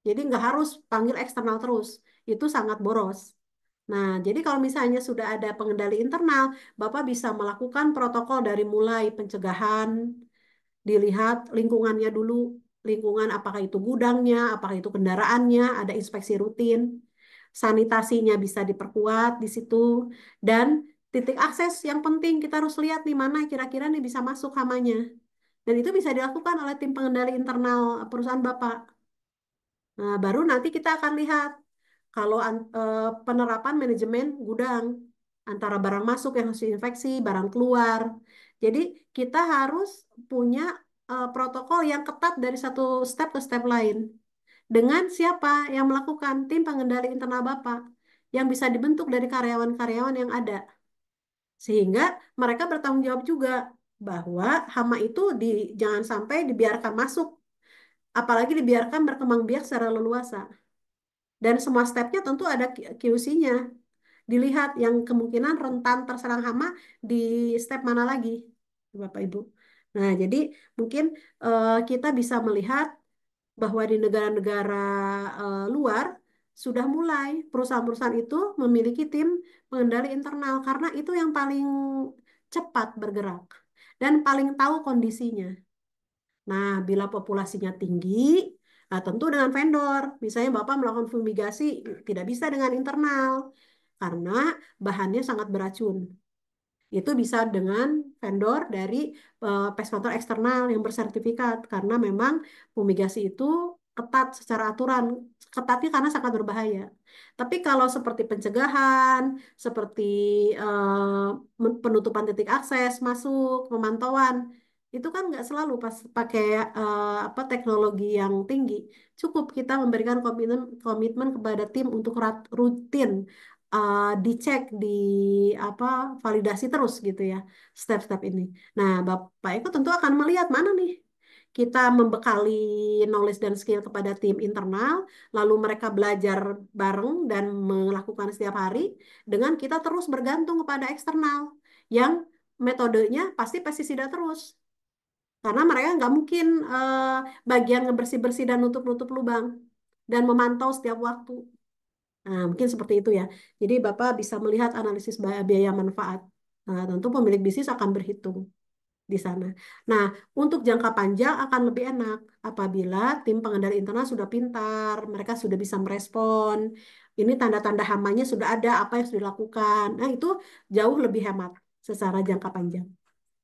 B: Jadi nggak harus panggil eksternal terus. Itu sangat boros. Nah, jadi kalau misalnya sudah ada pengendali internal, Bapak bisa melakukan protokol dari mulai pencegahan, dilihat lingkungannya dulu, lingkungan apakah itu gudangnya, apakah itu kendaraannya, ada inspeksi rutin, sanitasinya bisa diperkuat di situ, dan titik akses yang penting kita harus lihat nih mana kira-kira nih bisa masuk hamanya. Dan itu bisa dilakukan oleh tim pengendali internal perusahaan Bapak. Nah, baru nanti kita akan lihat kalau penerapan manajemen gudang antara barang masuk yang harus diinfeksi, barang keluar. Jadi kita harus punya protokol yang ketat dari satu step ke step lain. Dengan siapa yang melakukan tim pengendali internal Bapak yang bisa dibentuk dari karyawan-karyawan yang ada. Sehingga mereka bertanggung jawab juga bahwa hama itu jangan sampai dibiarkan masuk, apalagi dibiarkan berkembang biak secara leluasa. Dan semua stepnya tentu ada QC-nya. Dilihat yang kemungkinan rentan terserang hama di step mana lagi, Bapak Ibu. Nah, jadi mungkin kita bisa melihat bahwa di negara-negara luar sudah mulai perusahaan-perusahaan itu memiliki tim pengendali internal karena itu yang paling cepat bergerak dan paling tahu kondisinya. Nah, bila populasinya tinggi, nah tentu dengan vendor. Misalnya Bapak melakukan fumigasi tidak bisa dengan internal karena bahannya sangat beracun. Itu bisa dengan vendor dari pest control eksternal yang bersertifikat karena memang fumigasi itu ketat secara aturan. Ketatnya karena sangat berbahaya. Tapi kalau seperti pencegahan, seperti penutupan titik akses masuk, pemantauan, itu kan nggak selalu pas pakai apa teknologi yang tinggi. Cukup kita memberikan komitmen komitmen kepada tim untuk rutin dicek di apa validasi terus gitu ya step-step ini. Nah, Bapak Eko tentu akan melihat mana nih kita membekali knowledge dan skill kepada tim internal, lalu mereka belajar bareng dan melakukan setiap hari dengan kita terus bergantung kepada eksternal yang metodenya pasti pestisida terus. Karena mereka nggak mungkin bagian ngebersih-bersih dan nutup-nutup lubang dan memantau setiap waktu. Nah, mungkin seperti itu ya. Jadi Bapak bisa melihat analisis biaya manfaat. Nah, tentu pemilik bisnis akan berhitung di sana. Nah, untuk jangka panjang akan lebih enak apabila tim pengendali internal sudah pintar, mereka sudah bisa merespon. Ini tanda-tanda hamanya sudah ada, apa yang sudah dilakukan. Nah, itu jauh lebih hemat secara jangka panjang.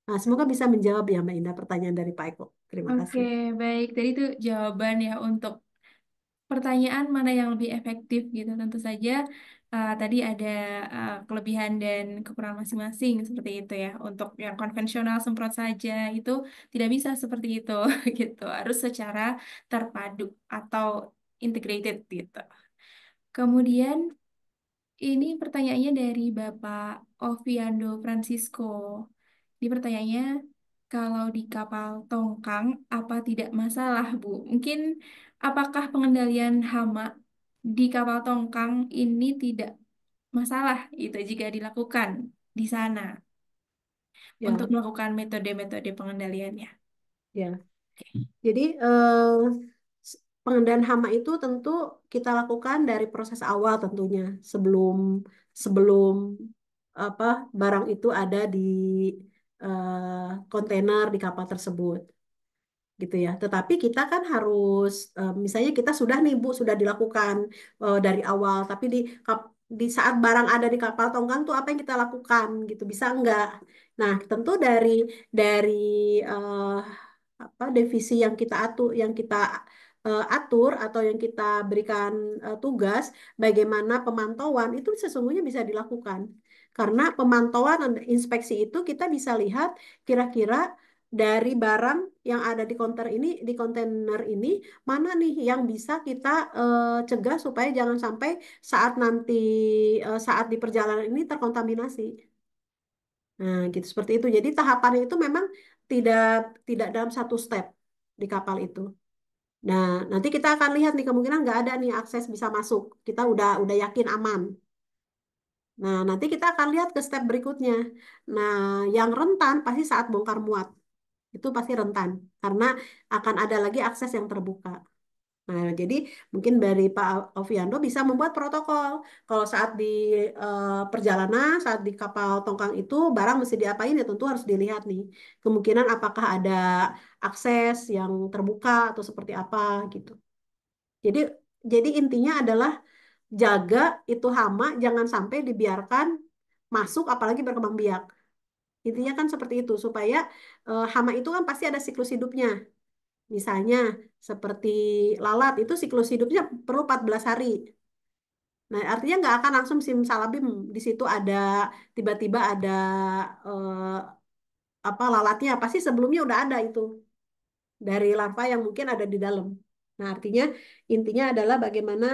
B: Nah, semoga bisa menjawab ya Mbak Indah pertanyaan dari Pak Eko. Terima
A: Oke,
B: kasih.
A: baik. Jadi itu jawaban ya untuk pertanyaan mana yang lebih efektif gitu. Tentu saja tadi ada kelebihan dan kekurangan masing-masing seperti itu ya. Untuk yang konvensional semprot saja itu tidak bisa seperti itu gitu. Harus secara terpadu atau integrated gitu. Kemudian ini pertanyaannya dari Bapak Oviando Francisco. Di pertanyaannya, kalau di kapal tongkang, apa tidak masalah, Bu? Mungkin apakah pengendalian hama di kapal tongkang ini tidak masalah itu jika dilakukan di sana untuk
B: Ya,
A: melakukan metode-metode pengendaliannya?
B: ya. Jadi pengendalian hama itu tentu kita lakukan dari proses awal tentunya sebelum sebelum apa barang itu ada di kontainer di kapal tersebut gitu ya. Tetapi kita kan harus misalnya kita sudah nih Bu sudah dilakukan dari awal, tapi di saat barang ada di kapal tongkang tuh apa yang kita lakukan gitu bisa enggak? Nah, tentu dari eh, apa divisi yang kita atur atau yang kita berikan tugas bagaimana pemantauan itu sesungguhnya bisa dilakukan. Karena pemantauan dan inspeksi itu kita bisa lihat kira-kira dari barang yang ada di kontainer ini mana nih yang bisa kita cegah supaya jangan sampai saat di perjalanan ini terkontaminasi. Nah, gitu seperti itu. Jadi tahapannya itu memang tidak tidak dalam satu step di kapal itu. Nah, nanti kita akan lihat nih kemungkinan nggak ada nih akses bisa masuk. Kita udah yakin aman. Nah, nanti kita akan lihat ke step berikutnya. Nah, yang rentan pasti saat bongkar muat. Itu pasti rentan karena akan ada lagi akses yang terbuka. Nah, jadi mungkin dari Pak Oviando bisa membuat protokol. Kalau saat di perjalanan, saat di kapal tongkang itu barang mesti diapain ya tentu harus dilihat nih. Kemungkinan apakah ada akses yang terbuka atau seperti apa gitu. Jadi jadi intinya adalah jaga itu hama jangan sampai dibiarkan masuk apalagi berkembang biak. Intinya kan seperti itu supaya hama itu kan pasti ada siklus hidupnya. Misalnya seperti lalat itu siklus hidupnya perlu 14 hari. Nah, artinya nggak akan langsung simsalabim di situ ada tiba-tiba ada eh, apa lalatnya. Pasti sebelumnya udah ada itu dari larva yang mungkin ada di dalam. Nah, artinya intinya adalah bagaimana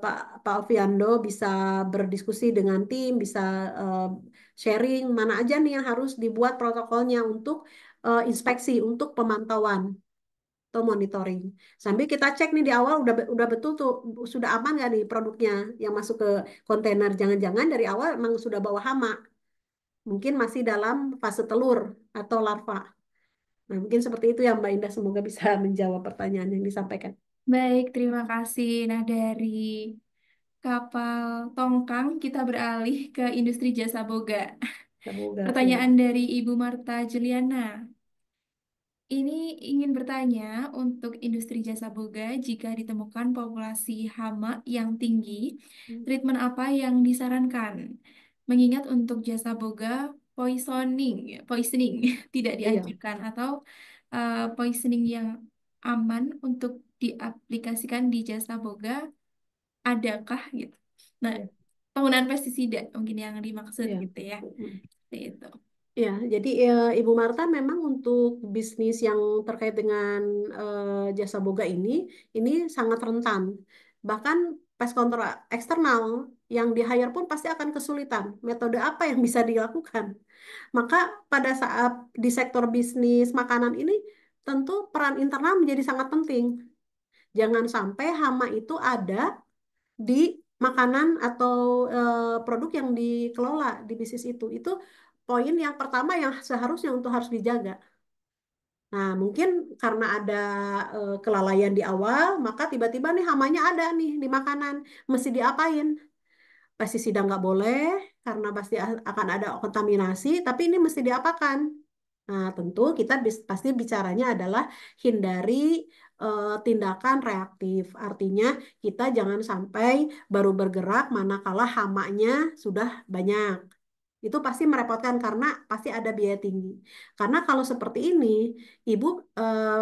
B: Pak Alfiando bisa berdiskusi dengan tim, bisa eh, sharing mana aja nih yang harus dibuat protokolnya untuk inspeksi, untuk pemantauan atau monitoring. Sambil kita cek nih di awal udah betul tuh sudah aman nggak nih produknya yang masuk ke kontainer. Jangan-jangan dari awal emang sudah bawa hama. Mungkin masih dalam fase telur atau larva. Nah, mungkin seperti itu ya Mbak Indah. Semoga bisa menjawab pertanyaan yang disampaikan.
A: Baik, terima kasih. Nah, dari kapal tongkang kita beralih ke industri jasa boga.
B: Semoga ya.
A: Pertanyaan dari Ibu Marta Juliana. Ini ingin bertanya untuk industri jasa boga, jika ditemukan populasi hama yang tinggi, treatment apa yang disarankan? Mengingat untuk jasa boga, poisoning tidak
B: Iya,
A: dianjurkan atau poisoning yang aman untuk diaplikasikan di jasa boga, adakah gitu? Nah,
B: iya,
A: penggunaan pestisida mungkin yang dimaksud
B: iya.
A: gitu ya.
B: Mm.
A: Seperti itu.
B: Ya, jadi Ibu Marta memang untuk bisnis yang terkait dengan jasa boga ini sangat rentan. Bahkan pest control eksternal yang di hire pun pasti akan kesulitan. Metode apa yang bisa dilakukan? Maka pada saat di sektor bisnis makanan ini tentu peran internal menjadi sangat penting. Jangan sampai hama itu ada di makanan atau produk yang dikelola di bisnis itu. Itu poin yang pertama yang seharusnya untuk harus dijaga. Nah, mungkin karena ada kelalaian di awal, maka tiba-tiba nih hamanya ada nih di makanan. Mesti diapain? Pestisida nggak boleh karena pasti akan ada kontaminasi, tapi ini mesti diapakan? Nah, tentu kita pasti bicaranya adalah hindari tindakan reaktif. Artinya kita jangan sampai baru bergerak manakala hamanya sudah banyak. Itu pasti merepotkan karena pasti ada biaya tinggi. Karena kalau seperti ini, ibu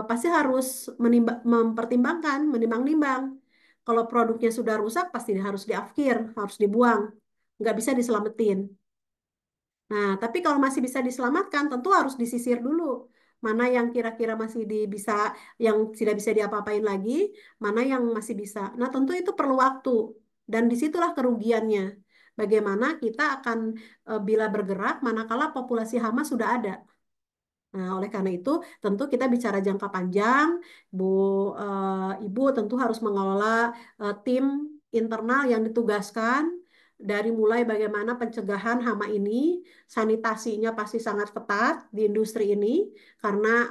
B: pasti harus mempertimbangkan, menimbang-nimbang. Kalau produknya sudah rusak, pasti harus diafkir, harus dibuang, nggak bisa diselamatin. Nah, tapi kalau masih bisa diselamatkan, tentu harus disisir dulu. Mana yang kira-kira masih bisa, yang tidak bisa diapa-apain lagi, mana yang masih bisa. Nah, tentu itu perlu waktu. Dan disitulah kerugiannya. Bagaimana kita akan bila bergerak, manakala populasi hama sudah ada. Nah, oleh karena itu, tentu kita bicara jangka panjang, Bu, Ibu tentu harus mengelola tim internal yang ditugaskan dari mulai bagaimana pencegahan hama ini, sanitasinya pasti sangat ketat di industri ini, karena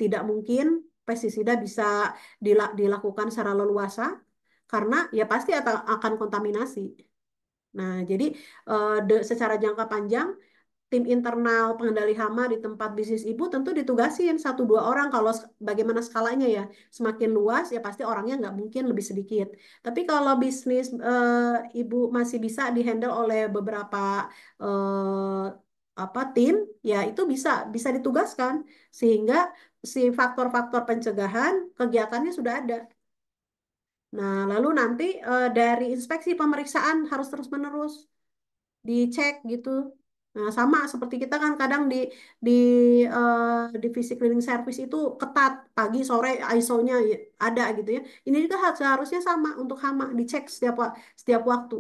B: tidak mungkin pestisida bisa dilakukan secara leluasa, karena ya pasti akan kontaminasi. Nah, jadi secara jangka panjang tim internal pengendali hama di tempat bisnis ibu tentu ditugasin satu dua orang kalau bagaimana skalanya ya semakin luas ya pasti orangnya nggak mungkin lebih sedikit tapi kalau bisnis ibu masih bisa dihandle oleh beberapa eh, tim ya itu bisa bisa ditugaskan sehingga si faktor-faktor pencegahan kegiatannya sudah ada. Nah, lalu nanti dari inspeksi pemeriksaan harus terus-menerus dicek gitu. Nah, sama seperti kita kan kadang di divisi cleaning service itu ketat pagi sore ISO-nya ada gitu ya. Ini juga seharusnya sama untuk hama dicek setiap waktu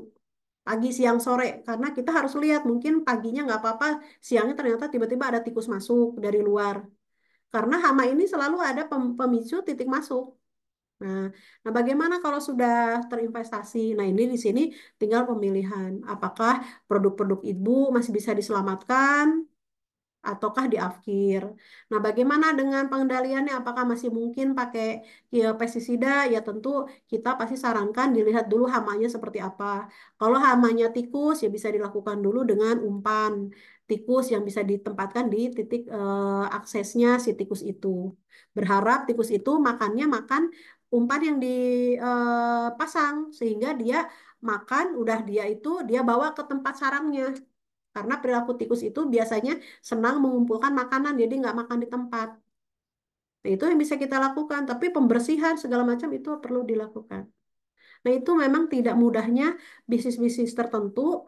B: pagi siang sore karena kita harus lihat mungkin paginya nggak apa-apa siangnya ternyata tiba-tiba ada tikus masuk dari luar karena hama ini selalu ada pemicu titik masuk. Nah, nah bagaimana kalau sudah terinvestasi? Nah, ini di sini tinggal pemilihan. Apakah produk-produk ibu masih bisa diselamatkan ataukah diafkir? Nah, bagaimana dengan pengendaliannya? Apakah masih mungkin pakai ya, pestisida? Ya tentu kita pasti sarankan dilihat dulu hamanya seperti apa. Kalau hamanya tikus ya bisa dilakukan dulu dengan umpan tikus yang bisa ditempatkan di titik aksesnya si tikus itu. Berharap tikus itu makannya makan umpan yang dipasang sehingga dia makan udah dia bawa ke tempat sarangnya. Karena perilaku tikus itu biasanya senang mengumpulkan makanan, jadi nggak makan di tempat. Nah, itu yang bisa kita lakukan, tapi pembersihan segala macam itu perlu dilakukan. Nah, itu memang tidak mudahnya bisnis-bisnis tertentu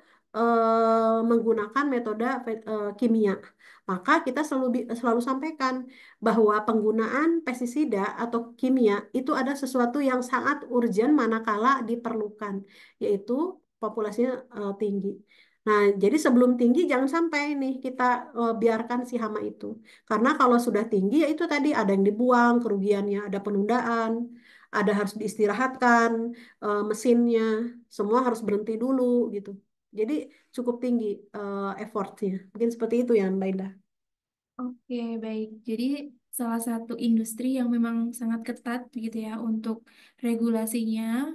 B: menggunakan metode kimia. Maka kita selalu sampaikan bahwa penggunaan pestisida atau kimia itu ada sesuatu yang sangat urgent manakala diperlukan, yaitu populasinya tinggi. Nah, jadi sebelum tinggi jangan sampai nih kita biarkan si hama itu. Karena kalau sudah tinggi ya itu tadi ada yang dibuang, kerugiannya, ada penundaan, ada harus diistirahatkan mesinnya, semua harus berhenti dulu gitu. Jadi cukup tinggi effortnya. Mungkin seperti itu ya Mbak Indah.
A: Oke, baik. Jadi salah satu industri yang memang sangat ketat gitu ya untuk regulasinya,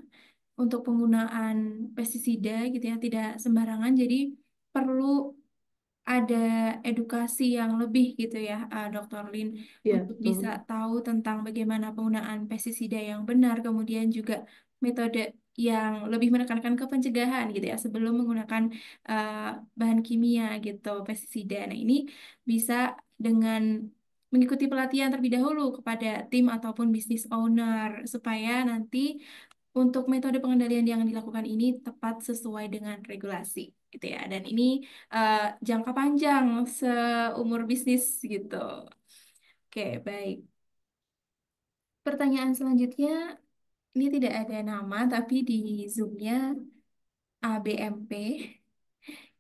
A: untuk penggunaan pestisida gitu ya, tidak sembarangan. Jadi perlu ada edukasi yang lebih gitu ya, Dr. Lin,
B: Iya,
A: untuk bisa
B: betul.
A: tahu tentang bagaimana penggunaan pestisida yang benar, kemudian juga metode yang lebih menekankan ke pencegahan gitu ya, sebelum menggunakan uh, bahan kimia gitu, pestisida. Nah, ini bisa dengan mengikuti pelatihan terlebih dahulu kepada tim ataupun business owner, supaya nanti untuk metode pengendalian yang dilakukan ini tepat sesuai dengan regulasi gitu ya. Dan ini eh, jangka panjang seumur bisnis gitu. Oke, baik. Pertanyaan selanjutnya, ini tidak ada nama tapi di Zoom-nya ABMP.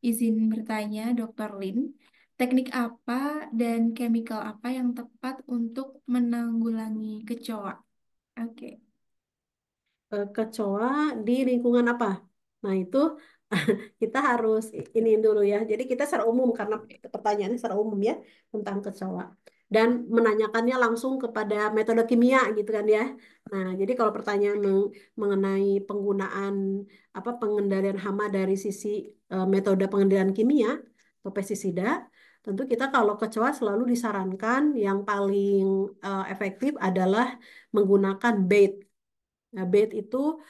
A: Izin bertanya, Dr. Lin, teknik apa dan chemical apa yang tepat untuk menanggulangi kecoa? Oke.
B: Kecoa di lingkungan apa? Nah, itu kita harus ini dulu ya. Jadi kita secara umum karena pertanyaannya secara umum ya tentang kecoa dan menanyakannya langsung kepada metode kimia gitu kan ya. Nah, jadi kalau pertanyaan mengenai penggunaan apa pengendalian hama dari sisi metode pengendalian kimia atau pestisida, tentu kita kalau kecoa selalu disarankan yang paling efektif adalah menggunakan bait. Nah, bait itu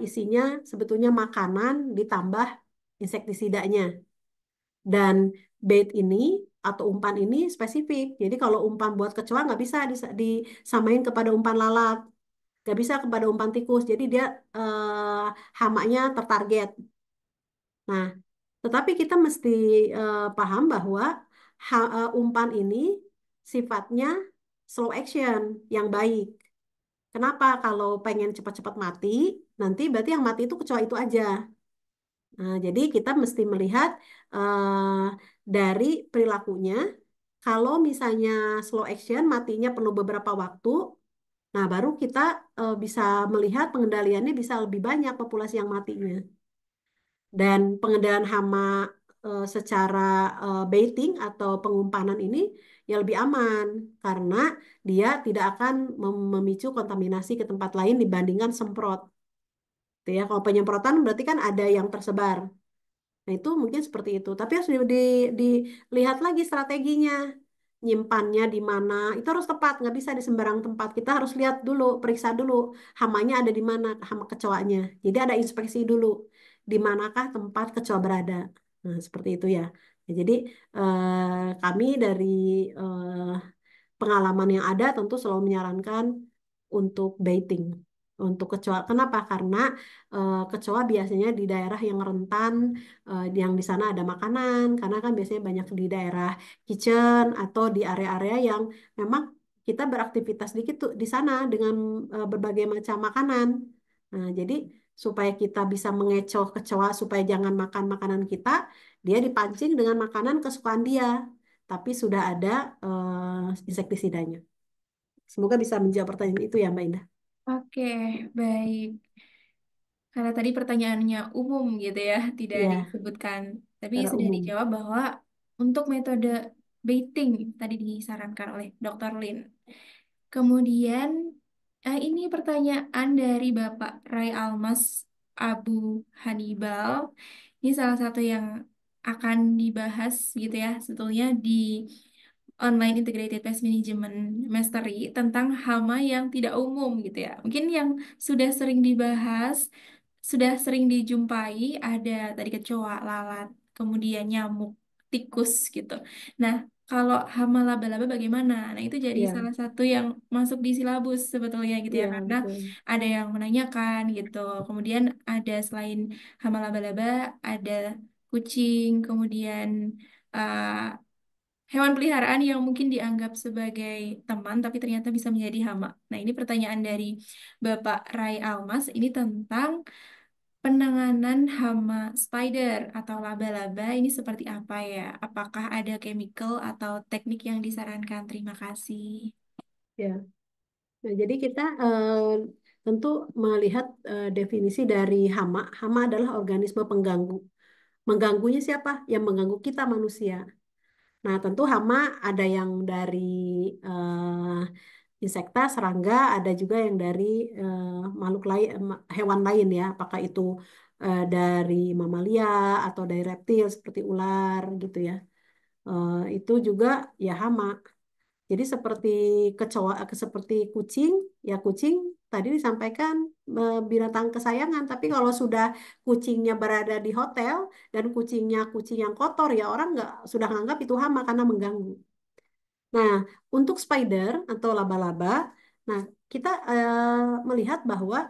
B: isinya sebetulnya makanan ditambah insektisidanya. Dan bait ini atau umpan ini spesifik. Jadi kalau umpan buat kecoa nggak bisa disamain kepada umpan lalat. Nggak bisa kepada umpan tikus. Jadi dia hamanya tertarget. Nah, tetapi kita mesti paham bahwa umpan ini sifatnya slow action yang baik. Kenapa? Kalau pengen cepat-cepat mati, nanti berarti yang mati itu kecoa itu aja. Nah, jadi kita mesti melihat dari perilakunya. Kalau misalnya slow action, matinya perlu beberapa waktu. Nah, baru kita bisa melihat pengendaliannya bisa lebih banyak populasi yang matinya. Dan pengendalian hama secara baiting atau pengumpanan ini ya lebih aman karena dia tidak akan memicu kontaminasi ke tempat lain dibandingkan semprot. Gitu ya. Kalau penyemprotan berarti kan ada yang tersebar. Nah, itu mungkin seperti itu. Tapi harus dilihat lagi strateginya. Nyimpannya di mana. Itu harus tepat, nggak bisa di sembarang tempat. Kita harus lihat dulu, periksa dulu hamanya ada di mana, hama kecoanya. Jadi ada inspeksi dulu. Di manakah tempat kecoa berada. Nah, seperti itu ya. Ya, jadi kami dari eh, pengalaman yang ada tentu selalu menyarankan untuk baiting untuk kecoa. Kenapa? Karena kecoa biasanya di daerah yang rentan, yang di sana ada makanan, karena kan biasanya banyak di daerah kitchen atau di area-area yang memang kita beraktivitas dikit tuh di sana dengan berbagai macam makanan. Nah, jadi supaya kita bisa mengecoh kecoa supaya jangan makan makanan kita, dia dipancing dengan makanan kesukaan dia tapi sudah ada insektisidanya. Semoga bisa menjawab pertanyaan itu ya, Mbak Indah.
A: Oke, baik. Karena tadi pertanyaannya umum gitu ya, tidak
B: Ya,
A: disebutkan. Tapi
B: secara
A: sudah
B: umum.
A: dijawab bahwa untuk metode baiting tadi disarankan oleh Dr. Lin. Kemudian ini pertanyaan dari Bapak Ray Almas Abu Hannibal. Ini salah satu yang akan dibahas gitu ya, sebetulnya di Online Integrated Pest Management Mastery tentang hama yang tidak umum gitu ya. Mungkin yang sudah sering dibahas, sudah sering dijumpai ada tadi kecoa, lalat, kemudian nyamuk, tikus gitu. Nah, kalau hama laba-laba bagaimana? Nah, itu jadi
B: Ya,
A: salah satu yang masuk di silabus sebetulnya gitu ya,
B: ya
A: karena
B: betul.
A: ada yang menanyakan gitu. Kemudian ada selain hama laba-laba, ada kucing, kemudian uh, hewan peliharaan yang mungkin dianggap sebagai teman, tapi ternyata bisa menjadi hama. Nah, ini pertanyaan dari Bapak Ray Almas, ini tentang penanganan hama spider atau laba-laba ini seperti apa ya? Apakah ada chemical atau teknik yang disarankan? Terima kasih.
B: Ya. Nah, jadi kita tentu melihat definisi dari hama. Hama adalah organisme pengganggu. Mengganggunya siapa? Yang mengganggu kita manusia. Nah, tentu hama ada yang dari insekta, serangga, ada juga yang dari makhluk lain, hewan lain ya. Apakah itu dari mamalia atau dari reptil seperti ular gitu ya. Itu juga ya hama. Jadi seperti kecoa, seperti kucing, ya kucing tadi disampaikan binatang kesayangan. Tapi kalau sudah kucingnya berada di hotel dan kucingnya kucing yang kotor, ya orang nggak sudah nganggap itu hama karena mengganggu. Nah, untuk spider atau laba-laba, nah kita melihat bahwa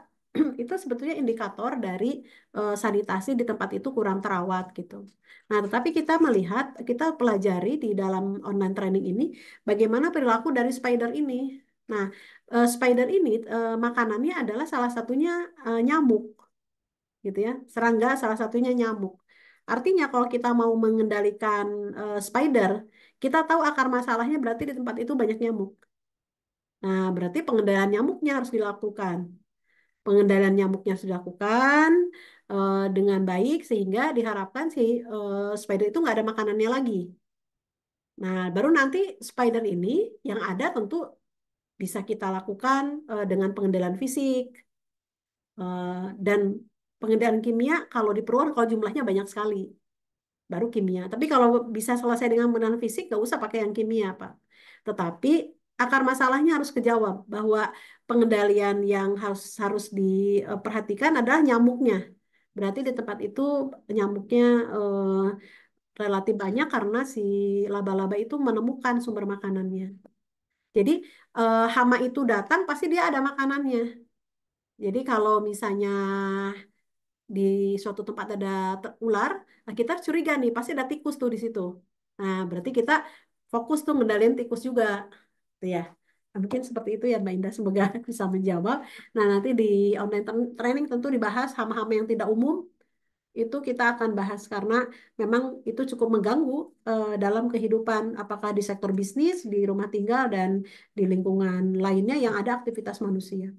B: itu sebetulnya indikator dari sanitasi di tempat itu kurang terawat gitu. Nah, tetapi kita melihat, kita pelajari di dalam online training ini bagaimana perilaku dari spider ini. Nah, spider ini makanannya adalah salah satunya nyamuk gitu ya. Serangga salah satunya nyamuk. Artinya kalau kita mau mengendalikan spider, kita tahu akar masalahnya berarti di tempat itu banyak nyamuk. Nah, berarti pengendalian nyamuknya harus dilakukan. Pengendalian nyamuknya harus dilakukan dengan baik sehingga diharapkan si spider itu nggak ada makanannya lagi. Nah, baru nanti spider ini yang ada tentu bisa kita lakukan dengan pengendalian fisik eh, dan pengendalian kimia kalau diperlukan kalau jumlahnya banyak sekali. Baru kimia. Tapi kalau bisa selesai dengan pembenahan fisik, nggak usah pakai yang kimia, Pak. Tetapi akar masalahnya harus kejawab bahwa pengendalian yang harus harus diperhatikan adalah nyamuknya. Berarti di tempat itu nyamuknya relatif banyak karena si laba-laba itu menemukan sumber makanannya. Jadi hama itu datang pasti dia ada makanannya. Jadi kalau misalnya di suatu tempat ada ular, nah kita curiga nih, pasti ada tikus tuh di situ. Nah, berarti kita fokus tuh ngendalin tikus juga, gitu ya. Nah, mungkin seperti itu ya Mbak Indah, semoga bisa menjawab. Nah, nanti di online training tentu dibahas hama-hama yang tidak umum, itu kita akan bahas karena memang itu cukup mengganggu dalam kehidupan, apakah di sektor bisnis, di rumah tinggal, dan di lingkungan lainnya yang ada aktivitas manusia.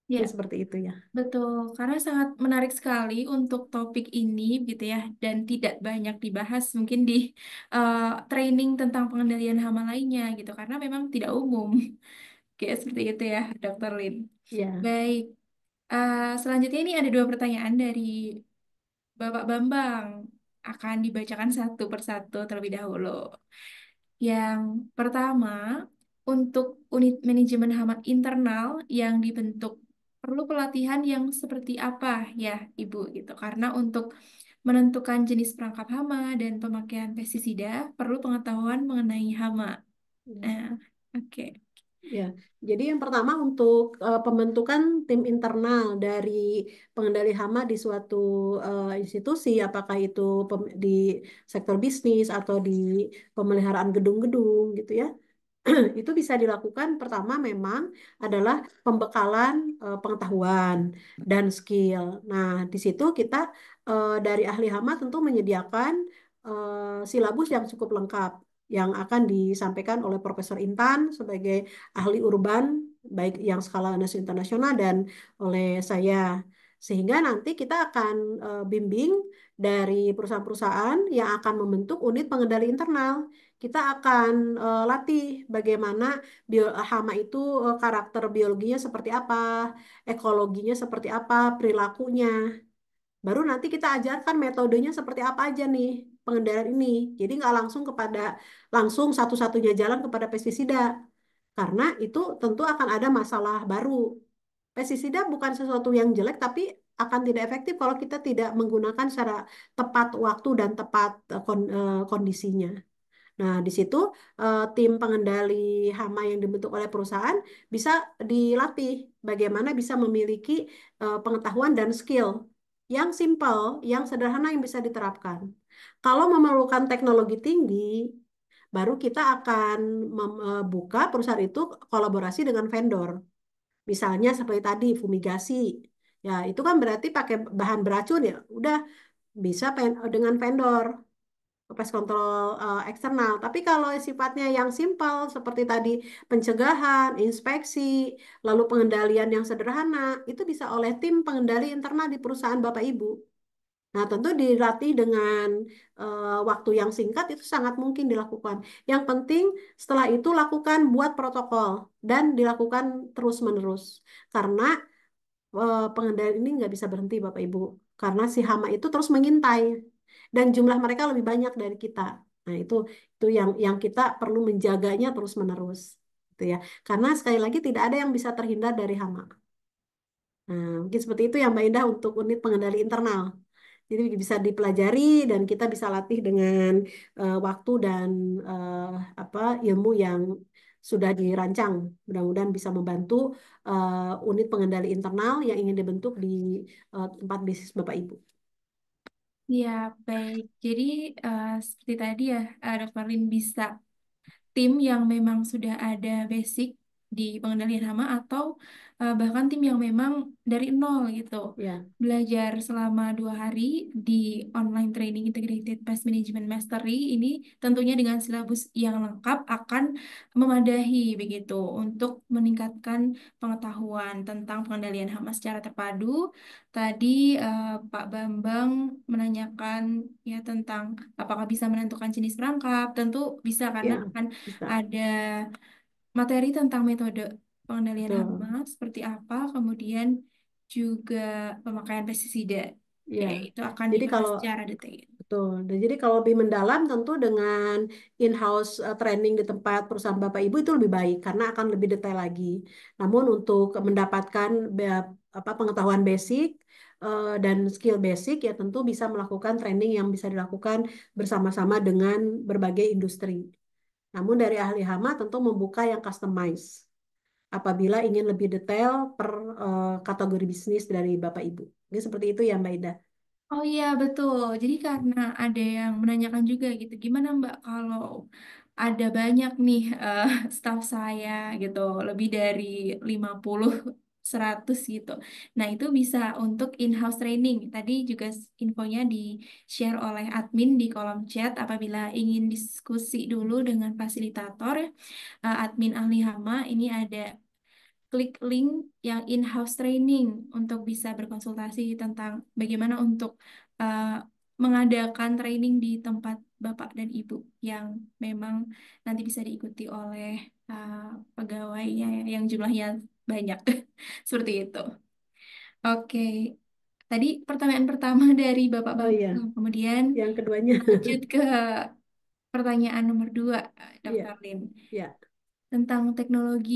A: Ya,
B: Mungkin seperti itu ya.
A: betul. Karena sangat menarik sekali untuk topik ini, gitu ya, dan tidak banyak dibahas mungkin di eh, training tentang pengendalian hama lainnya, gitu. Karena memang tidak umum. Kayak seperti itu ya, Dokter Lin.
B: Ya.
A: Baik. Selanjutnya ini ada dua pertanyaan dari Bapak Bambang. Akan dibacakan satu persatu terlebih dahulu. Yang pertama, untuk unit manajemen hama internal yang dibentuk, perlu pelatihan yang seperti apa ya, Ibu? Gitu. Karena untuk menentukan jenis perangkap hama dan pemakaian pestisida, perlu pengetahuan mengenai hama. Nah, oke.
B: Ya, jadi yang pertama untuk pembentukan tim internal dari pengendali hama di suatu institusi, apakah itu di sektor bisnis atau di pemeliharaan gedung-gedung gitu ya. Itu bisa dilakukan pertama memang adalah pembekalan pengetahuan dan skill. Nah, di situ kita dari ahli hama tentu menyediakan silabus yang cukup lengkap yang akan disampaikan oleh Profesor Intan sebagai ahli urban baik yang skala nasional internasional dan oleh saya. Sehingga nanti kita akan bimbing dari perusahaan-perusahaan yang akan membentuk unit pengendali internal. Kita akan latih bagaimana hama itu karakter biologinya seperti apa, ekologinya seperti apa, perilakunya. Baru nanti kita ajarkan metodenya seperti apa aja nih pengendalian ini. Jadi nggak langsung satu-satunya jalan kepada pestisida. Karena itu tentu akan ada masalah baru. Pestisida bukan sesuatu yang jelek, tapi akan tidak efektif kalau kita tidak menggunakan secara tepat waktu dan tepat kondisinya. Nah, di situ tim pengendali hama yang dibentuk oleh perusahaan bisa dilatih bagaimana bisa memiliki pengetahuan dan skill yang simple, yang sederhana yang bisa diterapkan. Kalau memerlukan teknologi tinggi, baru kita akan membuka perusahaan itu kolaborasi dengan vendor. Misalnya seperti tadi fumigasi. Ya, itu kan berarti pakai bahan beracun ya. Udah bisa dengan vendor pest kontrol eksternal. Tapi kalau sifatnya yang simpel seperti tadi pencegahan, inspeksi, lalu pengendalian yang sederhana, itu bisa oleh tim pengendali internal di perusahaan Bapak Ibu. Nah, tentu dilatih dengan waktu yang singkat itu sangat mungkin dilakukan. Yang penting setelah itu lakukan buat protokol dan dilakukan terus-menerus. Karena pengendalian ini nggak bisa berhenti Bapak Ibu karena si hama itu terus mengintai dan jumlah mereka lebih banyak dari kita. Nah, itu yang kita perlu menjaganya terus-menerus gitu ya. Karena sekali lagi tidak ada yang bisa terhindar dari hama. Nah, mungkin seperti itu ya Mbak Indah untuk unit pengendali internal. Jadi bisa dipelajari dan kita bisa latih dengan waktu dan eh, apa ilmu yang sudah dirancang. Mudah-mudahan bisa membantu unit pengendali internal yang ingin dibentuk di tempat bisnis Bapak Ibu.
A: Ya, baik. Jadi, seperti tadi ya, Dr. Lin bisa tim yang memang sudah ada basic di pengendalian hama atau bahkan tim yang memang dari nol gitu.
B: Ya,
A: Belajar selama 2 hari di online training Integrated Pest Management Mastery ini tentunya dengan silabus yang lengkap akan memadahi begitu untuk meningkatkan pengetahuan tentang pengendalian hama secara terpadu. Tadi Pak Bambang menanyakan ya tentang apakah bisa menentukan jenis perangkap. Tentu bisa karena
B: ya,
A: akan
B: bisa.
A: ada materi tentang metode pengendalian hama
B: Betul.
A: seperti apa, kemudian juga pemakaian pestisida.
B: Ya.
A: Ya, itu akan
B: Jadi
A: dibahas
B: kalau
A: secara detail.
B: betul. Dan jadi kalau lebih mendalam tentu dengan in-house training di tempat perusahaan Bapak Ibu itu lebih baik karena akan lebih detail lagi. Namun untuk mendapatkan pengetahuan basic dan skill basic ya tentu bisa melakukan training yang bisa dilakukan bersama-sama dengan berbagai industri. Namun dari ahli hama tentu membuka yang customize. apabila ingin lebih detail per kategori bisnis dari Bapak Ibu. Ini seperti itu ya Mbak Ida.
A: Oh iya betul. Jadi karena ada yang menanyakan juga gitu, gimana Mbak kalau ada banyak nih staff saya gitu, lebih dari 50 100 gitu. Nah, itu bisa untuk in-house training. Tadi juga infonya di-share oleh admin di kolom chat apabila ingin diskusi dulu dengan fasilitator, admin ahli hama ini ada klik link yang in-house training untuk bisa berkonsultasi tentang bagaimana untuk uh, mengadakan training di tempat Bapak dan Ibu yang memang nanti bisa diikuti oleh uh, pegawainya yang jumlahnya banyak. Seperti itu. Oke, tadi pertanyaan pertama dari
B: Oh
A: Bapak-Bapak.
B: iya,
A: Kemudian
B: yang keduanya.
A: lanjut ke pertanyaan nomor dua,
B: Iya,
A: Dr. Lin.
B: iya.
A: Tentang teknologi.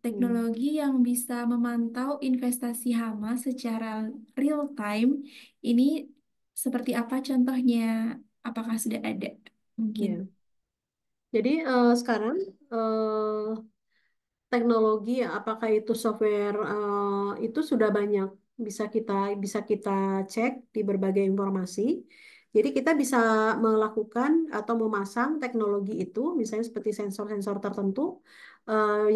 B: Hmm,
A: Teknologi yang bisa memantau investasi hama secara real time, ini seperti apa contohnya? Apakah sudah ada? Mungkin.
B: iya. Jadi sekarang teknologi ya, apakah itu software itu sudah banyak bisa kita bisa kita cek di berbagai informasi. Jadi kita bisa melakukan atau memasang teknologi itu, misalnya seperti sensor-sensor tertentu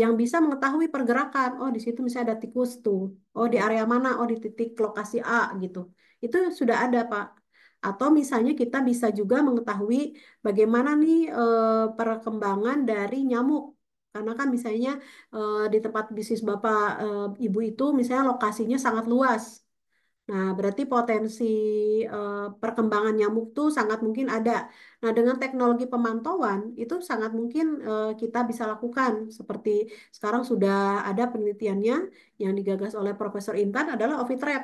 B: yang bisa mengetahui pergerakan. Oh di situ misalnya ada tikus tuh. Oh di area mana? Oh di titik lokasi A gitu. Itu sudah ada Pak. Atau misalnya kita bisa juga mengetahui bagaimana nih perkembangan dari nyamuk. Karena kan misalnya di tempat bisnis Bapak Ibu itu misalnya lokasinya sangat luas. Nah, berarti potensi perkembangan nyamuk tuh sangat mungkin ada. Nah, dengan teknologi pemantauan itu sangat mungkin kita bisa lakukan. Seperti sekarang sudah ada penelitiannya yang digagas oleh Profesor Intan adalah Ovitrap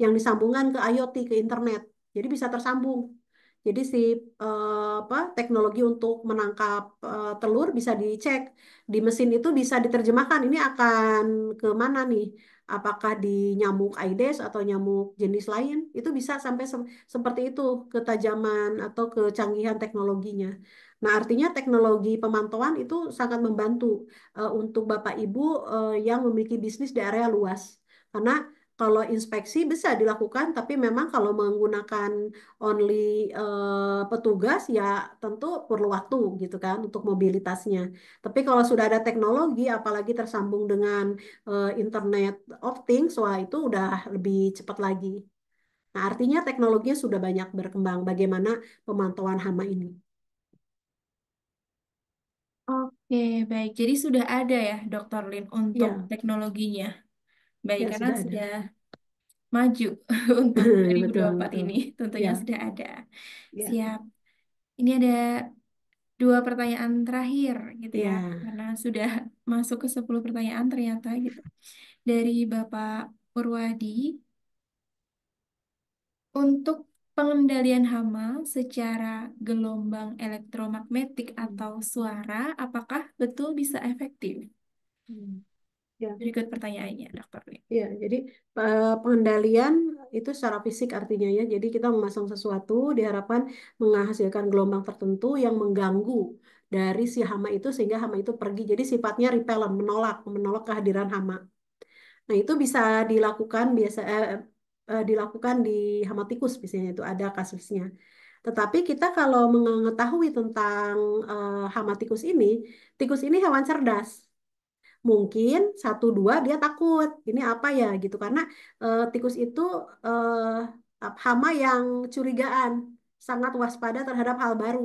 B: yang disambungkan ke IoT, ke internet. Jadi bisa tersambung. Jadi si apa teknologi untuk menangkap telur bisa dicek di mesin itu bisa diterjemahkan ini akan ke mana nih? Apakah di nyamuk Aedes atau nyamuk jenis lain? Itu bisa sampai seperti itu ketajaman atau kecanggihan teknologinya. Nah, artinya teknologi pemantauan itu sangat membantu untuk Bapak Ibu yang memiliki bisnis di area luas. Karena kalau inspeksi bisa dilakukan, tapi memang kalau menggunakan only petugas ya tentu perlu waktu gitu kan untuk mobilitasnya. Tapi kalau sudah ada teknologi, apalagi tersambung dengan Internet of Things, wah itu udah lebih cepat lagi. Nah, artinya teknologinya sudah banyak berkembang. Bagaimana pemantauan hama ini?
A: Oke, baik. Jadi sudah ada ya, Dr. Lin, untuk
B: Ya,
A: teknologinya. Baik,
B: ya
A: karena
B: sudah ada.
A: sudah maju untuk
B: Betul,
A: 2024
B: betul.
A: ini. Tentunya
B: Ya,
A: sudah ada.
B: ya,
A: Siap. Ini ada dua pertanyaan terakhir gitu ya,
B: ya.
A: karena sudah masuk ke 10 pertanyaan ternyata gitu. Dari Bapak Purwadi, untuk pengendalian hama secara gelombang elektromagnetik
B: Hmm,
A: atau suara, apakah betul bisa efektif?
B: hmm. Ya.
A: Berikut pertanyaannya, Dokter Lee.
B: Iya, jadi pengendalian itu secara fisik artinya ya. Jadi kita memasang sesuatu diharapkan menghasilkan gelombang tertentu yang mengganggu dari si hama itu sehingga hama itu pergi. Jadi sifatnya repellent, menolak kehadiran hama. Nah, itu bisa dilakukan dilakukan di hama tikus biasanya itu ada kasusnya. Tetapi kita kalau mengetahui tentang hama tikus ini hewan cerdas mungkin satu dua dia takut ini apa ya gitu karena tikus itu hama yang curigaan sangat waspada terhadap hal baru.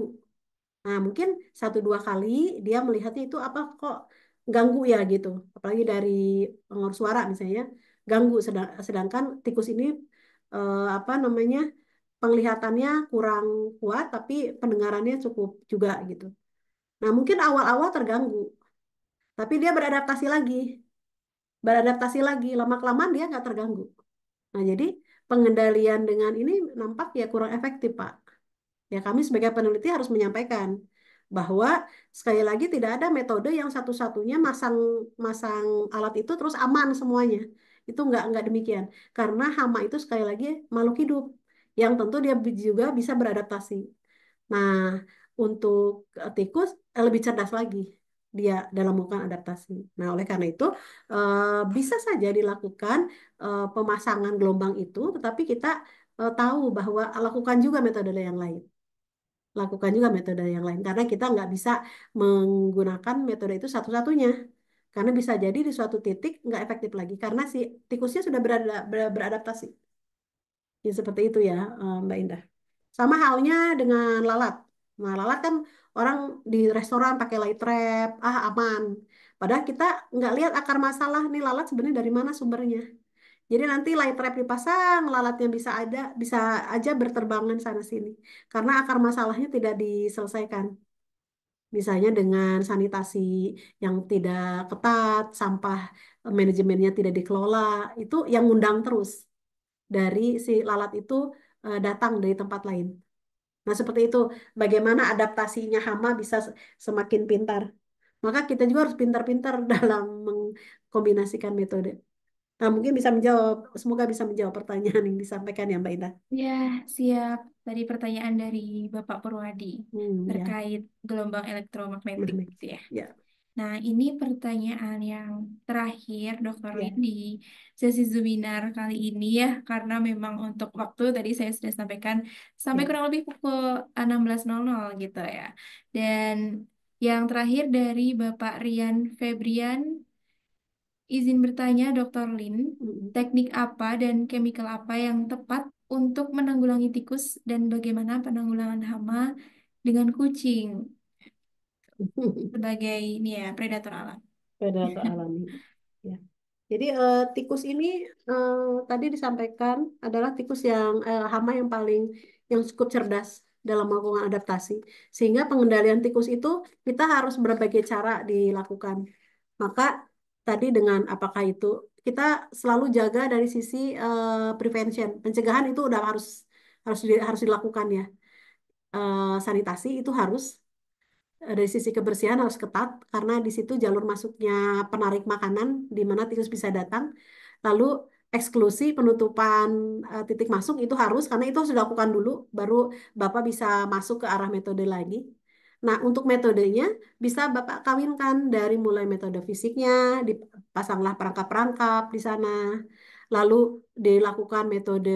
B: Nah mungkin satu dua kali dia melihatnya itu apa kok ganggu ya gitu apalagi dari pengaruh suara misalnya ganggu sedangkan tikus ini apa namanya penglihatannya kurang kuat tapi pendengarannya cukup juga gitu. Nah mungkin awal-awal terganggu tapi dia beradaptasi lagi lama-kelamaan dia nggak terganggu. Nah jadi pengendalian dengan ini nampak ya kurang efektif Pak. Ya kami sebagai peneliti harus menyampaikan bahwa sekali lagi tidak ada metode yang satu-satunya masang masang alat itu terus aman semuanya. Itu nggak demikian. Karena hama itu sekali lagi makhluk hidup yang tentu dia juga bisa beradaptasi. Nah untuk tikus lebih cerdas lagi. dia dalam melakukan adaptasi. Nah, oleh karena itu bisa saja dilakukan pemasangan gelombang itu, tetapi kita tahu bahwa lakukan juga metode yang lain. Lakukan juga metode yang lain karena kita nggak bisa menggunakan metode itu satu-satunya. Karena bisa jadi di suatu titik nggak efektif lagi karena si tikusnya sudah beradaptasi. Ya, seperti itu ya, Mbak Indah. Sama halnya dengan lalat. Nah, lalat kan orang di restoran pakai light trap, aman. Padahal kita nggak lihat akar masalah nih lalat sebenarnya dari mana sumbernya. Jadi nanti light trap dipasang, lalatnya bisa aja berterbangan sana sini. Karena akar masalahnya tidak diselesaikan. Misalnya dengan sanitasi yang tidak ketat, sampah manajemennya tidak dikelola, itu yang ngundang terus dari si lalat itu datang dari tempat lain. Nah, seperti itu. Bagaimana adaptasinya hama bisa semakin pintar. Maka kita juga harus pintar-pintar dalam mengkombinasikan metode. Nah, mungkin bisa menjawab, semoga bisa menjawab pertanyaan yang disampaikan ya, Mbak Indah.
A: Ya, siap. Tadi pertanyaan dari Bapak Purwadi
B: Ya,
A: terkait gelombang elektromagnetik
B: Mahmik.
A: gitu ya.
B: Ya,
A: Nah, ini pertanyaan yang terakhir, Dokter Lin,
B: ya.
A: di sesi Zoominar kali ini ya, karena memang untuk waktu tadi saya sudah sampaikan sampai
B: Ya.
A: kurang lebih pukul 16.00 gitu ya. Dan yang terakhir dari Bapak Rian Febrian, izin bertanya, Dokter Lin,
B: Mm.
A: teknik apa dan chemical apa yang tepat untuk menanggulangi tikus dan bagaimana penanggulangan hama dengan kucing sebagai ini ya predator alam?
B: Predator alami. Ya. Jadi tikus ini eh, tadi disampaikan adalah tikus yang hama yang cukup cerdas dalam melakukan adaptasi. Sehingga pengendalian tikus itu kita harus berbagai cara dilakukan. Maka tadi dengan apakah itu kita selalu jaga dari sisi prevention, pencegahan itu udah harus dilakukan ya. Sanitasi itu harus dari sisi kebersihan harus ketat karena di situ jalur masuknya penarik makanan di mana tikus bisa datang. Lalu eksklusi penutupan titik masuk itu harus karena itu harus dilakukan dulu baru Bapak bisa masuk ke arah metode lagi. Nah, untuk metodenya bisa Bapak kawinkan dari mulai metode fisiknya, dipasanglah perangkap-perangkap di sana. Lalu dilakukan metode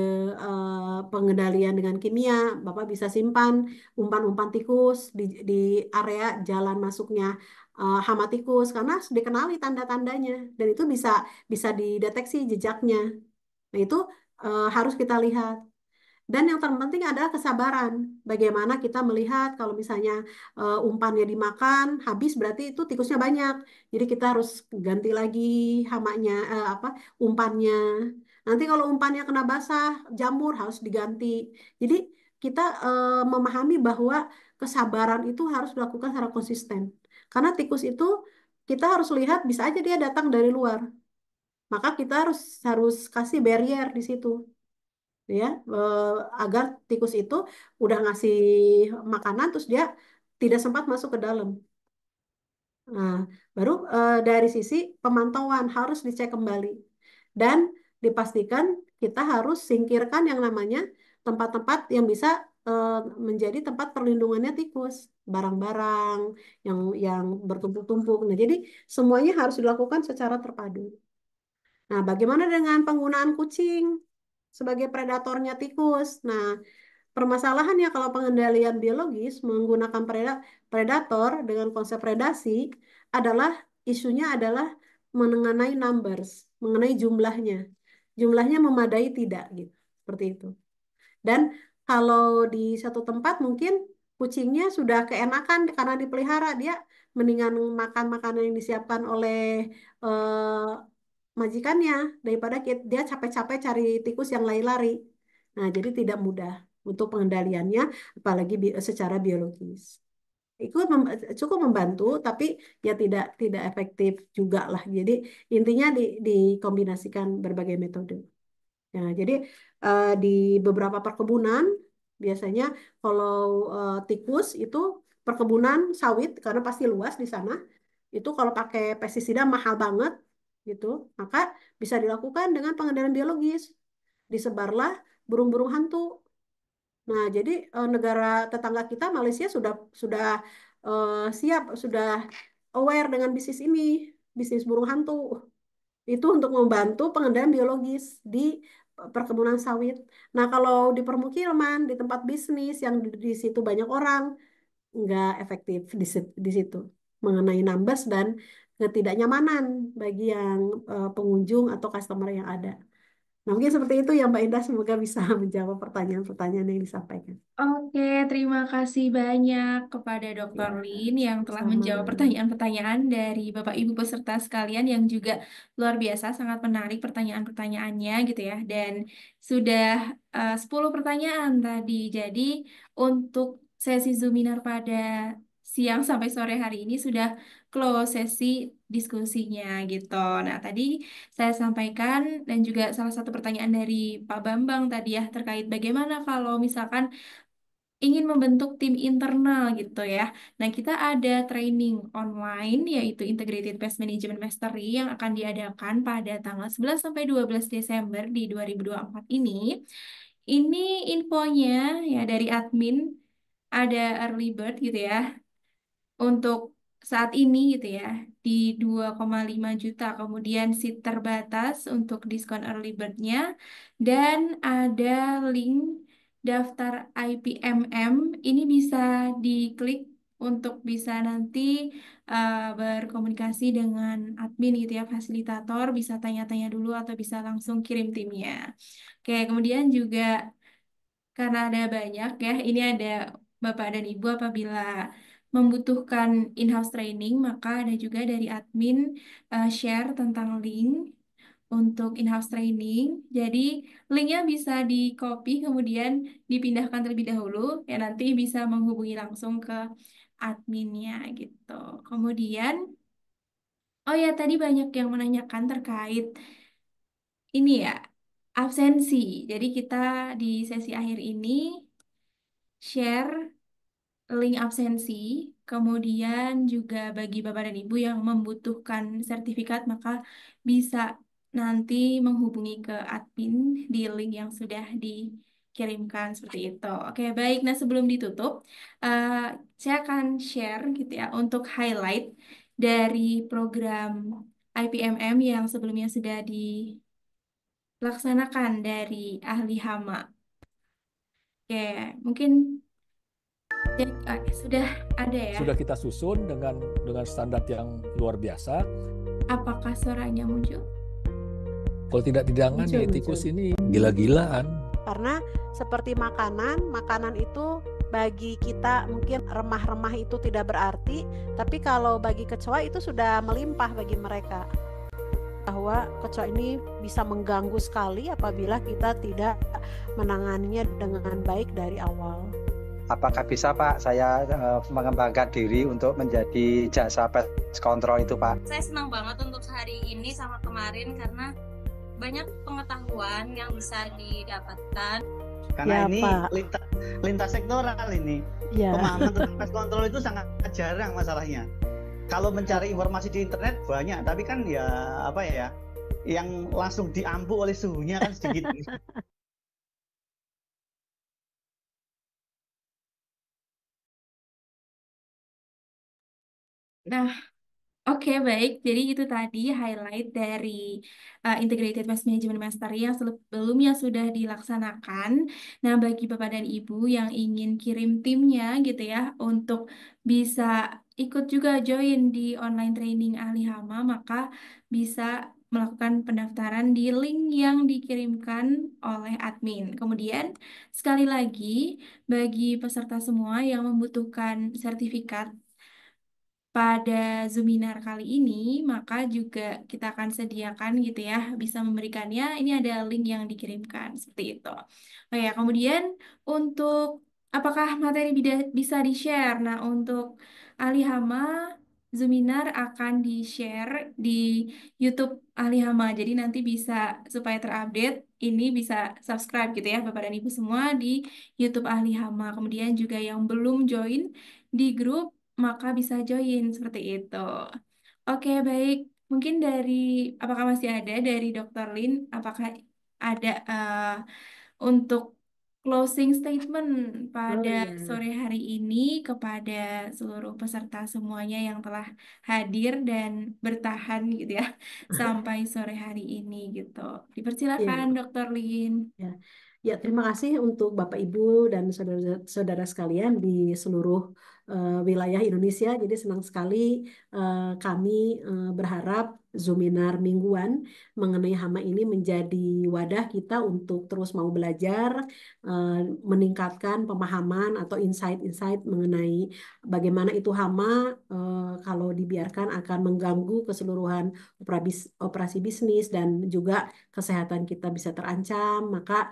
B: pengendalian dengan kimia, Bapak bisa simpan umpan-umpan tikus di area jalan masuknya hama tikus karena sudah dikenali tanda-tandanya dan itu bisa bisa dideteksi jejaknya. Nah, itu harus kita lihat. Dan yang terpenting adalah kesabaran. Bagaimana kita melihat kalau misalnya umpannya dimakan habis berarti itu tikusnya banyak. Jadi kita harus ganti lagi hamanya umpannya. Nanti kalau umpannya kena basah, jamur harus diganti. Jadi kita memahami bahwa kesabaran itu harus dilakukan secara konsisten. Karena tikus itu kita harus lihat bisa aja dia datang dari luar. Maka kita harus harus kasih barrier di situ ya agar tikus itu udah ngasih makanan terus dia tidak sempat masuk ke dalam. Nah, baru dari sisi pemantauan harus dicek kembali dan dipastikan kita harus singkirkan yang namanya tempat-tempat yang bisa eh, menjadi tempat perlindungannya tikus, barang-barang yang bertumpuk-tumpuk. Nah, jadi semuanya harus dilakukan secara terpadu. Nah, bagaimana dengan penggunaan kucing sebagai predatornya tikus? Nah, permasalahannya kalau pengendalian biologis menggunakan predator dengan konsep predasi adalah isunya adalah mengenai numbers, mengenai jumlahnya. Jumlahnya memadai tidak gitu. Seperti itu. Dan kalau di satu tempat mungkin kucingnya sudah keenakan karena dipelihara, dia mendingan makan makanan yang disiapkan oleh majikannya daripada dia capek-capek cari tikus yang lari-lari. Nah, jadi tidak mudah untuk pengendaliannya, apalagi secara biologis. Itu cukup membantu, tapi ya tidak efektif juga lah. Jadi intinya dikombinasikan berbagai metode. Ya, jadi di beberapa perkebunan biasanya kalau tikus itu perkebunan sawit karena pasti luas di sana itu kalau pakai pestisida mahal banget gitu maka bisa dilakukan dengan pengendalian biologis disebarlah burung-burung hantu. Nah, jadi negara tetangga kita Malaysia sudah siap sudah aware dengan bisnis ini, bisnis burung hantu. Itu untuk membantu pengendalian biologis di perkebunan sawit. Nah, kalau di permukiman, di tempat bisnis yang di situ banyak orang, nggak efektif di situ mengenai numbers dan ketidaknyamanan bagi yang pengunjung atau customer yang ada. Nah, mungkin seperti itu ya Mbak Indah, semoga bisa menjawab pertanyaan-pertanyaan yang disampaikan.
A: Oke, terima kasih banyak kepada Dr.
B: Ya,
A: Lin yang telah
B: sama.
A: menjawab pertanyaan-pertanyaan dari Bapak Ibu peserta sekalian yang juga luar biasa, sangat menarik pertanyaan-pertanyaannya gitu ya. Dan sudah 10 pertanyaan tadi. Jadi untuk sesi Zoominar pada siang sampai sore hari ini sudah close sesi diskusinya gitu. Nah, tadi saya sampaikan dan juga salah satu pertanyaan dari Pak Bambang tadi ya terkait bagaimana kalau misalkan ingin membentuk tim internal gitu ya. Nah, kita ada training online yaitu Integrated Pest Management Mastery yang akan diadakan pada tanggal 11 sampai 12 Desember di 2024 ini. Ini infonya ya dari admin ada early bird gitu ya untuk saat ini gitu ya di 2,5 juta. Kemudian seat terbatas untuk diskon early bird-nya dan ada link daftar IPMM ini bisa diklik untuk bisa nanti berkomunikasi dengan admin gitu ya fasilitator bisa tanya-tanya dulu atau bisa langsung kirim timnya. Oke, kemudian juga karena ada banyak ya, ini ada Bapak dan Ibu apabila membutuhkan in-house training, maka ada juga dari admin share tentang link untuk in-house training. Jadi linknya bisa di-copy kemudian dipindahkan terlebih dahulu, ya nanti bisa menghubungi langsung ke adminnya gitu. Kemudian, oh ya tadi banyak yang menanyakan terkait ini ya, absensi. Jadi kita di sesi akhir ini share link absensi, kemudian juga bagi Bapak dan Ibu yang membutuhkan sertifikat, maka bisa nanti menghubungi ke admin di link yang sudah dikirimkan seperti itu. Oke, baik. Nah, sebelum ditutup, eh, saya akan share gitu ya untuk highlight dari program IPMM yang sebelumnya sudah dilaksanakan dari ahli hama. Oke, mungkin sudah ada ya.
C: Sudah kita susun dengan standar yang luar biasa.
A: Apakah suaranya muncul?
C: Kalau tidak ditangani tikus ini gila-gilaan.
B: Karena seperti makanan, makanan itu bagi kita mungkin remah-remah itu tidak berarti, tapi kalau bagi kecoa itu sudah melimpah bagi mereka. Bahwa kecoa ini bisa mengganggu sekali apabila kita tidak menanganinya dengan baik dari awal.
D: Apakah bisa Pak saya mengembangkan diri untuk menjadi jasa pest control itu Pak?
E: Saya senang banget untuk hari ini sama kemarin karena banyak pengetahuan yang bisa didapatkan.
F: Karena
B: Ya,
F: ini
B: Pak.
F: lintas sektoral ini.
B: Ya.
F: Pemahaman tentang pest control itu sangat jarang masalahnya. Kalau mencari informasi di internet banyak, tapi kan ya apa ya, yang langsung diampu oleh suhunya kan sedikit.
A: Nah, oke, baik. Jadi itu tadi highlight dari Integrated Waste Management Mastery yang sebelumnya sudah dilaksanakan. Nah, bagi Bapak dan Ibu yang ingin kirim timnya gitu ya untuk bisa ikut juga join di online training ahli hama, maka bisa melakukan pendaftaran di link yang dikirimkan oleh admin. Kemudian, sekali lagi, bagi peserta semua yang membutuhkan sertifikat pada Zoominar kali ini, maka juga kita akan sediakan gitu ya, bisa memberikannya. Ini ada link yang dikirimkan seperti itu. Oh ya, kemudian untuk apakah materi bisa di-share? Nah, untuk ahli hama Zoominar akan di-share di YouTube ahli hama. Jadi nanti bisa supaya terupdate, ini bisa subscribe gitu ya, Bapak dan Ibu semua di YouTube ahli hama. Kemudian juga yang belum join di grup maka bisa join seperti itu. Oke, baik. Mungkin apakah masih ada dari Dr. Lin? Apakah ada untuk closing statement
B: Oh
A: pada
B: iya.
A: sore hari ini kepada seluruh peserta semuanya yang telah hadir dan bertahan gitu ya sampai sore hari ini gitu. Dipersilakan
B: Iya.
A: Dokter Lin.
B: Ya, ya terima kasih untuk Bapak Ibu dan saudara-saudara sekalian di seluruh wilayah Indonesia. Jadi senang sekali kami berharap Zoominar mingguan mengenai hama ini menjadi wadah kita untuk terus mau belajar, eh, meningkatkan pemahaman atau insight-insight mengenai bagaimana itu hama kalau dibiarkan akan mengganggu keseluruhan operasi bisnis dan juga kesehatan kita bisa terancam, maka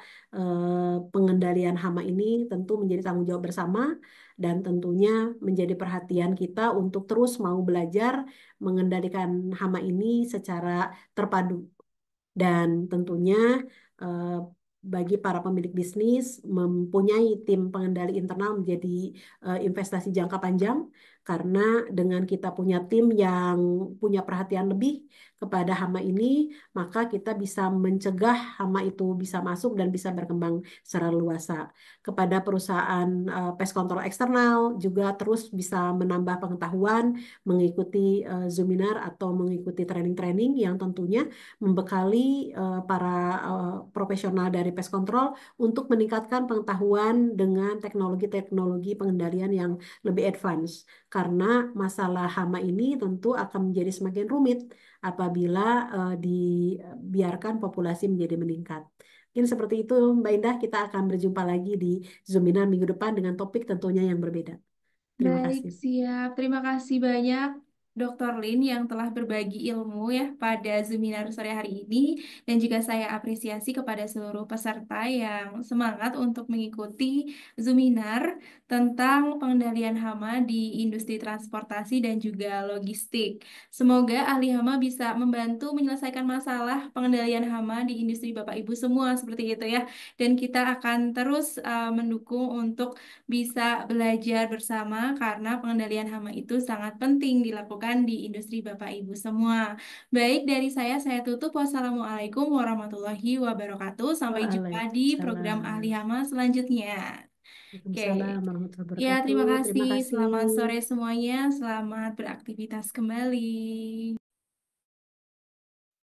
B: pengendalian hama ini tentu menjadi tanggung jawab bersama dan tentunya menjadi perhatian kita untuk terus mau belajar mengendalikan hama ini secara terpadu. Dan tentunya eh, bagi para pemilik bisnis mempunyai tim pengendali internal menjadi investasi jangka panjang karena dengan kita punya tim yang punya perhatian lebih kepada hama ini, maka kita bisa mencegah hama itu bisa masuk dan bisa berkembang secara luas. Kepada perusahaan pest control eksternal juga terus bisa menambah pengetahuan, mengikuti Zoominar atau mengikuti training-training yang tentunya membekali para profesional dari pest control untuk meningkatkan pengetahuan dengan teknologi-teknologi pengendalian yang lebih advance. Karena masalah hama ini tentu akan menjadi semakin rumit apabila dibiarkan populasi menjadi meningkat. Mungkin seperti itu, Mbak Indah. Kita akan berjumpa lagi di Zoominar minggu depan dengan topik tentunya yang berbeda. Terima
A: Baik,
B: kasih.
A: siap. Terima kasih banyak Dr. Lin yang telah berbagi ilmu ya pada seminar sore hari ini dan juga saya apresiasi kepada seluruh peserta yang semangat untuk mengikuti seminar tentang pengendalian hama di industri transportasi dan juga logistik. Semoga ahli hama bisa membantu menyelesaikan masalah pengendalian hama di industri Bapak Ibu semua seperti itu ya. Dan kita akan terus mendukung untuk bisa belajar bersama karena pengendalian hama itu sangat penting dilakukan di industri Bapak Ibu semua. Baik, dari saya tutup. Wassalamualaikum warahmatullahi wabarakatuh. Sampai jumpa di program Ahli
B: Waalaikumsalam.
A: Hama selanjutnya. Oke.
B: Waalaikumsalam warahmatullahi
A: Ya,
B: wabarakatuh.
A: terima
B: Terima
A: kasih.
B: kasih.
A: Selamat sore semuanya. Selamat beraktivitas kembali.